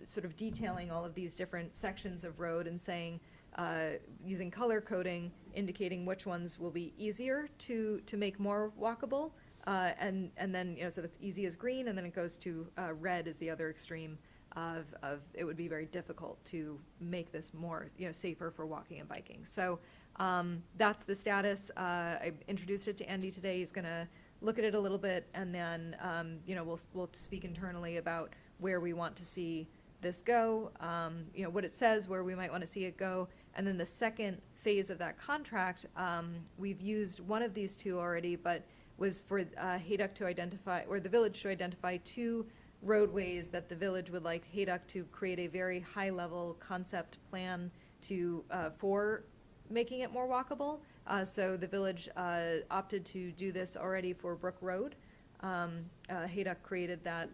sort of detailing all of these different sections of road and saying, using color coding, indicating which ones will be easier to make more walkable. And then, so that's easy as green, and then it goes to red is the other extreme of it would be very difficult to make this more, safer for walking and biking. So that's the status. I introduced it to Andy today. He's going to look at it a little bit, and then, we'll speak internally about where we want to see this go, what it says, where we might want to see it go. And then the second phase of that contract, we've used one of these two already, but was for Hayduck to identify, or the village to identify 2 roadways that the village would like Hayduck to create a very high-level concept plan to for making it more walkable. So the village opted to do this already for Brook Road. Hayduck created that,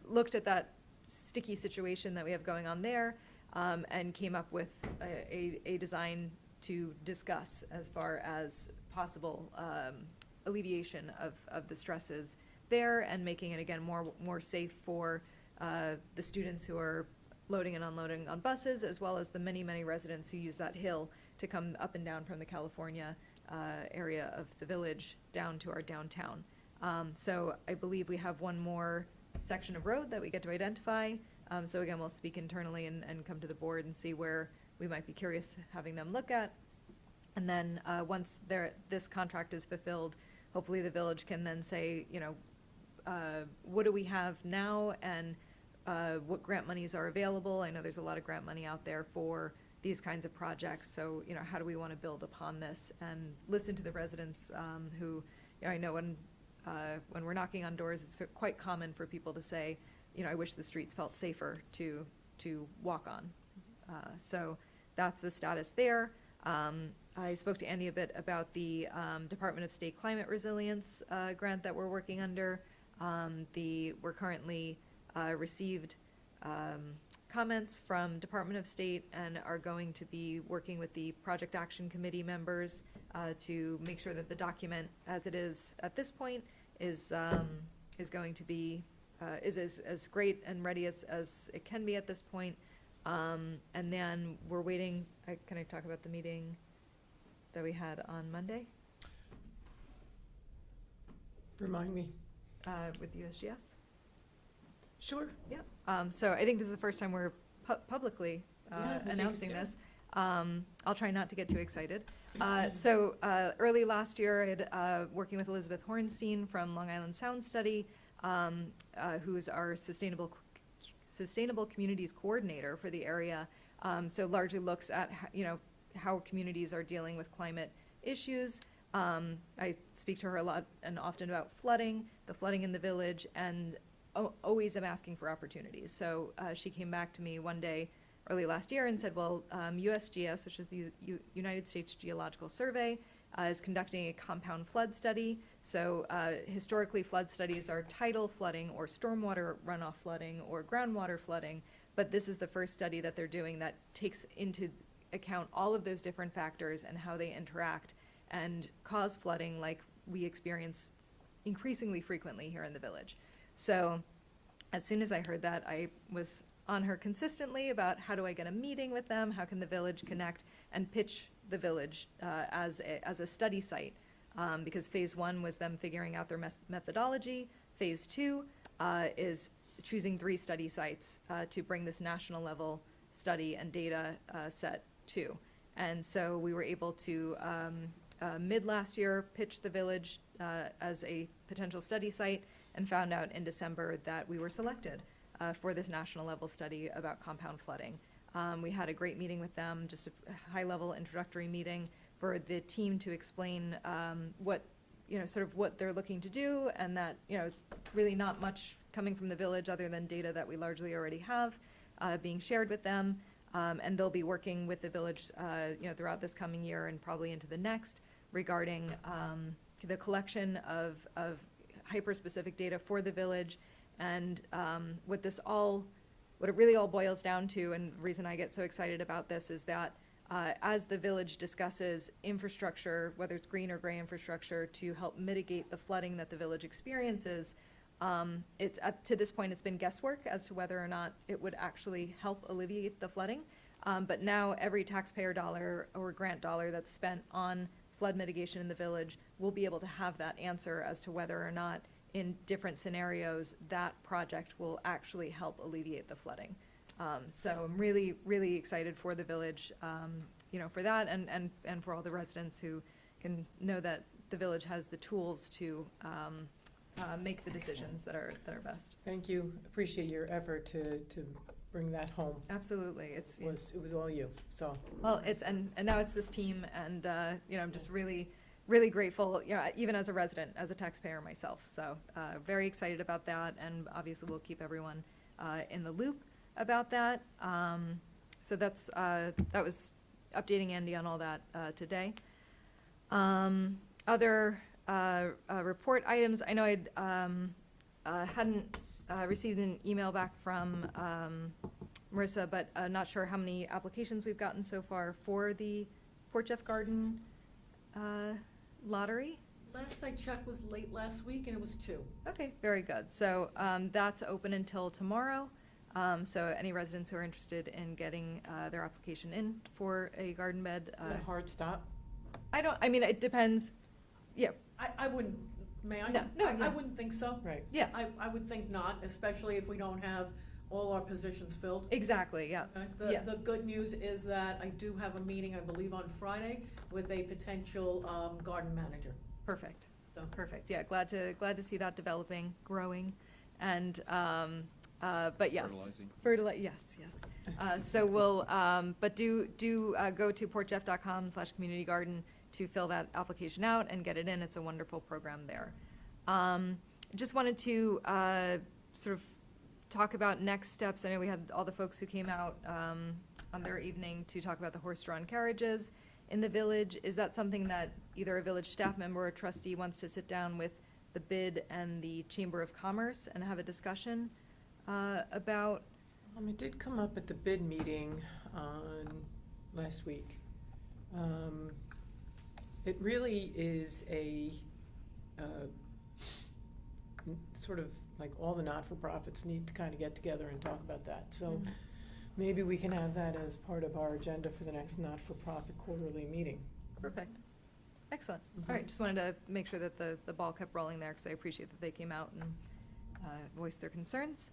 looked at that sticky situation that we have going on there, and came up with a design to discuss as far as possible alleviation of the stresses there, and making it again more safe for the students who are loading and unloading on buses, as well as the many residents who use that hill to come up and down from the California area of the village down to our downtown. So I believe we have one more section of road that we get to identify. So again, we'll speak internally and come to the board and see where we might be curious having them look at. And then once this contract is fulfilled, hopefully the village can then say, what do we have now, and what grant monies are available. I know there's a lot of grant money out there for these kinds of projects. So, how do we want to build upon this and listen to the residents who, I know when we're knocking on doors, it's quite common for people to say, I wish the streets felt safer to walk on. So that's the status there. I spoke to Andy a bit about the Department of State Climate Resilience grant that we're working under. We're currently received comments from Department of State and are going to be working with the Project Action Committee members to make sure that the document, as it is at this point, is going to be is as great and ready as it can be at this point. And then we're waiting. Can I talk about the meeting that we had on Monday? Remind me. With USGS? Sure. Yeah. So I think this is the first time we're publicly announcing this. I'll try not to get too excited. So early last year, I had working with Elizabeth Hornstein from Long Island Sound Study, who is our sustainable communities coordinator for the area. So largely looks at how communities are dealing with climate issues. I speak to her a lot and often about the flooding in the village, and always am asking for opportunities. So she came back to me one day early last year and said, well, USGS, which is the United States Geological Survey, is conducting a compound flood study. So historically, flood studies are tidal flooding or stormwater runoff flooding or groundwater flooding, but this is the first study that they're doing that takes into account all of those different factors and how they interact and cause flooding like we experience increasingly frequently here in the village. So as soon as I heard that, I was on her consistently about how do I get a meeting with them, how can the village connect and pitch the village as a study site, because phase 1 was them figuring out their methodology. Phase 2 is choosing 3 study sites to bring this national level study and data set to. And so we were able to, mid last year, pitch the village as a potential study site, and found out in December that we were selected for this national level study about compound flooding. We had a great meeting with them, just a high-level introductory meeting for the team to explain what they're looking to do, and that it's really not much coming from the village other than data that we largely already have being shared with them. And they'll be working with the village, throughout this coming year and probably into the next regarding the collection of hyper-specific data for the village. And what it really all boils down to, and the reason I get so excited about this, is that as the village discusses infrastructure, whether it's green or gray infrastructure, to help mitigate the flooding that the village experiences, to this point, it's been guesswork as to whether or not it would actually help alleviate the flooding. But now every taxpayer dollar or grant dollar that's spent on flood mitigation in the village will be able to have that answer as to whether or not in different scenarios that project will actually help alleviate the flooding. So I'm really, really excited for the village, for that and for all the residents who can know that the village has the tools to make the decisions that are best. Thank you. Appreciate your effort to bring that home. Absolutely. It was all you, so. Well, and now it's this team, and I'm just really, really grateful, even as a resident, as a taxpayer myself. So very excited about that, and obviously we'll keep everyone in the loop about that. So that was updating Andy on all that today. Other report items. I know I hadn't received an email back from Marissa, but not sure how many applications we've gotten so far for the Port Jeff Garden lottery. Last I checked was late last week, and it was 2. Okay, very good. So that's open until tomorrow. So any residents who are interested in getting their application in for a garden bed. Is that a hard stop? It depends. Yeah. I wouldn't, may I? No, I wouldn't think so. Right. Yeah. I would think not, especially if we don't have all our positions filled. Exactly, yeah. Okay. The good news is that I do have a meeting, I believe, on Friday with a potential garden manager. Perfect. So. Perfect. Yeah, glad to see that developing, growing, and but yes, yes. So we'll but do go to portjeff.com/communitygarden to fill that application out and get it in. It's a wonderful program there. Just wanted to sort of talk about next steps. I know we had all the folks who came out on their evening to talk about the horse-drawn carriages in the village. Is that something that either a village staff member or trustee wants to sit down with the BID and the Chamber of Commerce and have a discussion about? It did come up at the BID meeting last week. It really is a sort of like all the not-for-profits need to kind of get together and talk about that. So maybe we can have that as part of our agenda for the next not-for-profit quarterly meeting. Perfect. Excellent. All right, just wanted to make sure that the ball kept rolling there because I appreciate that they came out and voiced their concerns.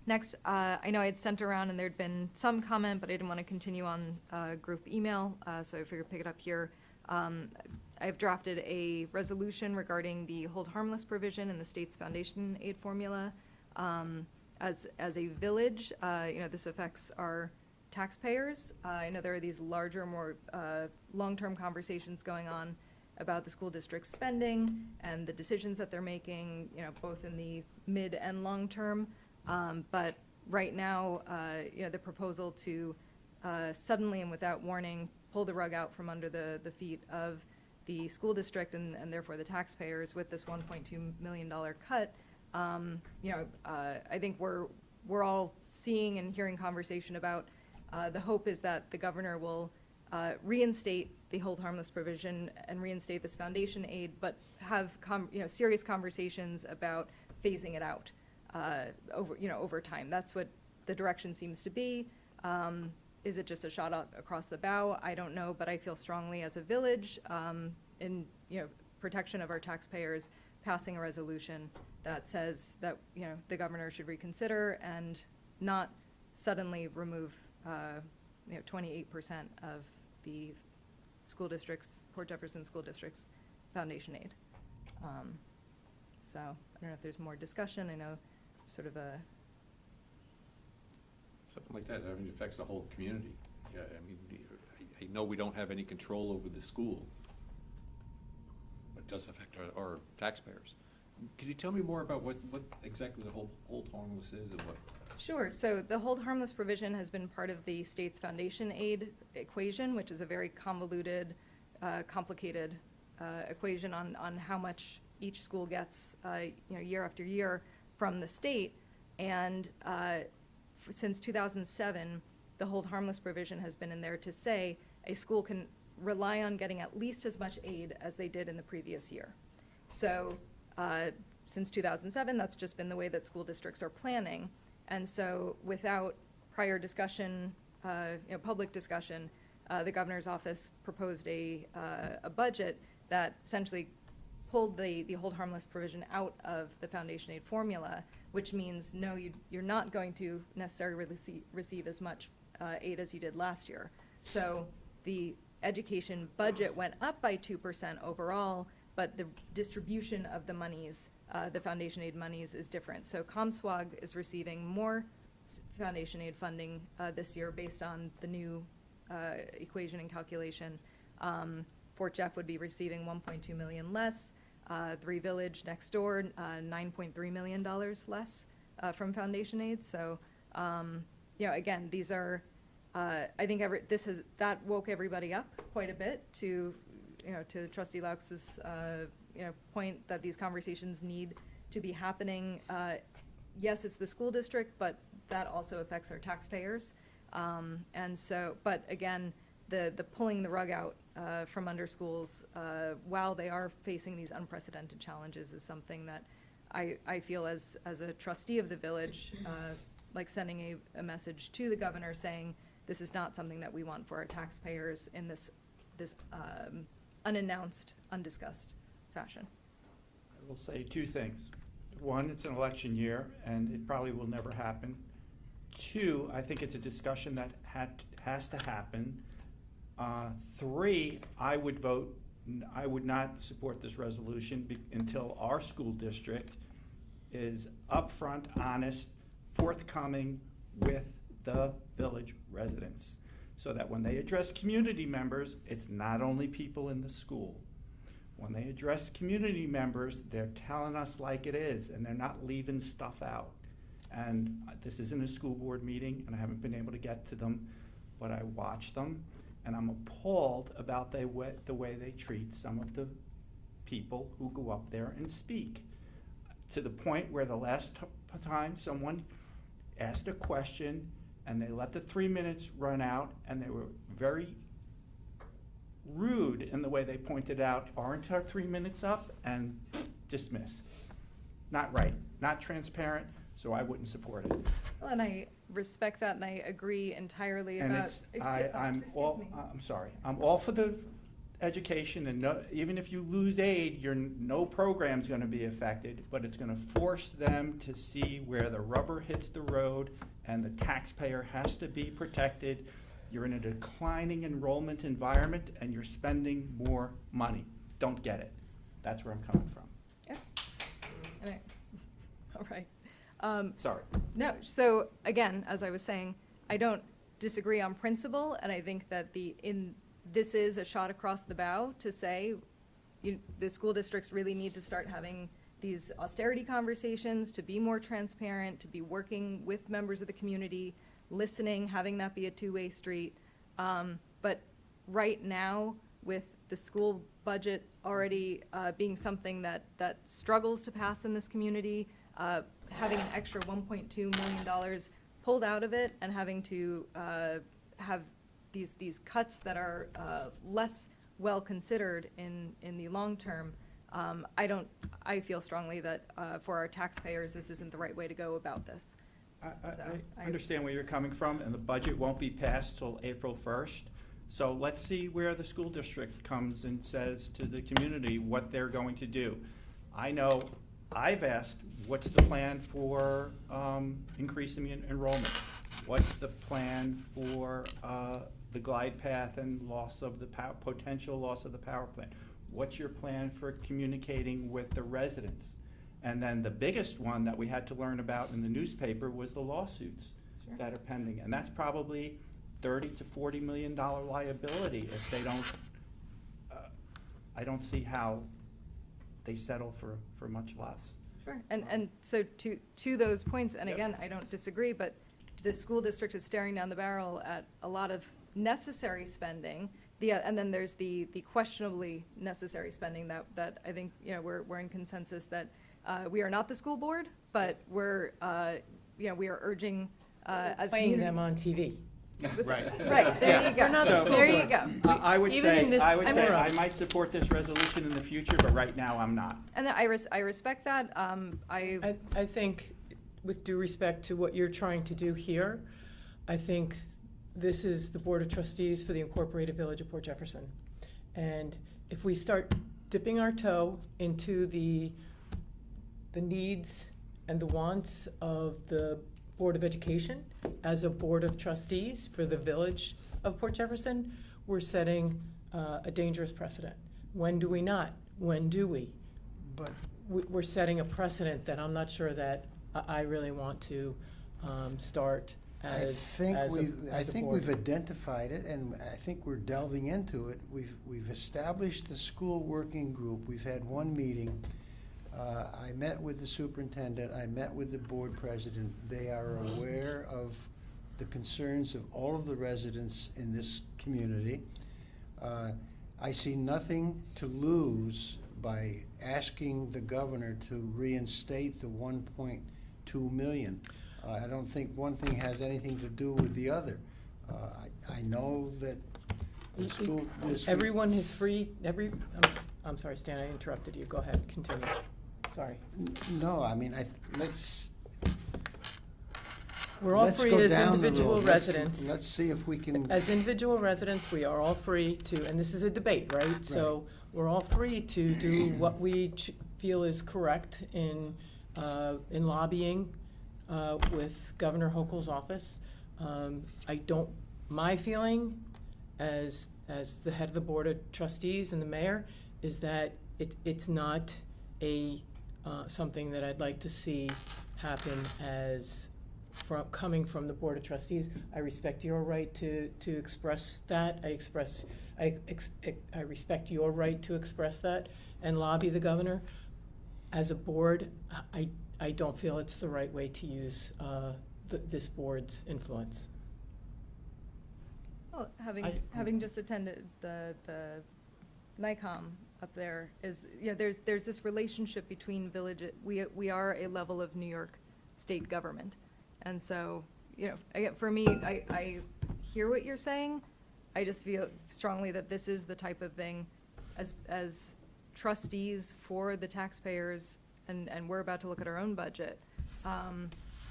Next, I know I had sent around and there'd been some comment, but I didn't want to continue on group email, so I figured pick it up here. I've drafted a resolution regarding the hold harmless provision in the state's foundation aid formula. As a village, this affects our taxpayers. I know there are these larger, more long-term conversations going on about the school district's spending and the decisions that they're making, both in the mid and long term. But right now, the proposal to suddenly and without warning pull the rug out from under the feet of the school district and therefore the taxpayers with this $1.2 million cut, I think we're all seeing and hearing conversation about the hope is that the governor will reinstate the hold harmless provision and reinstate this foundation aid, but have serious conversations about phasing it out over time. That's what the direction seems to be. Is it just a shot out across the bow? I don't know, but I feel strongly as a village in protection of our taxpayers, passing a resolution that says that the governor should reconsider and not suddenly remove 28% of the school district's, Port Jefferson School District's foundation aid. So I don't know if there's more discussion. I know sort of a something like that. It affects the whole community. Yeah, I know we don't have any control over the school, but it does affect our taxpayers. Can you tell me more about what exactly the whole hold harmless is and what? Sure. So the hold harmless provision has been part of the state's foundation aid equation, which is a very convoluted, complicated equation on how much each school gets, year after year from the state. And since 2007, the hold harmless provision has been in there to say a school can rely on getting at least as much aid as they did in the previous year. So since 2007, that's just been the way that school districts are planning. And so without prior discussion, public discussion, the governor's office proposed a budget that essentially pulled the hold harmless provision out of the foundation aid formula, which means no, you're not going to necessarily receive as much aid as you did last year. So the education budget went up by 2% overall, but the distribution of the monies, the foundation aid monies, is different. So ComSwag is receiving more foundation aid funding this year based on the new equation and calculation. Fort Jeff would be receiving $1.2 million less. Three Village next door, $9.3 million less from foundation aid. So, again, these are, I think that woke everybody up quite a bit to Trustee Laux's, point that these conversations need to be happening. Yes, it's the school district, but that also affects our taxpayers. And so, but again, the pulling the rug out from under schools while they are facing these unprecedented challenges is something that I feel as a trustee of the village, like sending a message to the governor saying this is not something that we want for our taxpayers in this unannounced, undiscussed fashion. I will say two things. One, it's an election year, and it probably will never happen. Two, I think it's a discussion that has to happen. Three, I would not support this resolution until our school district is upfront, honest, forthcoming with the village residents, so that when they address community members, it's not only people in the school. When they address community members, they're telling us like it is, and they're not leaving stuff out. And this isn't a school board meeting, and I haven't been able to get to them, but I watch them, and I'm appalled about the way they treat some of the people who go up there and speak. To the point where the last time someone asked a question, and they let the 3 minutes run out, and they were very rude in the way they pointed out, aren't our 3 minutes up? And dismissed. Not right, not transparent, so I wouldn't support it. Well, and I respect that, and I agree entirely And about. I'm sorry. I'm all for the education, and even if you lose aid, no program's going to be affected, but it's going to force them to see where the rubber hits the road, and the taxpayer has to be protected. You're in a declining enrollment environment, and you're spending more money. Don't get it. That's where I'm coming from. Yeah. All right. Sorry. No, so again, as I was saying, I don't disagree on principle, and I think that this is a shot across the bow to say the school districts really need to start having these austerity conversations, to be more transparent, to be working with members of the community, listening, having that be a two-way street. But right now, with the school budget already being something that struggles to pass in this community, having an extra $1.2 million pulled out of it and having to have these cuts that are less well considered in the long term, I feel strongly that for our taxpayers, this isn't the right way to go about this. I understand where you're coming from, and the budget won't be passed till April 1st. So let's see where the school district comes and says to the community what they're going to do. I know I've asked, what's the plan for increasing enrollment? What's the plan for the glide path and potential loss of the power plant? What's your plan for communicating with the residents? And then the biggest one that we had to learn about in the newspaper was the lawsuits that are pending. And that's probably $30 to $40 million liability if they don't, I don't see how they settle for much less. Sure, and so to those points, and again, I don't disagree, but the school district is staring down the barrel at a lot of necessary spending. And then there's the questionably necessary spending that I think, you know, we're in consensus that we are not the school board, but we're, you know, we are urging as Playing community. them on TV. Right, there you go. We're not the school There you board. go. I would Even in say, this I might support this resolution in the future, but right now I'm not. And I respect that. I think, with due respect to what you're trying to do here, I think this is the Board of Trustees for the Incorporated Village of Port Jefferson. And if we start dipping our toe into the needs and the wants of the Board of Education as a Board of Trustees for the Village of Port Jefferson, we're setting a dangerous precedent. When do we not? When do we? But We're setting a precedent that I'm not sure that I really want to start as I as a think board. we've identified it, and I think we're delving into it. We've established the school working group. We've had one meeting. I met with the superintendent. I met with the board president. They are aware of the concerns of all of the residents in this community. I see nothing to lose by asking the governor to reinstate the 1.2 million. I don't think one thing has anything to do with the other. I know that the school. Everyone is free, I'm sorry, Stan, I interrupted you. Go ahead, continue. Sorry. No, I mean, let's. We're all let's free go as down the individual road. residents. Let's see if we can. As individual residents, we are all free to, and this is a debate, right? So we're all free to do what we feel is correct in lobbying with Governor Hochul's office. My feeling as the head of the Board of Trustees and the mayor is that it's not something that I'd like to see happen coming from the Board of Trustees. I respect your right to express that. I respect your right to express that and lobby the governor. As a board, I don't feel it's the right way to use this board's influence. Well, having just attended the NICOM up there is, you know, there's this relationship between village. We are a level of New York state government, and so, you know, again, for me, I hear what you're saying. I just feel strongly that this is the type of thing, as trustees for the taxpayers, and we're about to look at our own budget.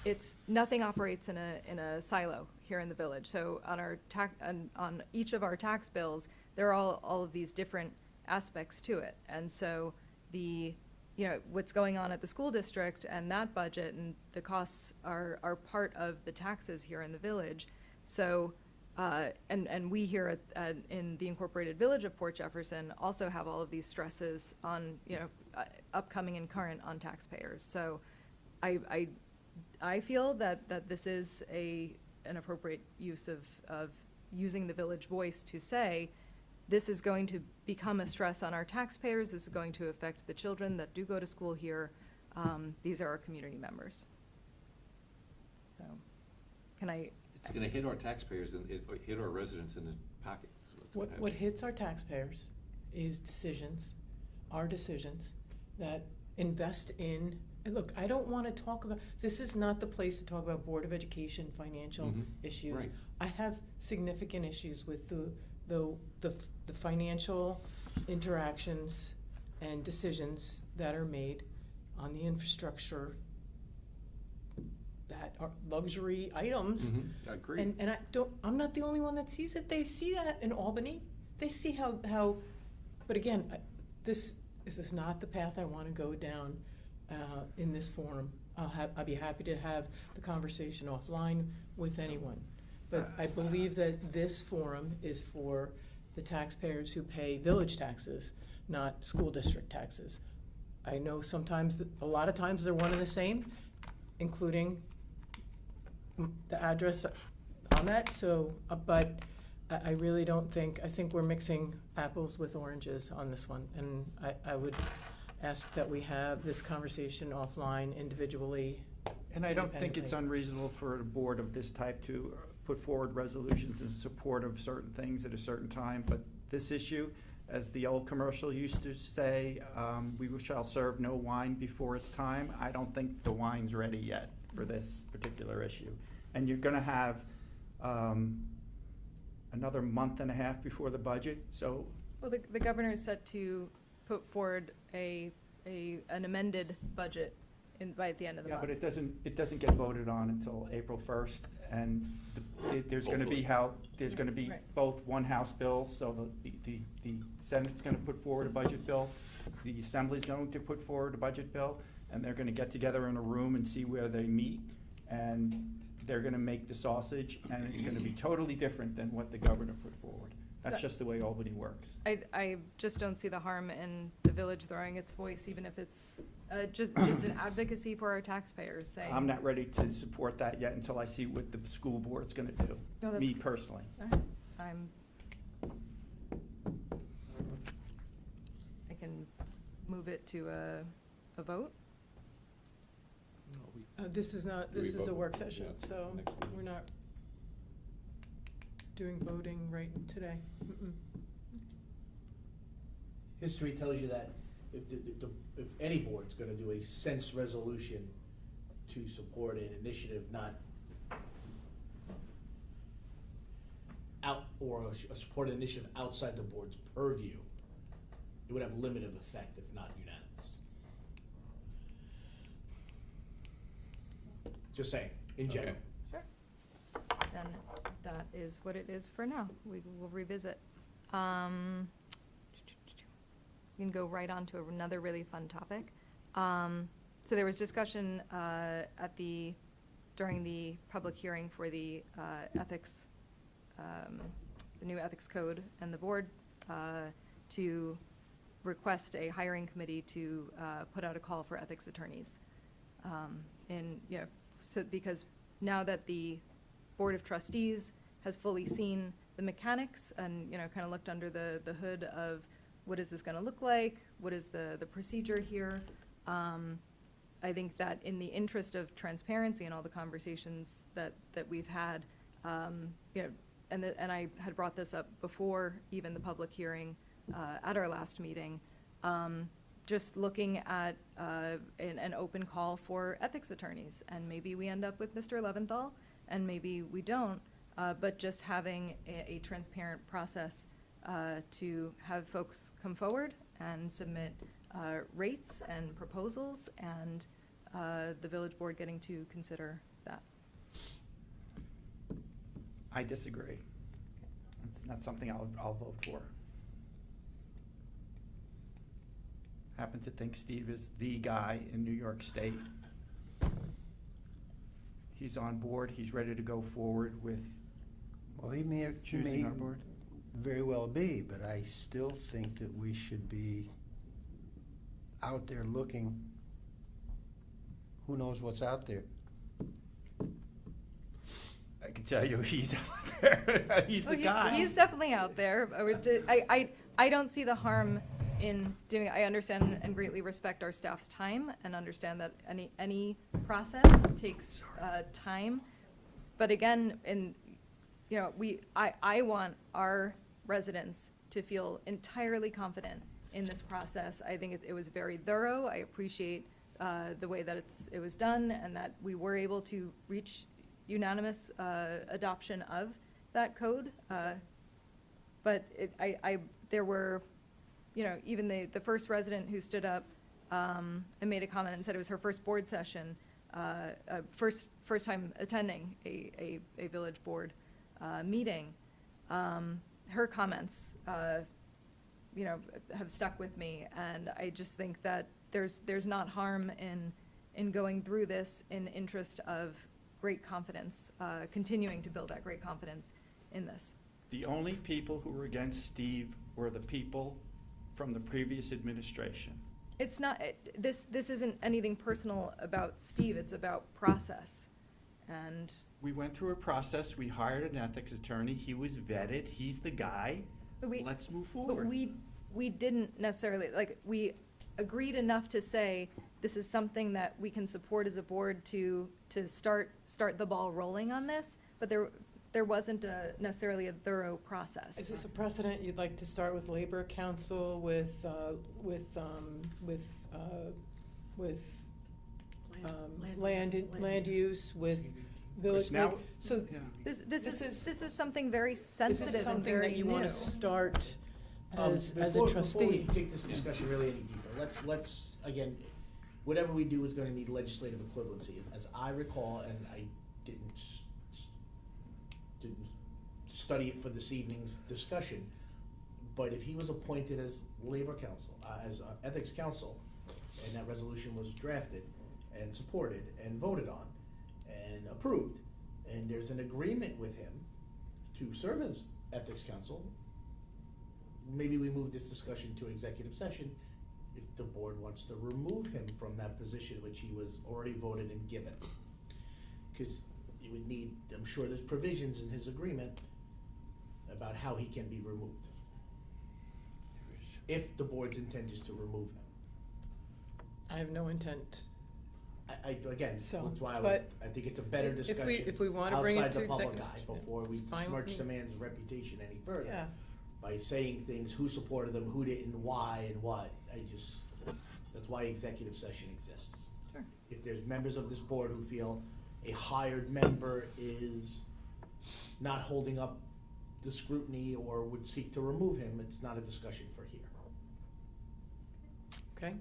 It's nothing operates in a silo here in the village. So on each of our tax bills, there are all of these different aspects to it, and so what's going on at the school district and that budget and the costs are part of the taxes here in the village. So and we here in the Incorporated Village of Port Jefferson also have all of these stresses on upcoming and current on taxpayers. So I feel that this is an appropriate use of using the village voice to say, this is going to become a stress on our taxpayers. This is going to affect the children that do go to school here. These are our community members. So, It's going to hit our taxpayers and hit our residents in the pocket. So What hits our taxpayers is our decisions that invest in. And look, I don't want to talk about. This is not the place to talk about Board of Education financial issues. Right. I have significant issues with the financial interactions and decisions that are made on the infrastructure that are luxury items. I agree. And I'm not the only one that sees it. They see that in Albany. They see how but again, this is not the path I want to go down in this forum. I'll be happy to have the conversation offline with anyone. But I believe that this forum is for the taxpayers who pay village taxes, not school district taxes. I know a lot of times they're one and the same, including the address on that. So, but I really don't think, I think we're mixing apples with oranges on this one. And I would ask that we have this conversation offline individually. And I don't think it's independently. unreasonable for a board of this type to put forward resolutions in support of certain things at a certain time, but this issue, as the old commercial used to say, we shall serve no wine before it's time. I don't think the wine's ready yet for this particular issue. And you're gonna have another month and a half before the budget, so Well, the governor is set to put forward an amended budget by the end of the yeah, month. but it doesn't get voted on until April 1st, and there's gonna be there's gonna be Right. both one House bill, so the Senate's gonna put forward a budget bill, the Assembly's going to put forward a budget bill, and they're gonna get together in a room and see where they meet, and they're gonna make the sausage, and it's gonna be totally different than what the governor put forward. That's So- just the way Albany works. I just don't see the harm in the village throwing its voice, even if it's just an advocacy for our taxpayers, saying. I'm not ready to support that yet until I see what the school board's gonna do, No, that's me good. personally. All right. I can move it to a vote. This is not, Do we this is a vote? work session, Yeah, so next week. we're not doing voting right today. Mm-mm. History tells you that if any board's gonna do a sense resolution to support an initiative not support an initiative outside the board's purview, it would have limited effect if not unanimous. Just saying, in general. Sure. Then that is what it is for now. We will revisit. We can go right on to another really fun topic. So there was discussion during the public hearing for the ethics, the new ethics code, and the board to request a hiring committee to put out a call for ethics attorneys. So because now that the Board of Trustees has fully seen the mechanics and, kind of looked under the hood of what is this going to look like, what is the procedure here, I think that in the interest of transparency and all the conversations that we've had, and I had brought this up before even the public hearing at our last meeting, just looking at an open call for ethics attorneys. And maybe we end up with Mr. Leventhal, and maybe we don't, but just having a transparent process to have folks come forward and submit rates and proposals, and the village board getting to consider that. I disagree. It's not something I'll vote for. Happen to think Steve is the guy in New York State. He's on board, he's ready to go forward with Well, he may choosing our board. very well be, but I still think that we should be out there looking. Who knows what's out there? I can tell you he's out there. He's the guy. He's definitely out there. I don't see the harm in doing it. I understand and greatly respect our staff's time and understand that any process takes time. But again, I want our residents to feel entirely confident in this process. I think it was very thorough. I appreciate the way that it was done, and that we were able to reach unanimous adoption of that code. But there were, even the first resident who stood up and made a comment and said it was her first board session, first time attending a village board meeting. Her comments, have stuck with me, and I just think that there's not harm in going through this in interest of great confidence, continuing to build that great confidence in this. The only people who were against Steve were the people from the previous administration. It's not, this isn't anything personal about Steve, it's about process. And We went through a process, we hired an ethics attorney, he was vetted, he's the guy. But Let's move but forward. we didn't necessarily, agreed enough to say, this is something that we can support as a board to start the ball rolling on this, but there wasn't necessarily a thorough process. Is this a precedent you'd like to start with Labor Council, with land use, with village? now- So This is something very sensitive and very something that you want new. to start as a Before we trustee. take this discussion really any deeper, let's, again, whatever we do is gonna need legislative equivalency. As I recall, and I didn't study it for this evening's discussion, but if he was appointed as labor counsel, as ethics counsel, and that resolution was drafted and supported and voted on and approved, and there's an agreement with him to serve as ethics counsel, maybe we move this discussion to executive session if the board wants to remove him from that position which he was already voted and given. Because you would need, I'm sure there's provisions in his agreement about how he can be removed, if the board's intent is to remove him. I have no intent. Again, So, that's why but I think it's a better if we- discussion if we wanna bring it outside to the public executive eye session, before we it's fine with besmirch the me. man's reputation any further. Yeah. By saying things, who supported them, who didn't, why, and what. That's why executive session exists. Sure. If there's members of this board who feel a hired member is not holding up the scrutiny or would seek to remove him, it's not a discussion for here. Okay?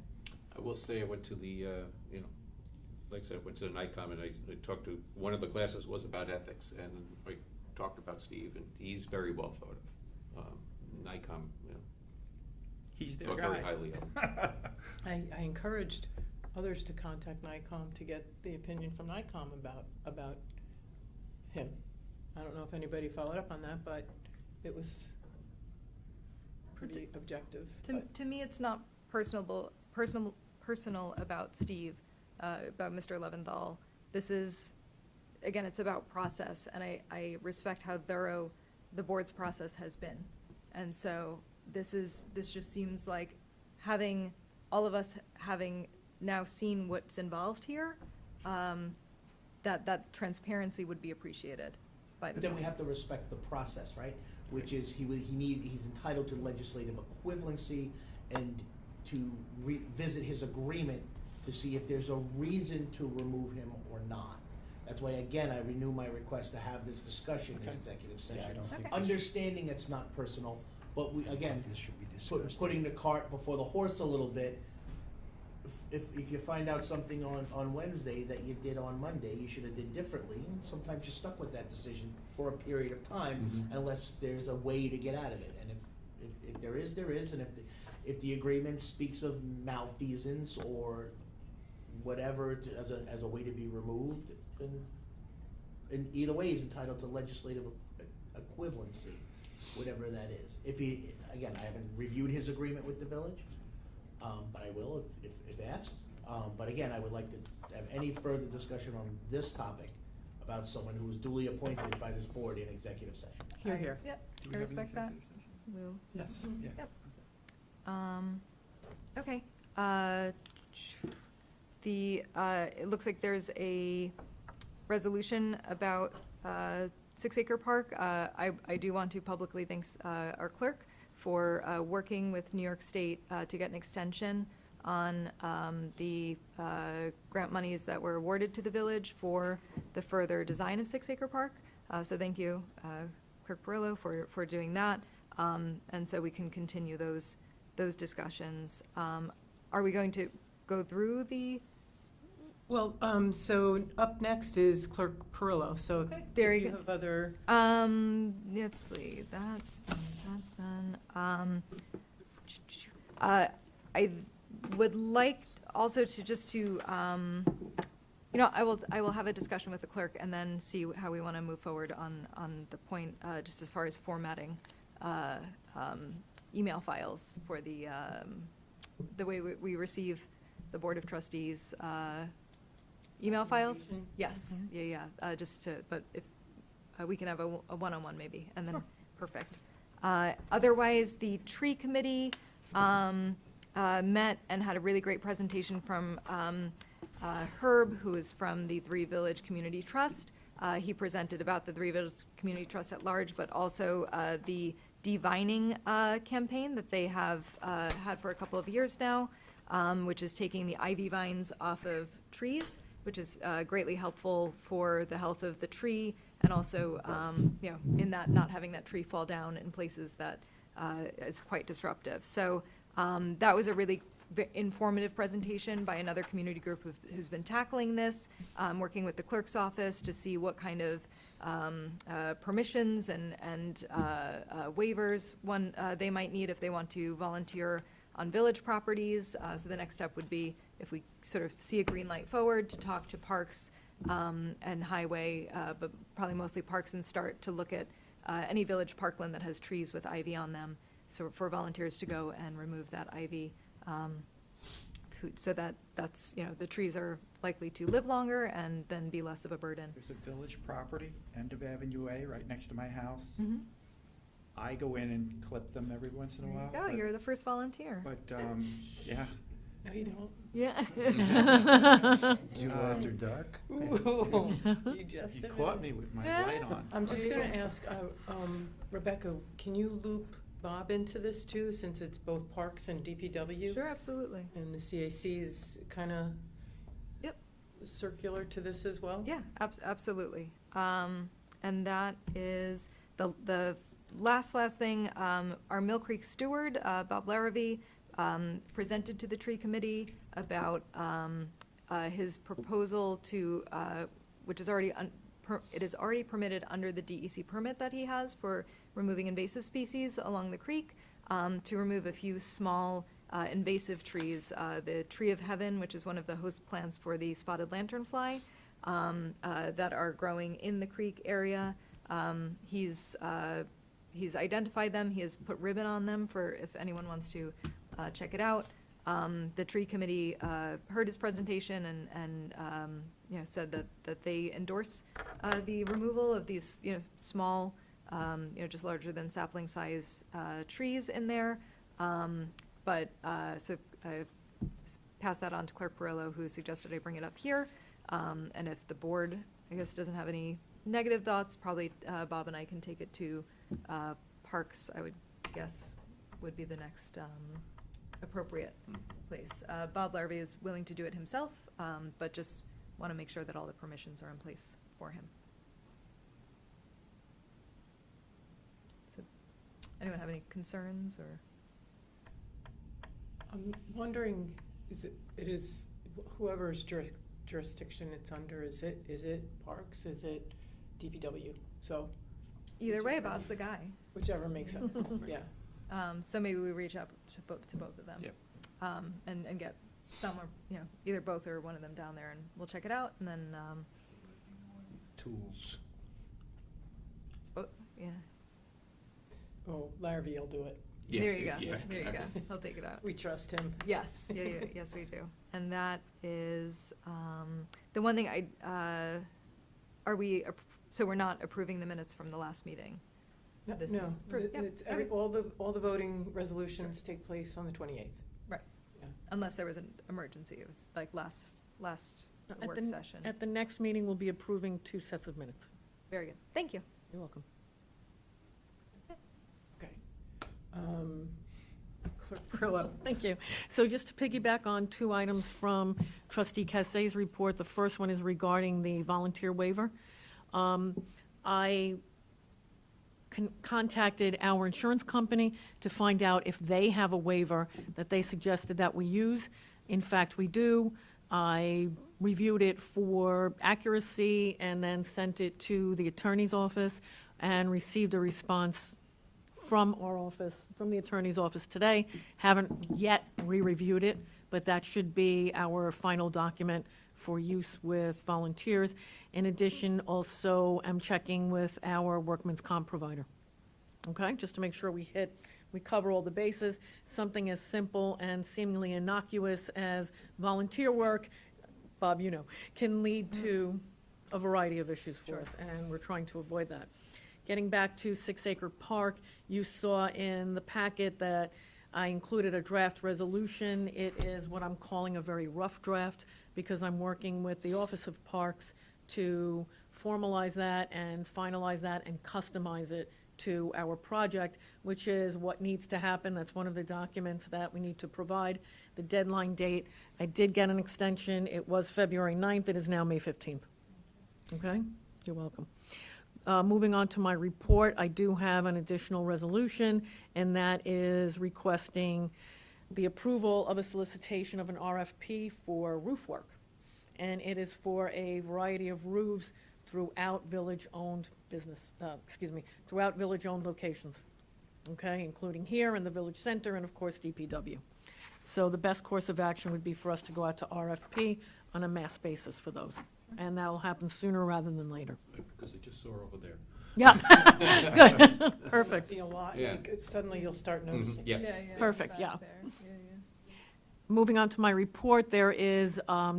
I will say I went to the, like I said, I went to the NICOM and I talked to, one of the classes was about ethics, and I talked about Steve, and he's very well thought of. NICOM, He's their thought guy. very highly of him. I encouraged others to contact NICOM to get the opinion from NICOM about him. I don't know if anybody followed up on that, but it was pretty objective. To me, it's not personal about Steve, about Mr. Leventhal. This is, again, it's about process, and I respect how thorough the board's process has been. And so this just seems like all of us having now seen what's involved here, that transparency would be appreciated by the But then we board. have to respect the process, right? Which is he's entitled to legislative equivalency and to revisit his agreement to see if there's a reason to remove him or not. That's why, again, I renew my request to have this discussion in executive Yeah, I session. don't think Okay. Understanding it's not personal, but we, again, this should be discussed. putting the cart before the horse a little bit. If you find out something on Wednesday that you did on Monday, you should have did differently. Sometimes you're stuck with that decision for a period of time unless there's a way to get out of it. And if there is, there is. And if the agreement speaks of malfeasance or whatever as a way to be removed, then in either way he's entitled to legislative equivalency, whatever that is. Again, I haven't reviewed his agreement with the village, but I will if asked. But again, I would like to have any further discussion on this topic about someone who was duly appointed by this board in executive session. Here, here. Yep, Do we I have an respect that. executive session? We'll- Yes. Yeah. Yep. Okay. It looks like there's a resolution about 6 Acre Park. I do want to publicly thank our clerk for working with New York State to get an extension on the grant monies that were awarded to the village for the further design of 6 Acre Park. So thank you, Clerk Perillo, for doing that. And so we can continue those discussions. Are we going to go through the? Well, so up next is Clerk Perillo, so if Very you good. have other, Let's see, that's done. I would like also to I will have a discussion with the clerk and then see how we want to move forward on the point, just as far as formatting email files for the way we receive the Board of Trustees email files. Yes, yeah, but if we can have a one-on-one maybe, and then, perfect. Otherwise, the tree committee, met and had a really great presentation from Herb, who is from the Three Village Community Trust. He presented about the Three Village Community Trust at large, but also the devining campaign that they have had for a couple of years now, which is taking the ivy vines off of trees, which is greatly helpful for the health of the tree, and also, in that not having that tree fall down in places that is quite disruptive. So that was a really informative presentation by another community group who's been tackling this, working with the clerk's office to see what kind of permissions and waivers they might need if they want to volunteer on village properties. So the next step would be, if we sort of see a green light forward, to talk to Parks and Highway, but probably mostly Parks, and start to look at any village parkland that has trees with ivy on them, so for volunteers to go and remove that ivy, so that's, the trees are likely to live longer and then be less of a burden. There's a village property, end of Avenue A, right next to my house. Mm-hmm. I go in and clip them every once in a while. There you go, you're the first volunteer. But, yeah. No, you don't. Yeah. Do you go after dark? Ooh, you just You caught me with my light on. I'm just going to ask, Rebecca, can you loop Bob into this too, since it's both Parks and DPW? Sure, absolutely. And the CAC is kind of circular to this as well? Yeah, absolutely. And that is the last thing. Our Mill Creek steward, Bob Larrabee, presented to the tree committee about his proposal to, which is already it is already permitted under the DEC permit that he has for removing invasive species along the creek, to remove a few small invasive trees. The Tree of Heaven, which is one of the host plants for the spotted lanternfly, that are growing in the creek area. He's identified them. He has put ribbon on them for if anyone wants to check it out. The tree committee heard his presentation and said that they endorse the removal of these small, just larger than sapling size trees in there. So I passed that on to Clerk Perillo, who suggested I bring it up here. And if the board, I guess, doesn't have any negative thoughts, probably Bob and I can take it to Parks, I would guess, would be the next appropriate place. Bob Larrabee is willing to do it himself, but just want to make sure that all the permissions are in place for him. So, anyone have any concerns or? I'm wondering, it is whoever's jurisdiction it's under, is it Parks, is it DPW? So Either way, Bob's the guy. whichever makes sense, yeah. So maybe we reach out to both of them. Yep. And get some, or, either both or one of them down there, and we'll check it out, and then, Tools. it's both, yeah. Oh, Larrabee will do it. Yeah, There you go, yeah, there you go, exactly. he'll take it out. We trust him. Yes, yes, we do. And that is, the one thing so we're not approving the minutes from the last meeting? No, This no, one. It- it's Okay. all the voting resolutions take place on the 28th. Right. Yeah. Unless there was an emergency, it was like last At work the- session. At the next meeting, we'll be approving 2 sets of minutes. Very good, thank you. You're welcome. That's it. Okay. Clerk Perillo. Thank you. So just to piggyback on 2 items from trustee Cassay's report, the first one is regarding the volunteer waiver. I contacted our insurance company to find out if they have a waiver that they suggested that we use. In fact, we do. I reviewed it for accuracy and then sent it to the attorney's office and received a response from our office, from the attorney's office today. Haven't yet re-reviewed it, but that should be our final document for use with volunteers. In addition, also, I'm checking with our workman's comp provider. Okay, just to make sure we cover all the bases. Something as simple and seemingly innocuous as volunteer work, Bob, can lead to a variety of issues for us, and we're trying to avoid that. Getting back to 6 Acre Park, you saw in the packet that I included a draft resolution. It is what I'm calling a very rough draft because I'm working with the Office of Parks to formalize that and finalize that and customize it to our project, which is what needs to happen. That's one of the documents that we need to provide. The deadline date, I did get an extension. It was February 9th. It is now May 15th. Okay? You're welcome. Moving on to my report, I do have an additional resolution, and that is requesting the approval of a solicitation of an RFP for roof work. And it is for a variety of roofs throughout village-owned throughout village-owned locations, okay, including here in the village center and, of course, DPW. So the best course of action would be for us to go out to RFP on a mass basis for those, and that'll happen sooner rather than later. Because I just saw her over there. Yeah, good, perfect. See a lot, Yeah. like, suddenly you'll start noticing. Yeah. Perfect, yeah. Moving on to my report, there is a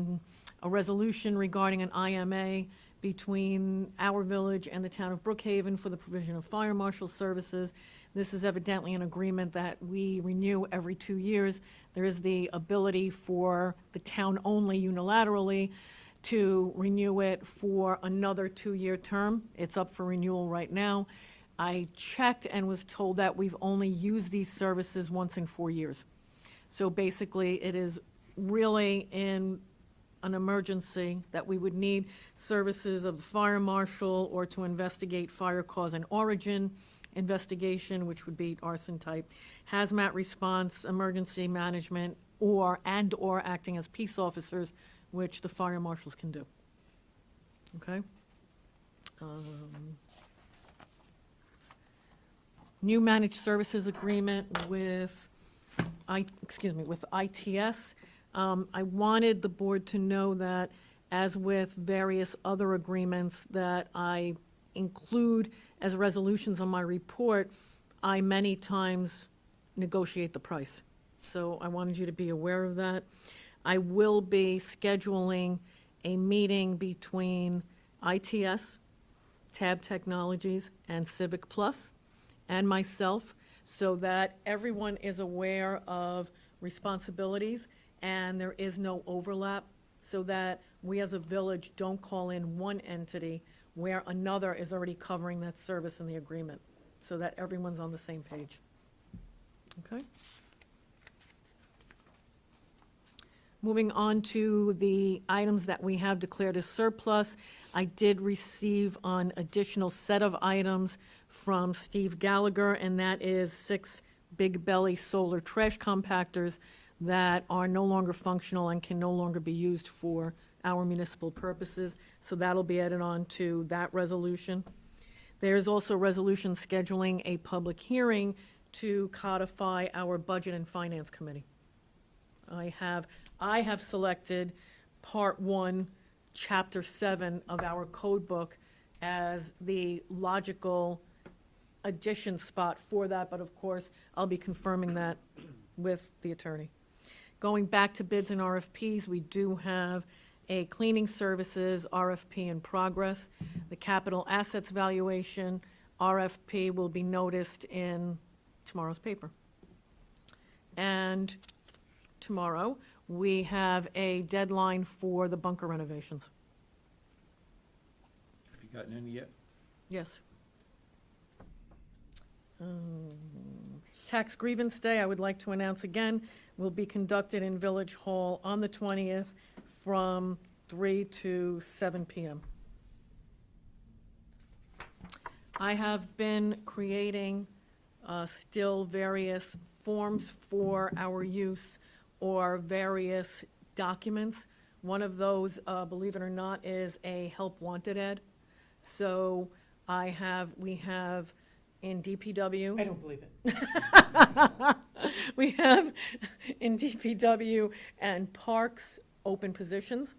resolution regarding an IMA between our village and the town of Brookhaven for the provision of fire marshal services. This is evidently an agreement that we renew every 2 years. There is the ability for the town only unilaterally to renew it for another 2-year term. It's up for renewal right now. I checked and was told that we've only used these services once in 4 years. So basically, it is really in an emergency that we would need services of the fire marshal or to investigate fire cause and origin investigation, which would be arson type, hazmat response, emergency management, or acting as peace officers, which the fire marshals can do. Okay? New managed services agreement with ITS. I wanted the board to know that, as with various other agreements that I include as resolutions on my report, I many times negotiate the price. So I wanted you to be aware of that. I will be scheduling a meeting between ITS, Tab Technologies, and Civic Plus, and myself, so that everyone is aware of responsibilities and there is no overlap, so that we as a village don't call in one entity where another is already covering that service in the agreement, so that everyone's on the same page. Okay? Moving on to the items that we have declared as surplus, I did receive an additional set of items from Steve Gallagher, and that is 6 Big Belly solar trash compactors that are no longer functional and can no longer be used for our municipal purposes. So that'll be added on to that resolution. There is also a resolution scheduling a public hearing to codify our Budget and Finance Committee. I have selected Part 1, Chapter 7 of our code book as the logical addition spot for that, but of course, I'll be confirming that with the attorney. Going back to bids and RFPs, we do have a cleaning services RFP in progress. The capital assets valuation RFP will be noticed in tomorrow's paper. And tomorrow, we have a deadline for the bunker renovations. Have you gotten any yet? Yes. Tax grievance day, I would like to announce again, will be conducted in Village Hall on the 20th from 3 to 7 p.m. I have been creating still various forms for our use, or various documents. One of those, believe it or not, is a help wanted ad. So we have in DPW. I don't believe it. We have in DPW and parks open positions,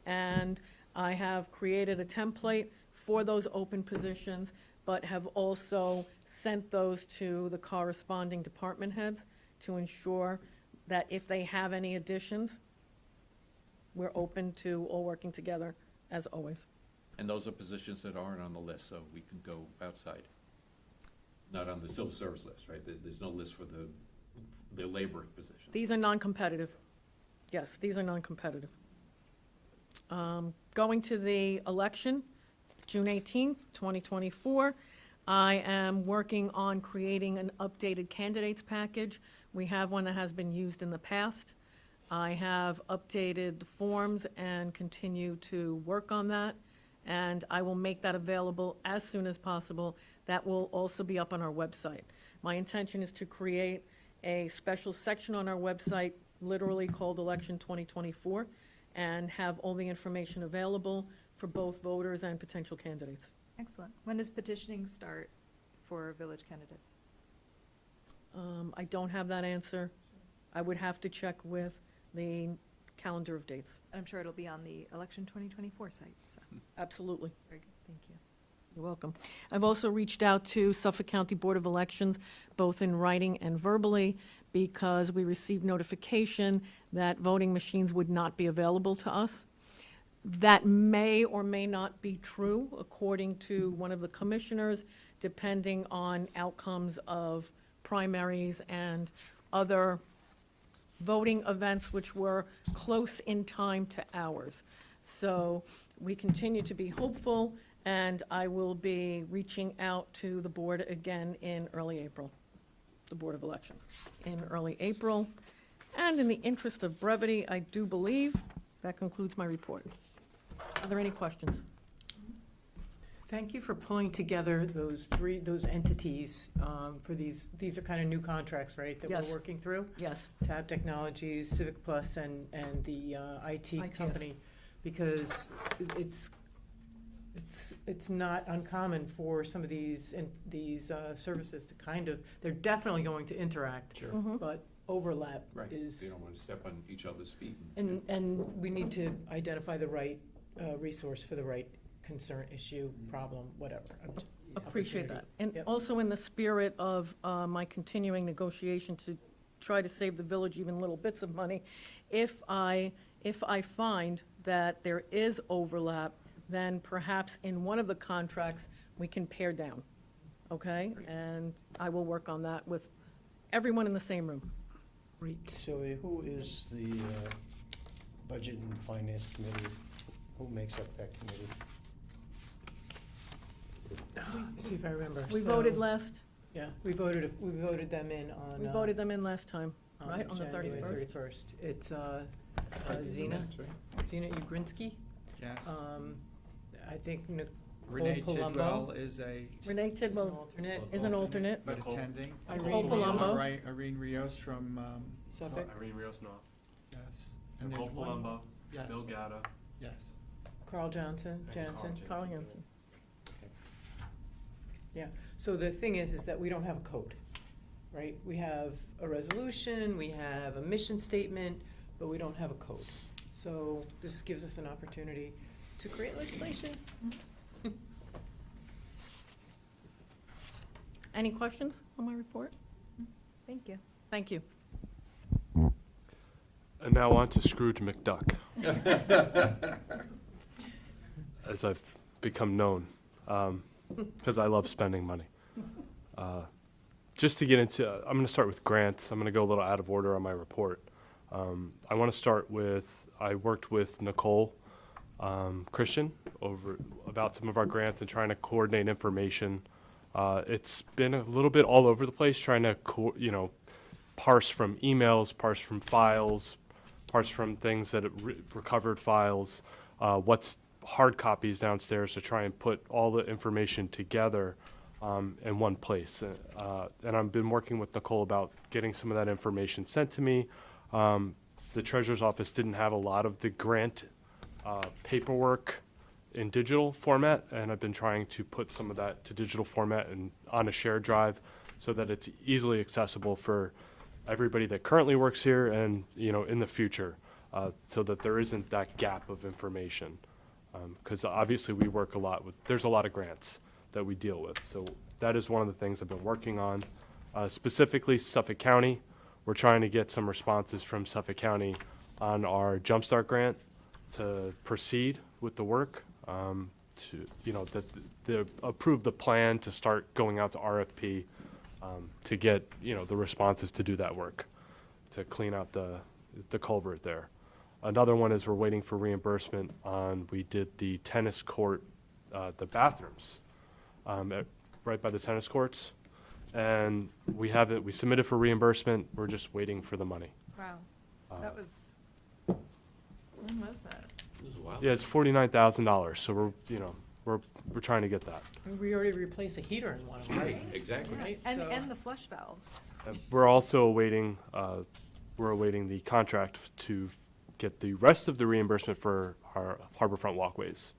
and I have created a template for those open positions, but have also sent those to the corresponding department heads to ensure that if they have any additions, we're open to all working together, as always. And those are positions that aren't on the list, so we can go outside. Not on the civil service list, right? There's no list for the the labor position. These are non-competitive. Yes, these are non-competitive. Going to the election, June 18th, 2024, I am working on creating an updated candidates package. We have one that has been used in the past. I have updated the forms and continue to work on that, and I will make that available as soon as possible. That will also be up on our website. My intention is to create a special section on our website, literally called Election 2024, and have all the information available for both voters and potential candidates. Excellent. When does petitioning start for village candidates? I don't have that answer. I would have to check with the calendar of dates. And I'm sure it'll be on the Election 2024 site, so, Absolutely. very good, thank you. You're welcome. I've also reached out to Suffolk County Board of Elections, both in writing and verbally, because we received notification that voting machines would not be available to us. That may or may not be true, according to one of the commissioners, depending on outcomes of primaries and other voting events which were close in time to ours. So we continue to be hopeful, and I will be reaching out to the board again in early April, the Board of Elections, in early April. And in the interest of brevity, I do believe that concludes my report. Are there any questions? Thank you for pulling together those entities for these are kind of new contracts, right, that Yes. we're working through? Yes. Tab Technologies, Civic Plus, and the IT ITS. company, because it's not uncommon for some of these services to kind of, they're definitely going to interact. Sure. But overlap Right. is, They don't want to step on each other's feet. and we need to identify the right resource for the right concern, issue, problem, whatever. Appreciate that. And Yep. also in the spirit of my continuing negotiation to try to save the village even little bits of money, if I find that there is overlap, then perhaps in one of the contracts, we can pare down, okay? And I will work on that with everyone in the same room. Great. So who is the Budget and Finance Committee? Who makes up that committee? Let me see if I remember. We So- voted last, Yeah, we voted them in on. we voted them in last time, right, on the January 31st? 31st. It's Zena Ugrinsky. Yes. I think Renee Nicole Tidwell Palumbo is a, Renee is an Tidwell alternate. is an alternate. but attending. Irene Palumbo. Irene Rios from, Suffolk. Irene Rios, no. yes. Nicole there's one- Palumbo, Yes. Bill Gatta, Yes. Carl Jansen. Carl Hansen. Yeah, so the thing is that we don't have a code, right? We have a resolution, we have a mission statement, but we don't have a code. So this gives us an opportunity to create legislation. Any questions on my report? Thank you. Thank you. And now on to Scrooge McDuck, as I've become known, because I love spending money. Just to get into, I'm going to start with grants. I'm going to go a little out of order on my report. I want to start with, I worked with Nicole Christian about some of our grants and trying to coordinate information. It's been a little bit all over the place, trying to parse from emails, parse from files, parse from things that recovered files, what's hard copies downstairs, to try and put all the information together in one place. And I've been working with Nicole about getting some of that information sent to me. The Treasurer's Office didn't have a lot of the grant paperwork in digital format, and I've been trying to put some of that to digital format and on a shared drive so that it's easily accessible for everybody that currently works here and in the future, so that there isn't that gap of information. Because obviously we work a lot with, there's a lot of grants that we deal with. So that is one of the things I've been working on. Specifically Suffolk County, we're trying to get some responses from Suffolk County on our Jumpstart grant to proceed with the work, to approve the plan to start going out to RFP to get, the responses to do that work, to clean out the culvert there. Another one is we're waiting for reimbursement on, we did the tennis court, the bathrooms, right by the tennis courts. And we submitted for reimbursement, we're just waiting for the money. Wow, that was, when was that? This is wild. Yeah, it's $49,000, so we're trying to get that. We already replaced a heater in one of them. Right, exactly. Right, And, so- and the flush valves. We're also awaiting, the contract to get the rest of the reimbursement for our harborfront walkways.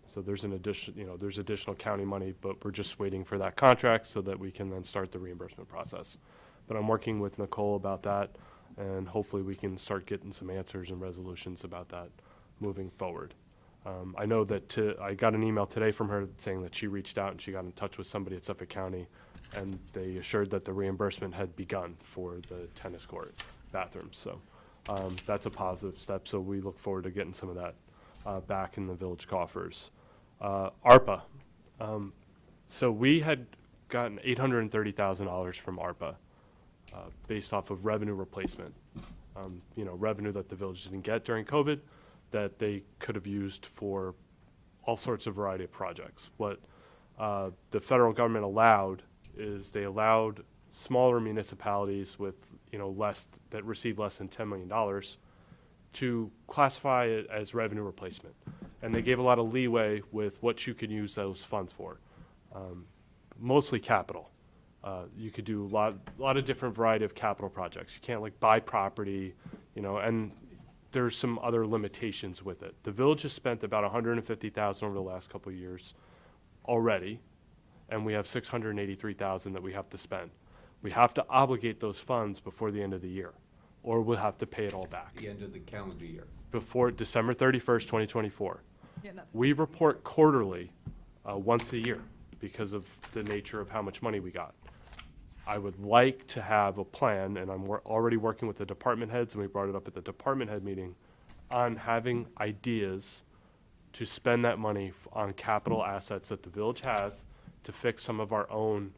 So there's there's additional county money, but we're just waiting for that contract so that we can then start the reimbursement process. But I'm working with Nicole about that, and hopefully we can start getting some answers and resolutions about that moving forward. I know that I got an email today from her saying that she reached out and she got in touch with somebody at Suffolk County, and they assured that the reimbursement had begun for the tennis court bathrooms. So that's a positive step. So we look forward to getting some of that back in the village coffers. ARPA. So we had gotten $830,000 from ARPA based off of revenue replacement. Revenue that the village didn't get during COVID that they could have used for all sorts of variety of projects. What the federal government allowed is they allowed smaller municipalities with that receive less than $10 million to classify it as revenue replacement. And they gave a lot of leeway with what you could use those funds for, mostly capital. You could do a lot of different variety of capital projects. You can't buy property, and there's some other limitations with it. The village has spent about $150,000 over the last couple of years already, and we have $683,000 that we have to spend. We have to obligate those funds before the end of the year, or we'll have to pay it all back. The end of the calendar year. Before December 31st, 2024. Yeah, no. We report quarterly, once a year, because of the nature of how much money we got. I would like to have a plan, and I'm already working with the department heads, and we brought it up at the department head meeting, on having ideas to spend that money on capital assets that the village has to fix some of our own,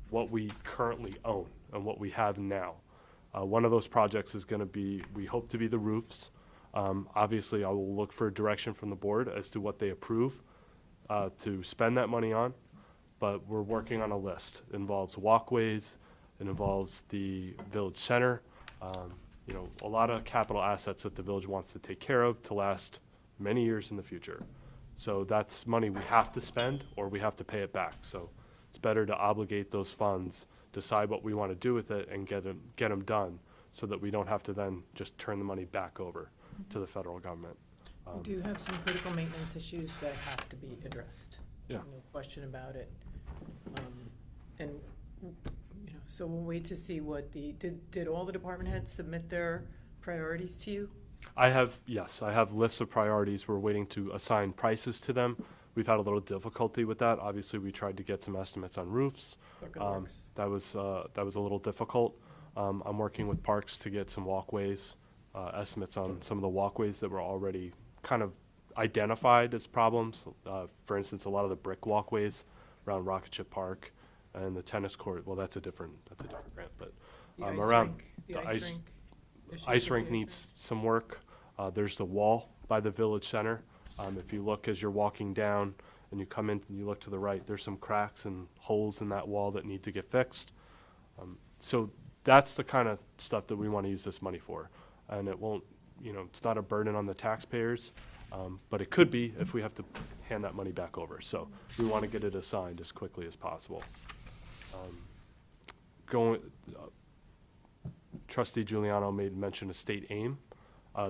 what we currently own and what we have now. One of those projects is going to be, we hope to be the roofs. Obviously, I will look for direction from the board as to what they approve to spend that money on. But we're working on a list. It involves walkways, it involves the village center, a lot of capital assets that the village wants to take care of to last many years in the future. So that's money we have to spend or we have to pay it back. So it's better to obligate those funds, decide what we want to do with it, and get them done so that we don't have to then just turn the money back over to the federal government. We do have some critical maintenance issues that have to be addressed. Yeah. No question about it. And, so we'll wait to see what did all the department heads submit their priorities to you? Yes, I have lists of priorities. We're waiting to assign prices to them. We've had a little difficulty with that. Obviously, we tried to get some estimates on roofs. That was a little difficult. I'm working with Parks to get some walkways, estimates on some of the walkways that were already kind of identified as problems. For instance, a lot of the brick walkways around Rocket Ship Park and the tennis court. Well, that's a different grant, but The ice around rink, the the ice issues ice with rink the needs some work. There's the wall by the village center. If you look as you're walking down and you come in and you look to the right, there's some cracks and holes in that wall that need to get fixed. So that's the kind of stuff that we want to use this money for. And it won't, it's not a burden on the taxpayers, but it could be if we have to hand that money back over. So we want to get it assigned as quickly as possible. Trustee Giuliano made mention of state aim.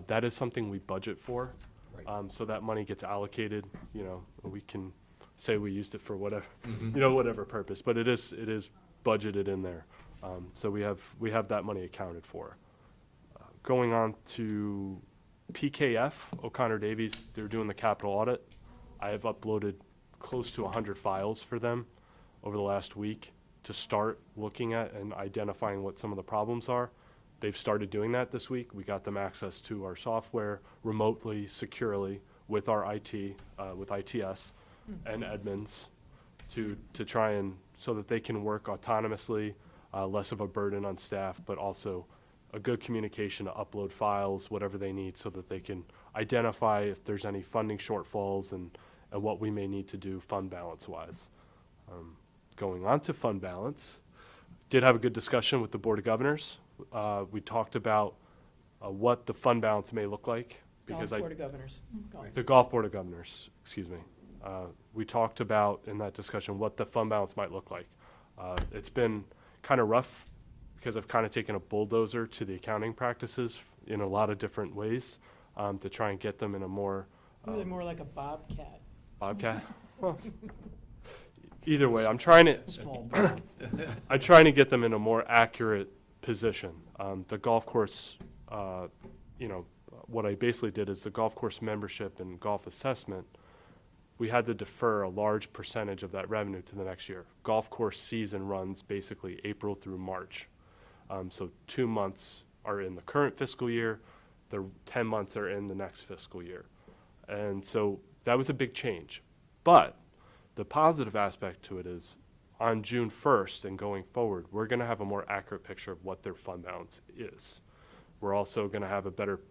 That is something we budget for. Right. So that money gets allocated, we can say we used it for whatever, Mhm. whatever purpose, but it is budgeted in there. So we have that money accounted for. Going on to PKF, O'Connor Davies, they're doing the capital audit. I have uploaded close to 100 files for them over the last week to start looking at and identifying what some of the problems are. They've started doing that this week. We got them access to our software remotely, securely, with our IT, with ITS and admins to try and so that they can work autonomously, less of a burden on staff, but also a good communication to upload files, whatever they need, so that they can identify if there's any funding shortfalls and what we may need to do fund balance-wise. Going on to fund balance, did have a good discussion with the Board of Governors. We talked about what the fund balance may look like. Golf Board of Governors. The Golf Board of Governors, excuse me. We talked about in that discussion what the fund balance might look like. It's been kind of rough because I've kind of taken a bulldozer to the accounting practices in a lot of different ways to try and get them in a more... Really more like a bobcat. Bobcat? Well, either way, I'm trying to get them in a more accurate position. The golf course, what I basically did is the golf course membership and golf assessment, we had to defer a large percentage of that revenue to the next year. Golf course season runs basically April through March. So 2 months are in the current fiscal year, the 10 months are in the next fiscal year. And so that was a big change. But the positive aspect to it is on June 1st and going forward, we're going to have a more accurate picture of what their fund balance is. We're also going to have a better,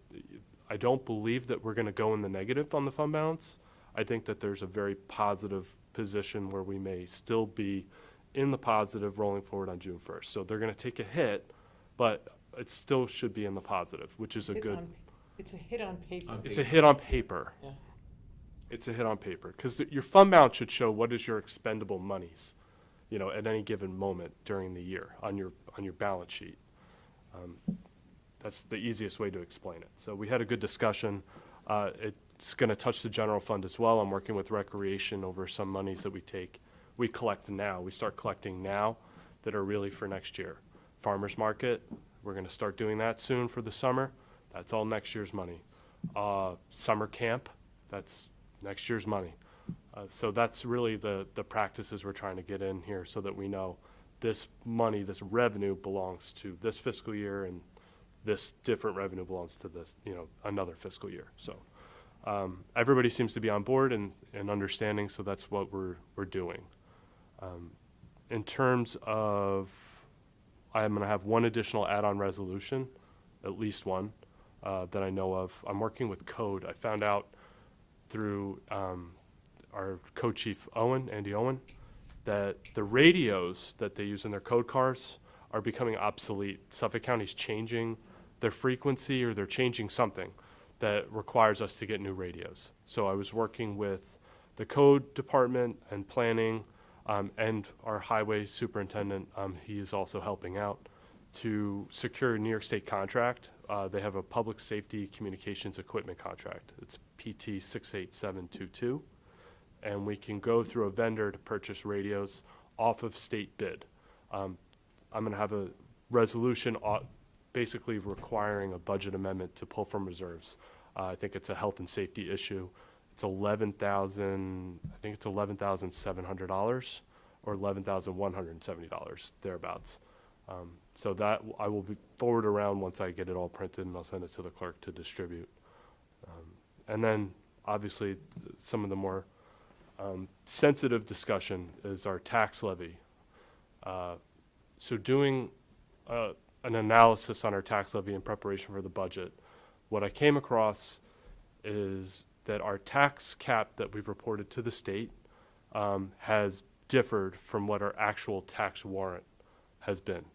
I don't believe that we're going to go in the negative on the fund balance. I think that there's a very positive position where we may still be in the positive rolling forward on June 1st. So they're going to take a hit, but it still should be in the positive, which is a good. It's a hit on paper. It's a hit on paper. Yeah. It's a hit on paper because your fund balance should show what is your expendable monies, at any given moment during the year on your balance sheet. That's the easiest way to explain it. So we had a good discussion. It's going to touch the general fund as well. I'm working with Recreation over some monies that we collect now. We start collecting now that are really for next year. Farmers Market, we're going to start doing that soon for the summer. That's all next year's money. Summer camp, that's next year's money. So that's really the practices we're trying to get in here so that we know this money, this revenue belongs to this fiscal year and this different revenue belongs to this, another fiscal year. So everybody seems to be on board and understanding, so that's what we're doing. In terms of, I'm going to have one additional add-on resolution, at least one, that I know of. I'm working with Code. I found out through our co-chief Andy Owen, that the radios that they use in their code cars are becoming obsolete. Suffolk County's changing their frequency or they're changing something that requires us to get new radios. So I was working with the code department and planning and our highway superintendent. He is also helping out to secure a New York State contract. They have a public safety communications equipment contract. It's PT 68722. And we can go through a vendor to purchase radios off of state bid. I'm going to have a resolution basically requiring a budget amendment to pull from reserves. I think it's a health and safety issue. It's $11,700 or $11,170 thereabouts. So that I will be forward around once I get it all printed, and I'll send it to the clerk to distribute. And then obviously some of the more sensitive discussion is our tax levy. So doing an analysis on our tax levy in preparation for the budget, what I came across is that our tax cap that we've reported to the state has differed from what our actual tax warrant has been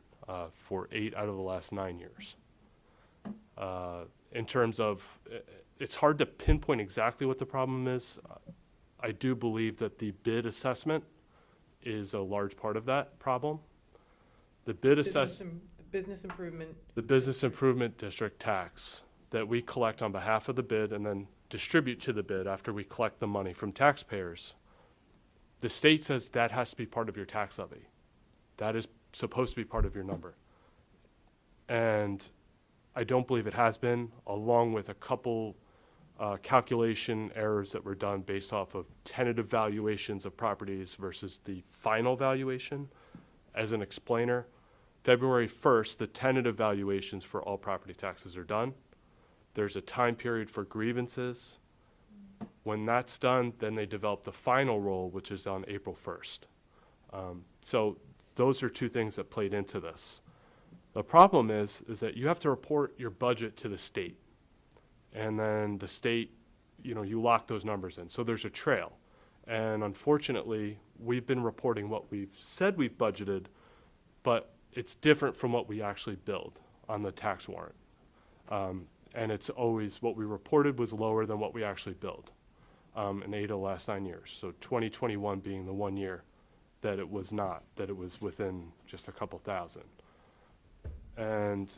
for 8 out of the last 9 years. In terms of, it's hard to pinpoint exactly what the problem is. I do believe that the bid assessment is a large part of that problem. The bid assessment, the business improvement district tax that we collect on behalf of the bid and then distribute to the bid after we collect the money from taxpayers. The state says that has to be part of your tax levy. That is supposed to be part of your number. And I don't believe it has been, along with a couple calculation errors that were done based off of tentative valuations of properties versus the final valuation. As an explainer, February 1st, the tentative valuations for all property taxes are done. There's a time period for grievances. When that's done, then they develop the final roll, which is on April 1st. So those are two things that played into this. The problem is that you have to report your budget to the state. And then the state, you lock those numbers in. So there's a trail. And unfortunately, we've been reporting what we've said we've budgeted, but it's different from what we actually billed on the tax warrant. And it's always, what we reported was lower than what we actually billed in 8 of the last 9 years. So 2021 being the 1 year that it was not, that it was within just a couple thousand. And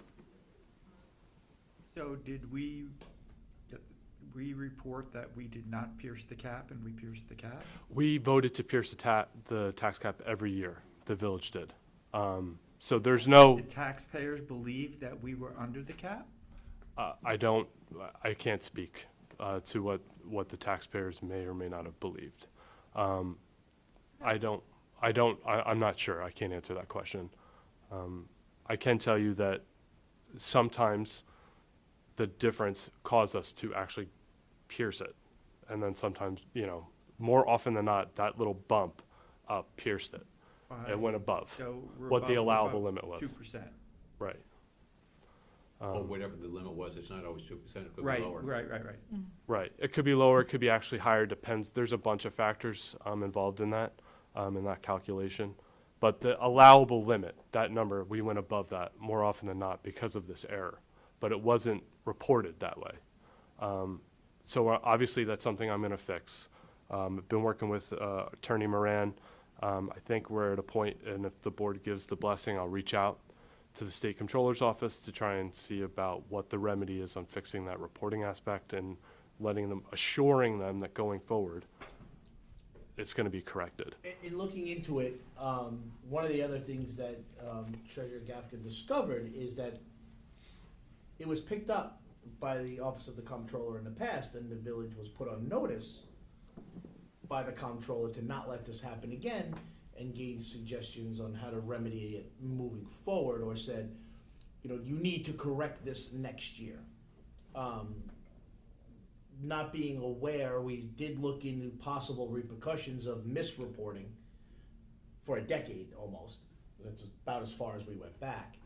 So did we report that we did not pierce the cap and we pierced the cap? we voted to pierce the tax cap every year, the village did. So there's no, Did taxpayers believe that we were under the cap? I can't speak to what the taxpayers may or may not have believed. I'm not sure. I can't answer that question. I can tell you that sometimes the difference caused us to actually pierce it. And then sometimes, more often than not, that little bump pierced it. It went above So we're what the above- allowable above limit was. 2%. Right. Or whatever the limit was, it's not always 2%, it could be Right, lower. right. Right. It could be lower, it could be actually higher, depends. There's a bunch of factors involved in that calculation. But the allowable limit, that number, we went above that more often than not because of this error. But it wasn't reported that way. So obviously that's something I'm going to fix. I've been working with Attorney Moran. I think we're at a point, and if the board gives the blessing, I'll reach out to the state comptroller's office to try and see about what the remedy is on fixing that reporting aspect and assuring them that going forward, it's going to be corrected. In looking into it, one of the other things that Treasurer Gafka discovered is that it was picked up by the Office of the Comptroller in the past, and the village was put on notice by the comptroller to not let this happen again, and gave suggestions on how to remedy it moving forward, or said, you need to correct this next year. Not being aware, we did look into possible repercussions of misreporting for a decade almost. That's about as far as we went back.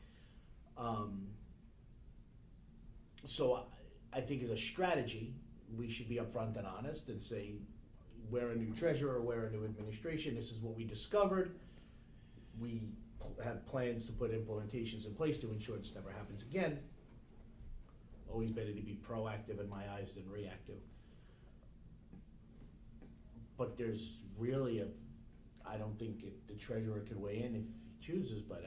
So I think as a strategy, we should be upfront and honest and say, we're a new treasurer, we're a new administration, this is what we discovered. We have plans to put implementations in place to ensure this never happens again. Always better to be proactive in my eyes than reactive. But there's really I don't think the treasurer could weigh in if he chooses, but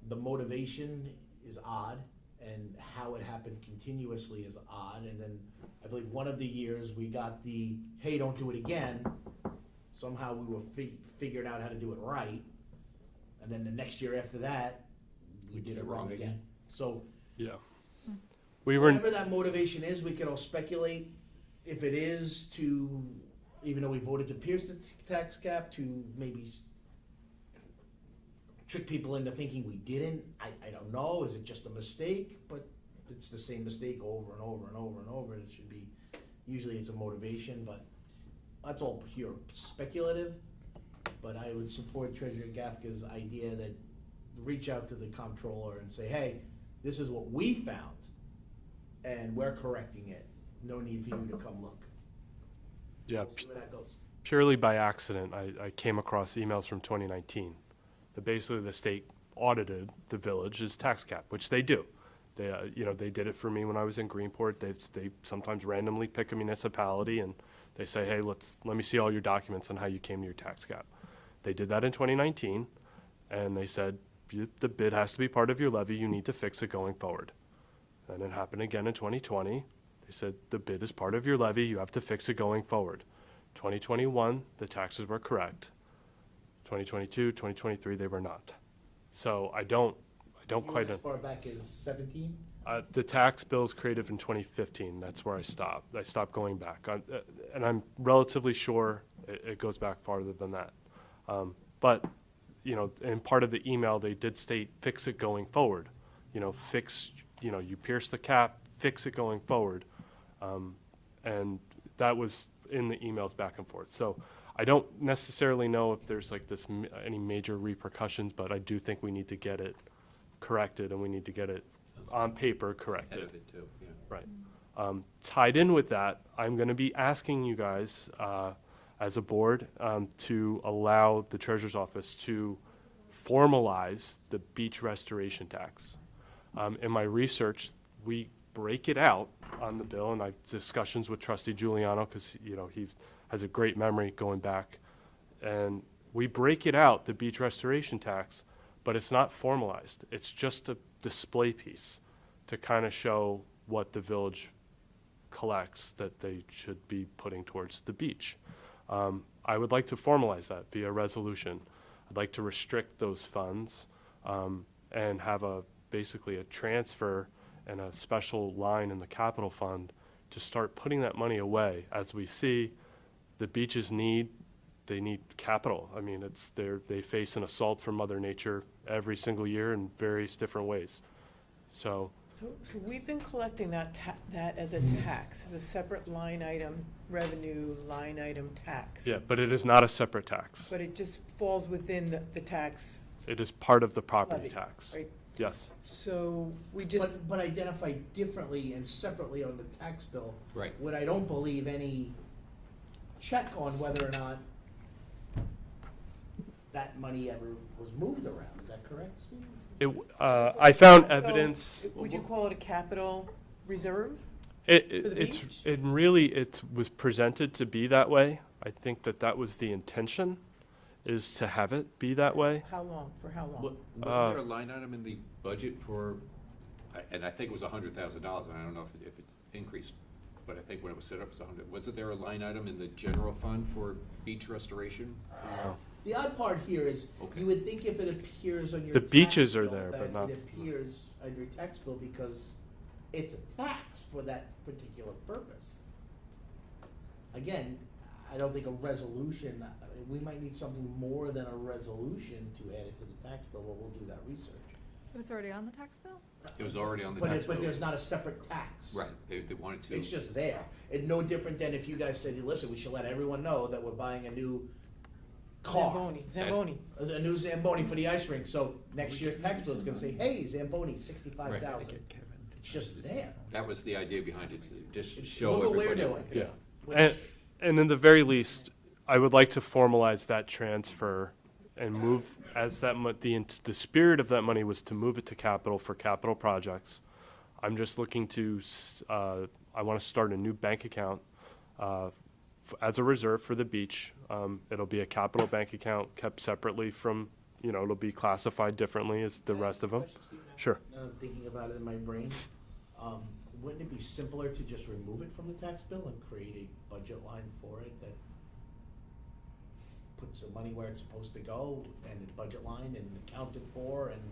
the motivation is odd, and how it happened continuously is odd. And then I believe one of the years we got the, hey, don't do it again. Somehow we were figured out how to do it right. And then the next year after that, we did it wrong again. So Yeah. whatever that motivation is, we could all speculate if it is to, even though we voted to pierce the tax cap, to maybe trick people into thinking we didn't. I don't know. Is it just a mistake? But it's the same mistake over and over and over and over. It should be, usually it's a motivation, but that's all pure speculative. But I would support Treasurer Gafka's idea that reach out to the comptroller and say, hey, this is what we found, and we're correcting it. No need for you to come look. Yeah. We'll see where that goes. Purely by accident, I came across emails from 2019 that basically the state audited the village's tax cap, which they do. They, they did it for me when I was in Greenport. They sometimes randomly pick a municipality and they say, hey, let me see all your documents on how you came to your tax cap. They did that in 2019, and they said, the bid has to be part of your levy. You need to fix it going forward. And it happened again in 2020. They said, the bid is part of your levy. You have to fix it going forward. 2021, the taxes were correct. 2022, 2023, they were not. So I don't quite. As far back as 17? The tax bills created in 2015. That's where I stopped. I stopped going back, and I'm relatively sure it goes back farther than that. But in part of the email, they did state fix it going forward. Fix. You pierce the cap, fix it going forward, and that was in the emails back and forth. So I don't necessarily know if there's like this, any major repercussions, but I do think we need to get it corrected, and we need to get it on paper corrected. Ahead of it too, yeah. Right. Tied in with that, I'm going to be asking you guys, as a board, to allow the treasurer's office to formalize the beach restoration tax. In my research, we break it out on the bill, and I've discussions with Trustee Giuliano, because, you know, he has a great memory going back. And we break it out, the beach restoration tax, but it's not formalized. It's just a display piece to kind of show what the village collects that they should be putting towards the beach. I would like to formalize that via resolution. I'd like to restrict those funds and have basically a transfer and a special line in the capital fund to start putting that money away. As we see, the beaches need capital. I mean, they face an assault from Mother Nature every single year in various different ways. So we've been collecting that as a tax, as a separate line item, revenue line item tax. yeah, but it is not a separate tax. But it just falls within the tax It is part of the property levy, tax. right? Yes. So we just, But identified differently and separately on the tax bill. Right. With, I don't believe, any check on whether or not that money ever was moved around. Is that correct, Steve? I found evidence. would you call it a capital reserve? It for the it's beach? it really it was presented to be that way. I think that was the intention, is to have it be that way. How long, for how long? Wasn't there a line item in the budget for, and I think it was $100,000, and I don't know if it's increased, but I think when it was set up, it was 100. Wasn't there a line item in the general fund for beach restoration? The odd part here is, Okay. you would think if it appears on your The tax beaches are bill, there, but that not- it appears on your tax bill because it's a tax for that particular purpose. Again, I don't think a resolution, we might need something more than a resolution to add it to the tax bill, but we'll do that research. It was already on the tax bill? It was already on the tax bill. But there's not a separate tax. Right, they wanted to. It's just there. It's no different than if you guys said, listen, we should let everyone know that we're buying a new car. Zamboni. A new Zamboni for the ice rink, so next year's tax bill is gonna say, hey, Zamboni, 65,000. It's just there. That was the idea behind it, to just show Look what we're everybody. doing. Yeah. Which- And in the very least, I would like to formalize that transfer and move, as the spirit of that money was to move it to capital for capital projects. I'm just looking to, I want to start a new bank account as a reserve for the beach. It'll be a capital bank account kept separately from, it'll be classified differently as the rest of them. Sure. Now I'm thinking about it in my brain, wouldn't it be simpler to just remove it from the tax bill and create a budget line for it that puts the money where it's supposed to go, and the budget line and accounted for, and,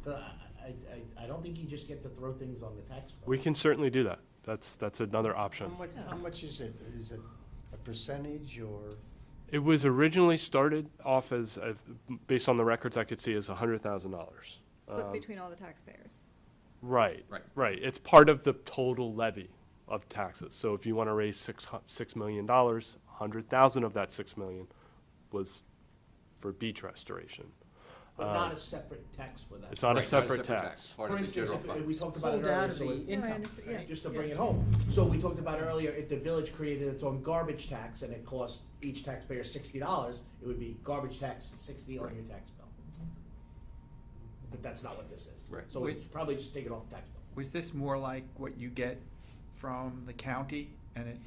'cause I don't think you just get to throw things on the tax bill. We can certainly do that. That's another option. How much is it? Is it a percentage or? It was originally started off as, based on the records I could see, as $100,000. Split between all the taxpayers. Right, Right. right. It's part of the total levy of taxes. So if you want to raise $6 million, 100,000 of that 6 million was for beach restoration. But not a separate tax for that. It's not a Right, separate tax. Part For of the instance, general fund. we talked about it Pulled out earlier, of so the it's, No, I income. understand, yes. just to yes. bring it home. So we talked about earlier, if the village created its own garbage tax and it cost each taxpayer $60, it would be garbage tax 60 on Right. your tax bill. But that's not what this is. Right. So it's probably just take it off the tax bill. Was this more like what you get from the county, and it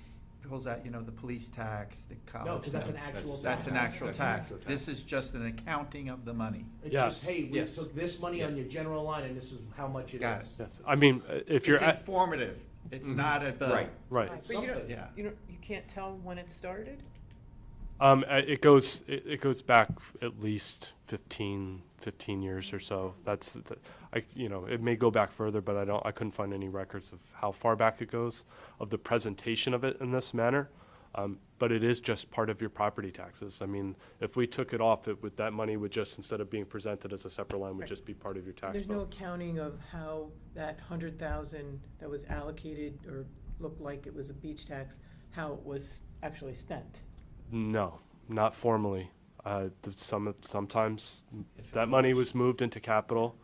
pulls out, the police tax, the college tax? No, because that's an actual tax. That's an actual That's an tax. actual tax. This is just an accounting of the money. It's Yes. just, hey, we Yes. took this money on your general line and this is how much it Got is. Yes. I mean, if you're It's at, informative. It's not a bill. Right. right. But you don't, Something. Yeah. you can't tell when it started? It goes back at least 15 years or so. It may go back further, but I couldn't find any records of how far back it goes of the presentation of it in this manner. But it is just part of your property taxes. I mean, if we took it off, that money would just, instead of being presented as a separate line, would Right. just be part of your tax There's no bill. accounting of how that 100,000 that was allocated or looked like it was a beach tax, how it was actually spent. No, not formally. Sometimes that money was moved into capital,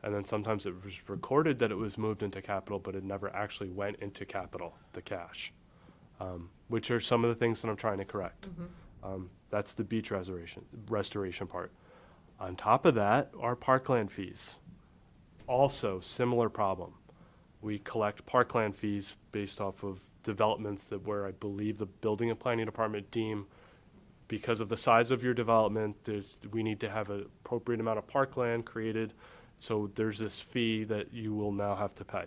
and then sometimes it was recorded that it was moved into capital, but it never actually went into capital, the cash, which are some of the things that I'm trying to correct. That's the beach restoration part. On top of that are parkland fees. Also, similar problem. We collect parkland fees based off of developments that where I believe the building and planning department deem, because of the size of your development, we need to have an appropriate amount of parkland created. So there's this fee that you will now have to pay.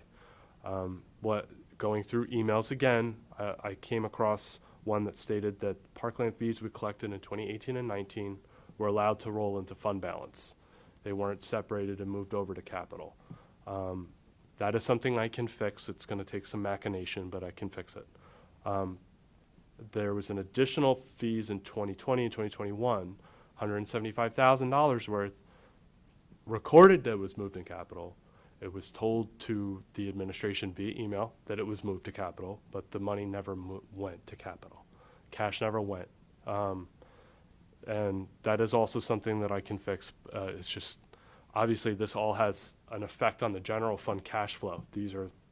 Going through emails again, I came across one that stated that parkland fees we collected in 2018 and 19 were allowed to roll into fund balance. They weren't separated and moved over to capital. That is something I can fix. It's going to take some machination, but I can fix it. There was an additional fees in 2020 and 2021, $175,000 worth, recorded that it was moved in capital. It was told to the administration via email that it was moved to capital, but the money never went to capital. Cash never went. And that is also something that I can fix. It's just, obviously this all has an effect on the general fund cash flow.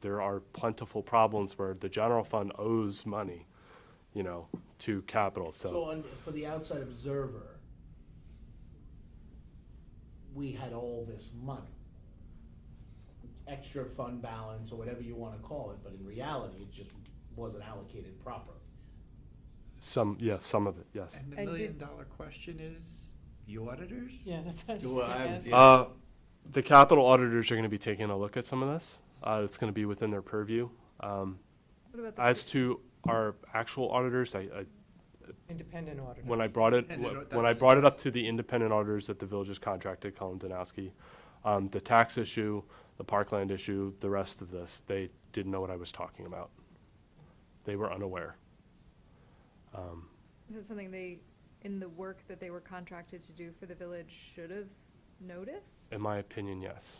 There are plentiful problems where the general fund owes money, to capital. So for the outside observer, we had all this money, extra fund balance or whatever you want to call it, but in reality, it just wasn't allocated properly. some of it, yes. And the million-dollar question is, the auditors? Yeah, that's what I was just Well, gonna ask. The capital auditors are going to be taking a look at some of this. It's going to be within their purview. What about the As to our actual auditors, Independent auditor. when I brought it up to the independent auditors that the villages contracted, Cullen Danowski, the tax issue, the parkland issue, the rest of this, they didn't know what I was talking about. They were unaware. Is it something they, in the work that they were contracted to do for the village, should have noticed? In my opinion, yes.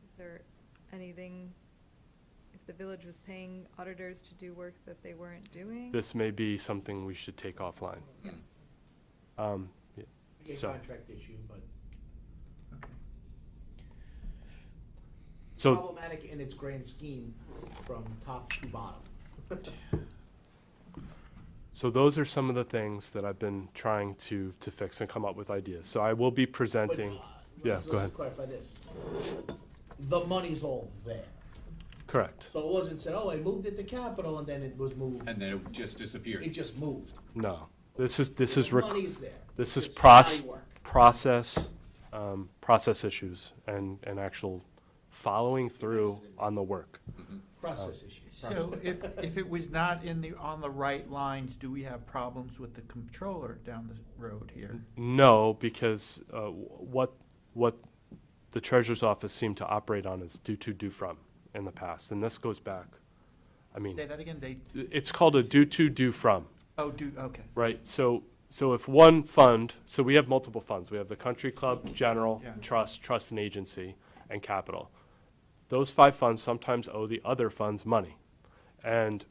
Is there anything, if the village was paying auditors to do work that they weren't doing? This may be something we should take offline. Yes. Yeah, A so- contract issue, but So, problematic in its grand scheme from top to bottom. so those are some of the things that I've been trying to fix and come up with ideas. So I will be presenting. Yeah, go ahead. Let's clarify this. The money's all there. Correct. So it wasn't said, oh, I moved it to capital and then it was moved. And then it just disappeared. It just moved. No, this is The money's there. this is It's shoddy work. process issues and actual following through on the work. Process issues. So if it was not on the right lines, do we have problems with the controller down the road here? No, because what the treasurer's office seemed to operate on is do to, do from in the past, and this goes back. I mean, Say that again, it's called a do to, do from. okay. Right, so if one fund, so we have multiple funds. We have the country club, general, Yeah. trust and agency, and capital. Those 5 funds sometimes owe the other funds money. And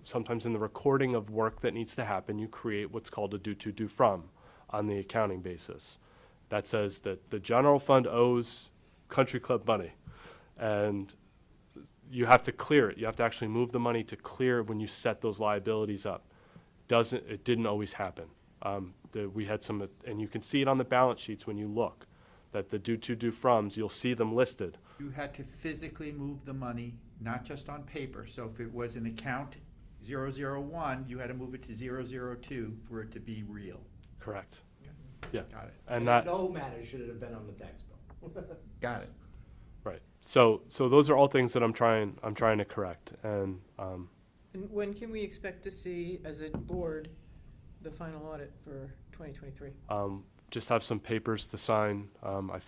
sometimes in the recording of work that needs to happen, you create what's called a do to, do from on the accounting basis. That says that the general fund owes country club money. And you have to clear it. You have to actually move the money to clear when you set those liabilities up. It didn't always happen. We had some, and you can see it on the balance sheets when you look, that the do to, do froms, you'll see them listed. You had to physically move the money, not just on paper. So if it was an account 001, you had to move it to 002 for it to be real. Correct. Yeah. Got it. And No matter should it have been on the tax bill. Got it. right. So those are all things that I'm trying to correct. And And when can we expect to see, as a board, the final audit for 2023? just have some papers to sign. I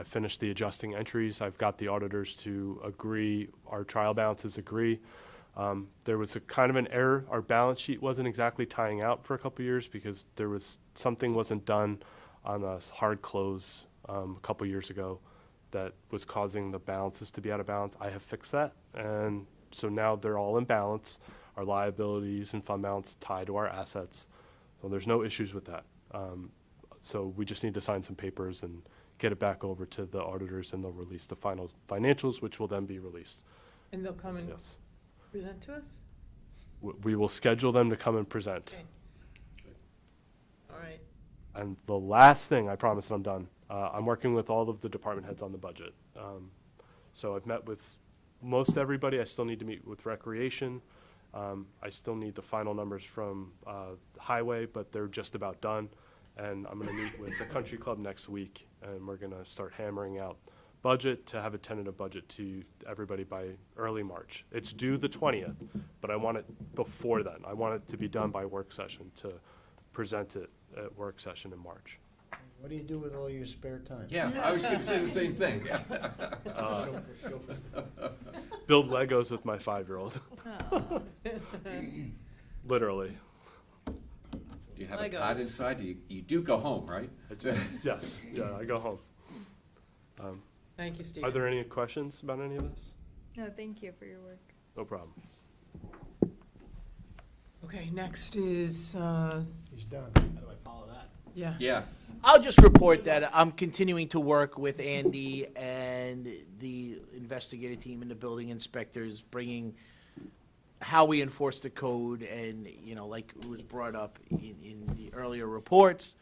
finished the adjusting entries. I've got the auditors to agree, our trial balances agree. There was a kind of an error. Our balance sheet wasn't exactly tying out for a couple years because something wasn't done on a hard close a couple years ago that was causing the balances to be out of balance. I have fixed that, and so now they're all in balance. our liabilities and fund balance tie to our assets. So there's no issues with that. So we just need to sign some papers and get it back over to the auditors, and they'll release the final financials, which will then be released. And they'll come and Yes. present to us? We will schedule them to come and present. Okay. All right. And the last thing, I promise I'm done, I'm working with all of the department heads on the budget. So I've met with most everybody. I still need to meet with Recreation. I still need the final numbers from Highway, but they're just about done. And I'm going to meet with the Country Club next week, and we're going to start hammering out budget to have a tentative budget to everybody by early March. It's due the 20th, but I want it before then. I want it to be done by work session to present it at work session in March. What do you do with all your spare time? Yeah, I was gonna say the same thing. Build Legos with my 5-year-old. Literally. Do you have a Legos. cot inside? You do go home, right? Yes, yeah, I go home. Thank you, Steve. Are there any questions about any of this? No, thank you for your work. No problem. Okay, next is, He's done. How do I follow that? yeah. Yeah. I'll just report that I'm continuing to work with Andy and the investigative team and the building inspectors, bringing how we enforce the code, and, you know, like it was brought up in the earlier reports,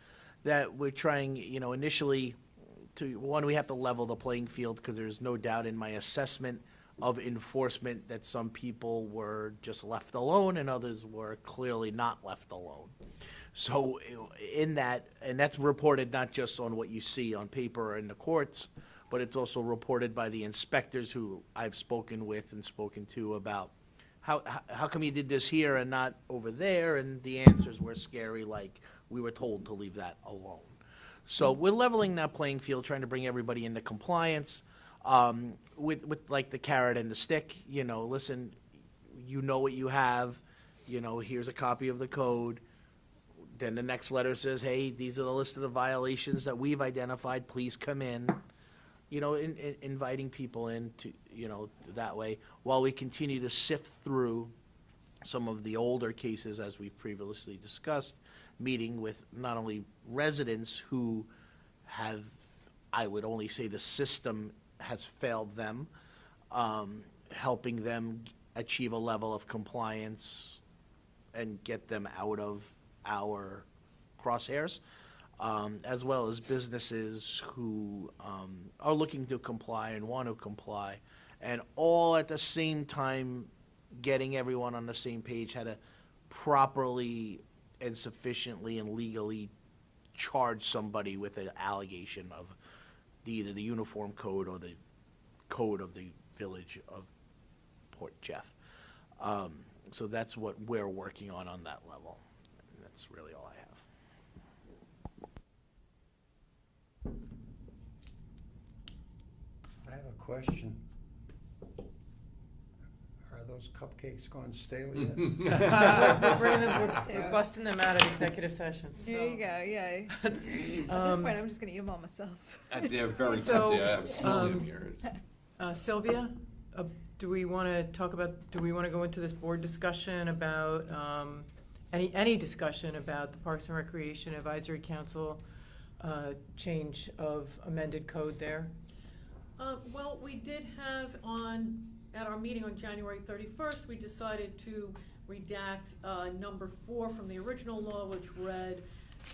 that we're trying, you know, initially to, one, we have to level the playing field, because there's no doubt in my assessment of enforcement that some people were just left alone and others were clearly not left alone. So in that, and that's reported not just on what you see on paper in the courts, but it's also reported by the inspectors who I've spoken with and spoken to about how come you did this here and not over there? And the answers were scary, like we were told to leave that alone. So we're leveling that playing field, trying to bring everybody into compliance, with like the carrot and the stick. You know, listen, you know what you have, you know, here's a copy of the code. Then the next letter says, hey, these are the list of the violations that we've identified, please come in. You know, inviting people in to, you know, that way, while we continue to sift through some of the older cases, as we've previously discussed, meeting with not only residents who have, I would only say the system has failed them, helping them achieve a level of compliance and get them out of our crosshairs, as well as businesses who are looking to comply and want to comply, and all at the same time getting everyone on the same page, how to properly and sufficiently and legally charge somebody with an allegation of either the uniform code or the code of the village of Port Jeff. So that's what we're working on that level. And that's really all I have. I have a question. Are those cupcakes gone stale yet? We're busting them out of executive session. There you go, yeah. At this point, I'm just gonna eat them all myself. They're very So, tempting. I'm smelling them here. Sylvia, do we want to talk about, do we want to go into this board discussion about, any discussion about the Parks and Recreation Advisory Council change of amended code there? Well, we did have at our meeting on January 31st, we decided to redact number 4 from the original law, which read,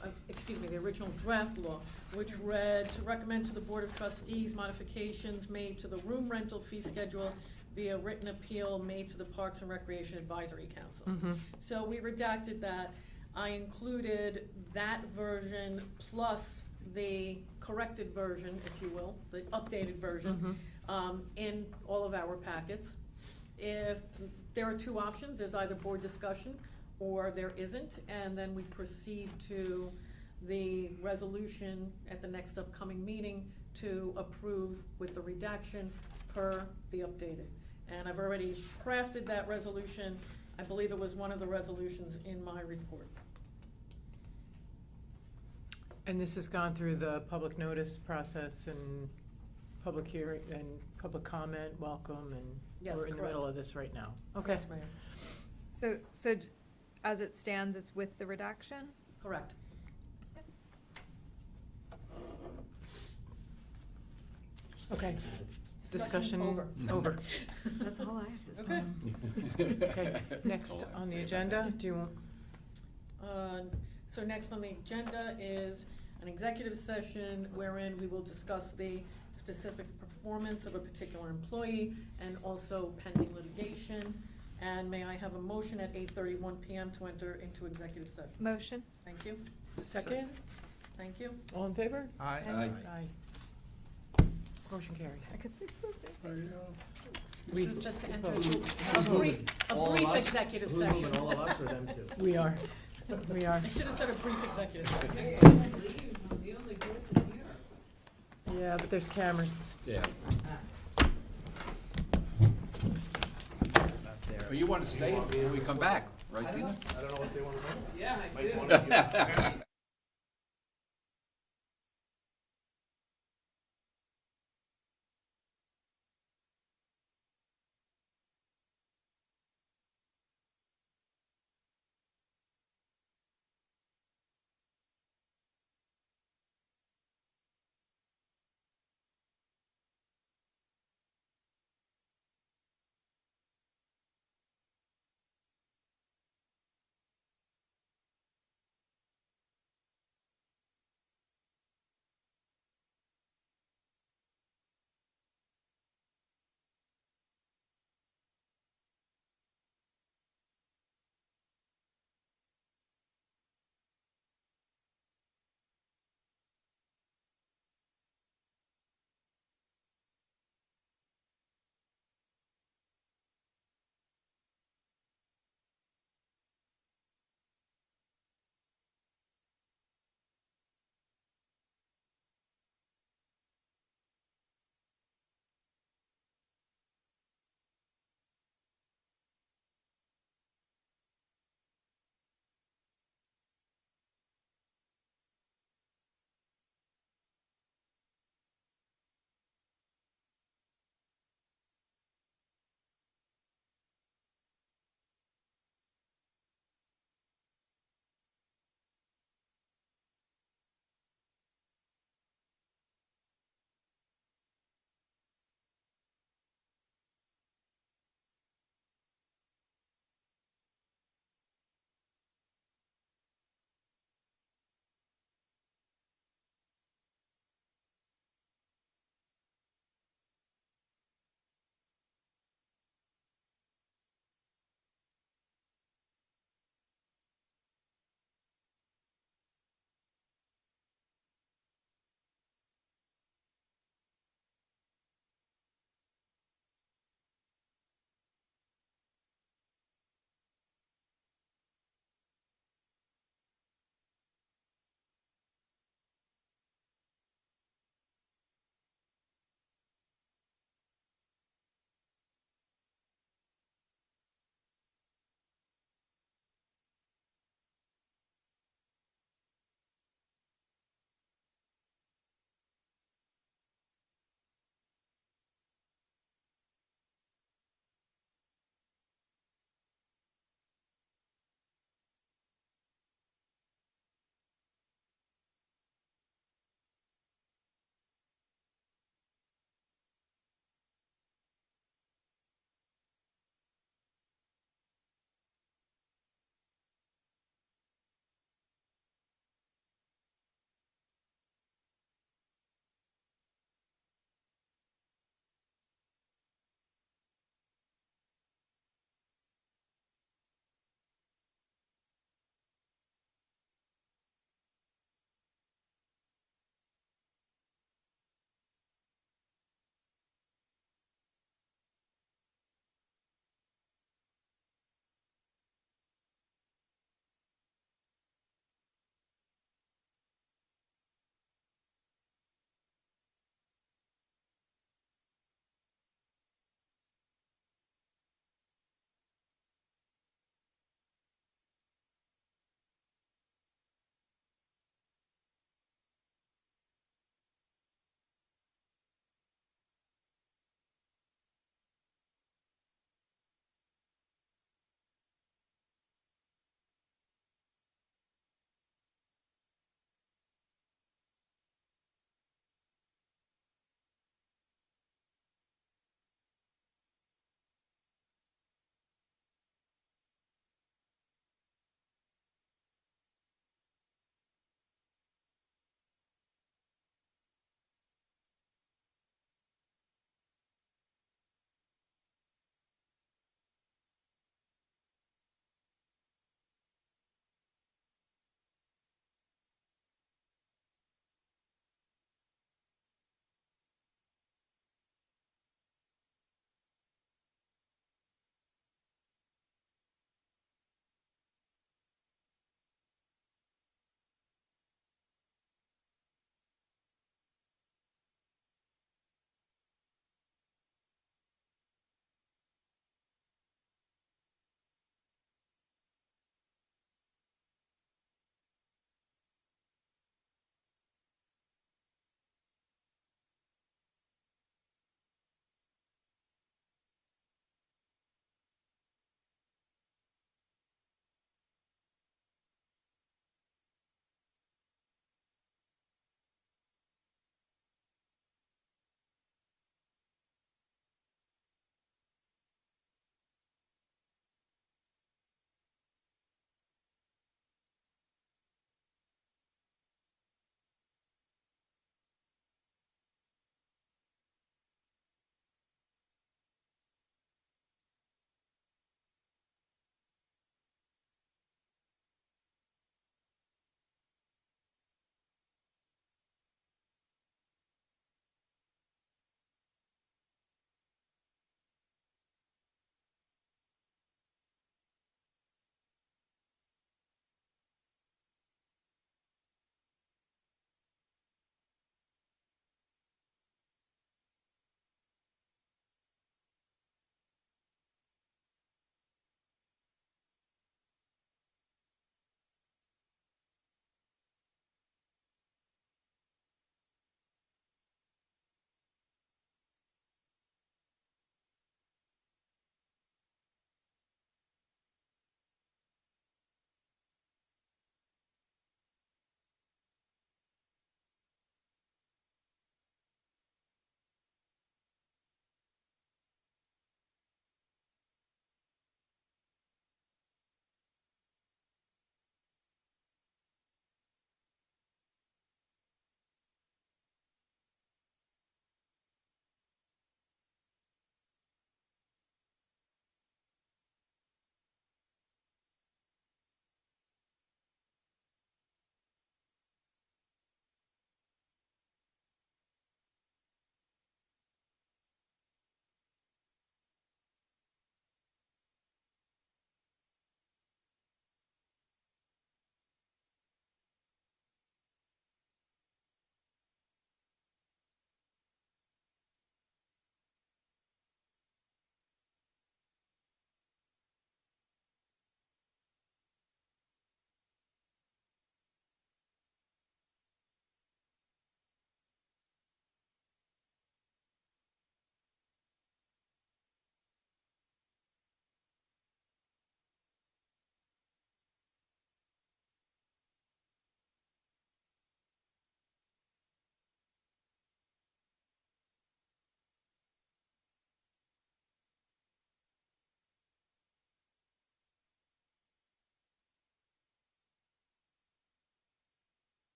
the original draft law, which read to recommend to the Board of Trustees modifications made to the room rental fee schedule via written appeal made to the Parks and Recreation Advisory Council. Mm-hmm. So we redacted that. I included that version plus the corrected version, if you will, the updated version, in all of our packets. If there are 2 options, there's either board discussion or there isn't, and then we proceed to the resolution at the next upcoming meeting to approve with the redaction per the updated. And I've already crafted that resolution. I believe it was one of the resolutions in my report. And this has gone through the public notice process and public hearing and public comment, welcome, and Yes, we're in the correct. middle of this right now. Okay. Yes, Mayor. So as it stands, it's with the redaction? Correct. Okay. Discussion over. over. That's all I have to say. Okay. Okay, next on the agenda, do you want? So next on the agenda is an executive session wherein we will discuss the specific performance of a particular employee and also pending litigation. And may I have a motion at 8:31 PM to enter into executive session? Motion? Thank you. Second? Thank you. All in favor? Aye. Aye. Motion carries. I could say something. We, Should have said to enter a brief executive Who's session. moving, all of us or them two? we are, we are. I should have said a brief executive session. Yeah, but there's cameras. Yeah. Well, you want to stay until we come back, right, Zena? I don't know what they want to know. Yeah, I do.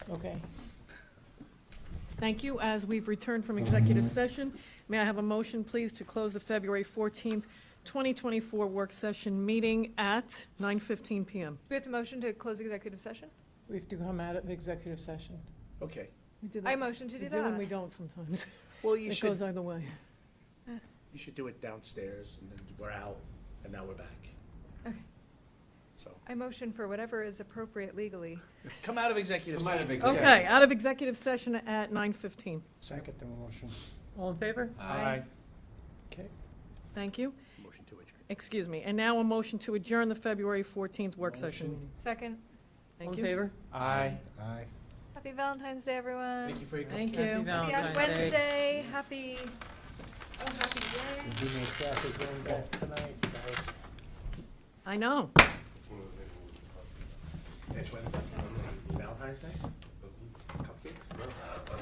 Okay. Thank you. As we've returned from executive session, may I have a motion, please, to close the February 14th, 2024 work session meeting at 9:15 PM? Do we have to motion to close executive session? We have to come out of the executive session. Okay. We do I that. motion to do We do and that. we don't sometimes. Well, you It goes should, either way. you should do it downstairs, and then we're out, and now we're back. Okay. So, I motion for whatever is appropriate legally. come out of executive session. Okay, out of executive session at 9:15. Second the motion. All in favor? Aye. Okay. Thank you. Motion to adjourn. Excuse me. And now a motion to adjourn the February 14th work session Motion. meeting. Second. All Thank in you. favor? Aye. Aye. Happy Valentine's Day, everyone. Thank you for your. Thank Happy you. Happy Valentine's Ash Day. Wednesday. Happy, oh, happy day. Did you make traffic going back tonight, guys? I know. Ash Wednesday. Valentine's Day? Cupcakes?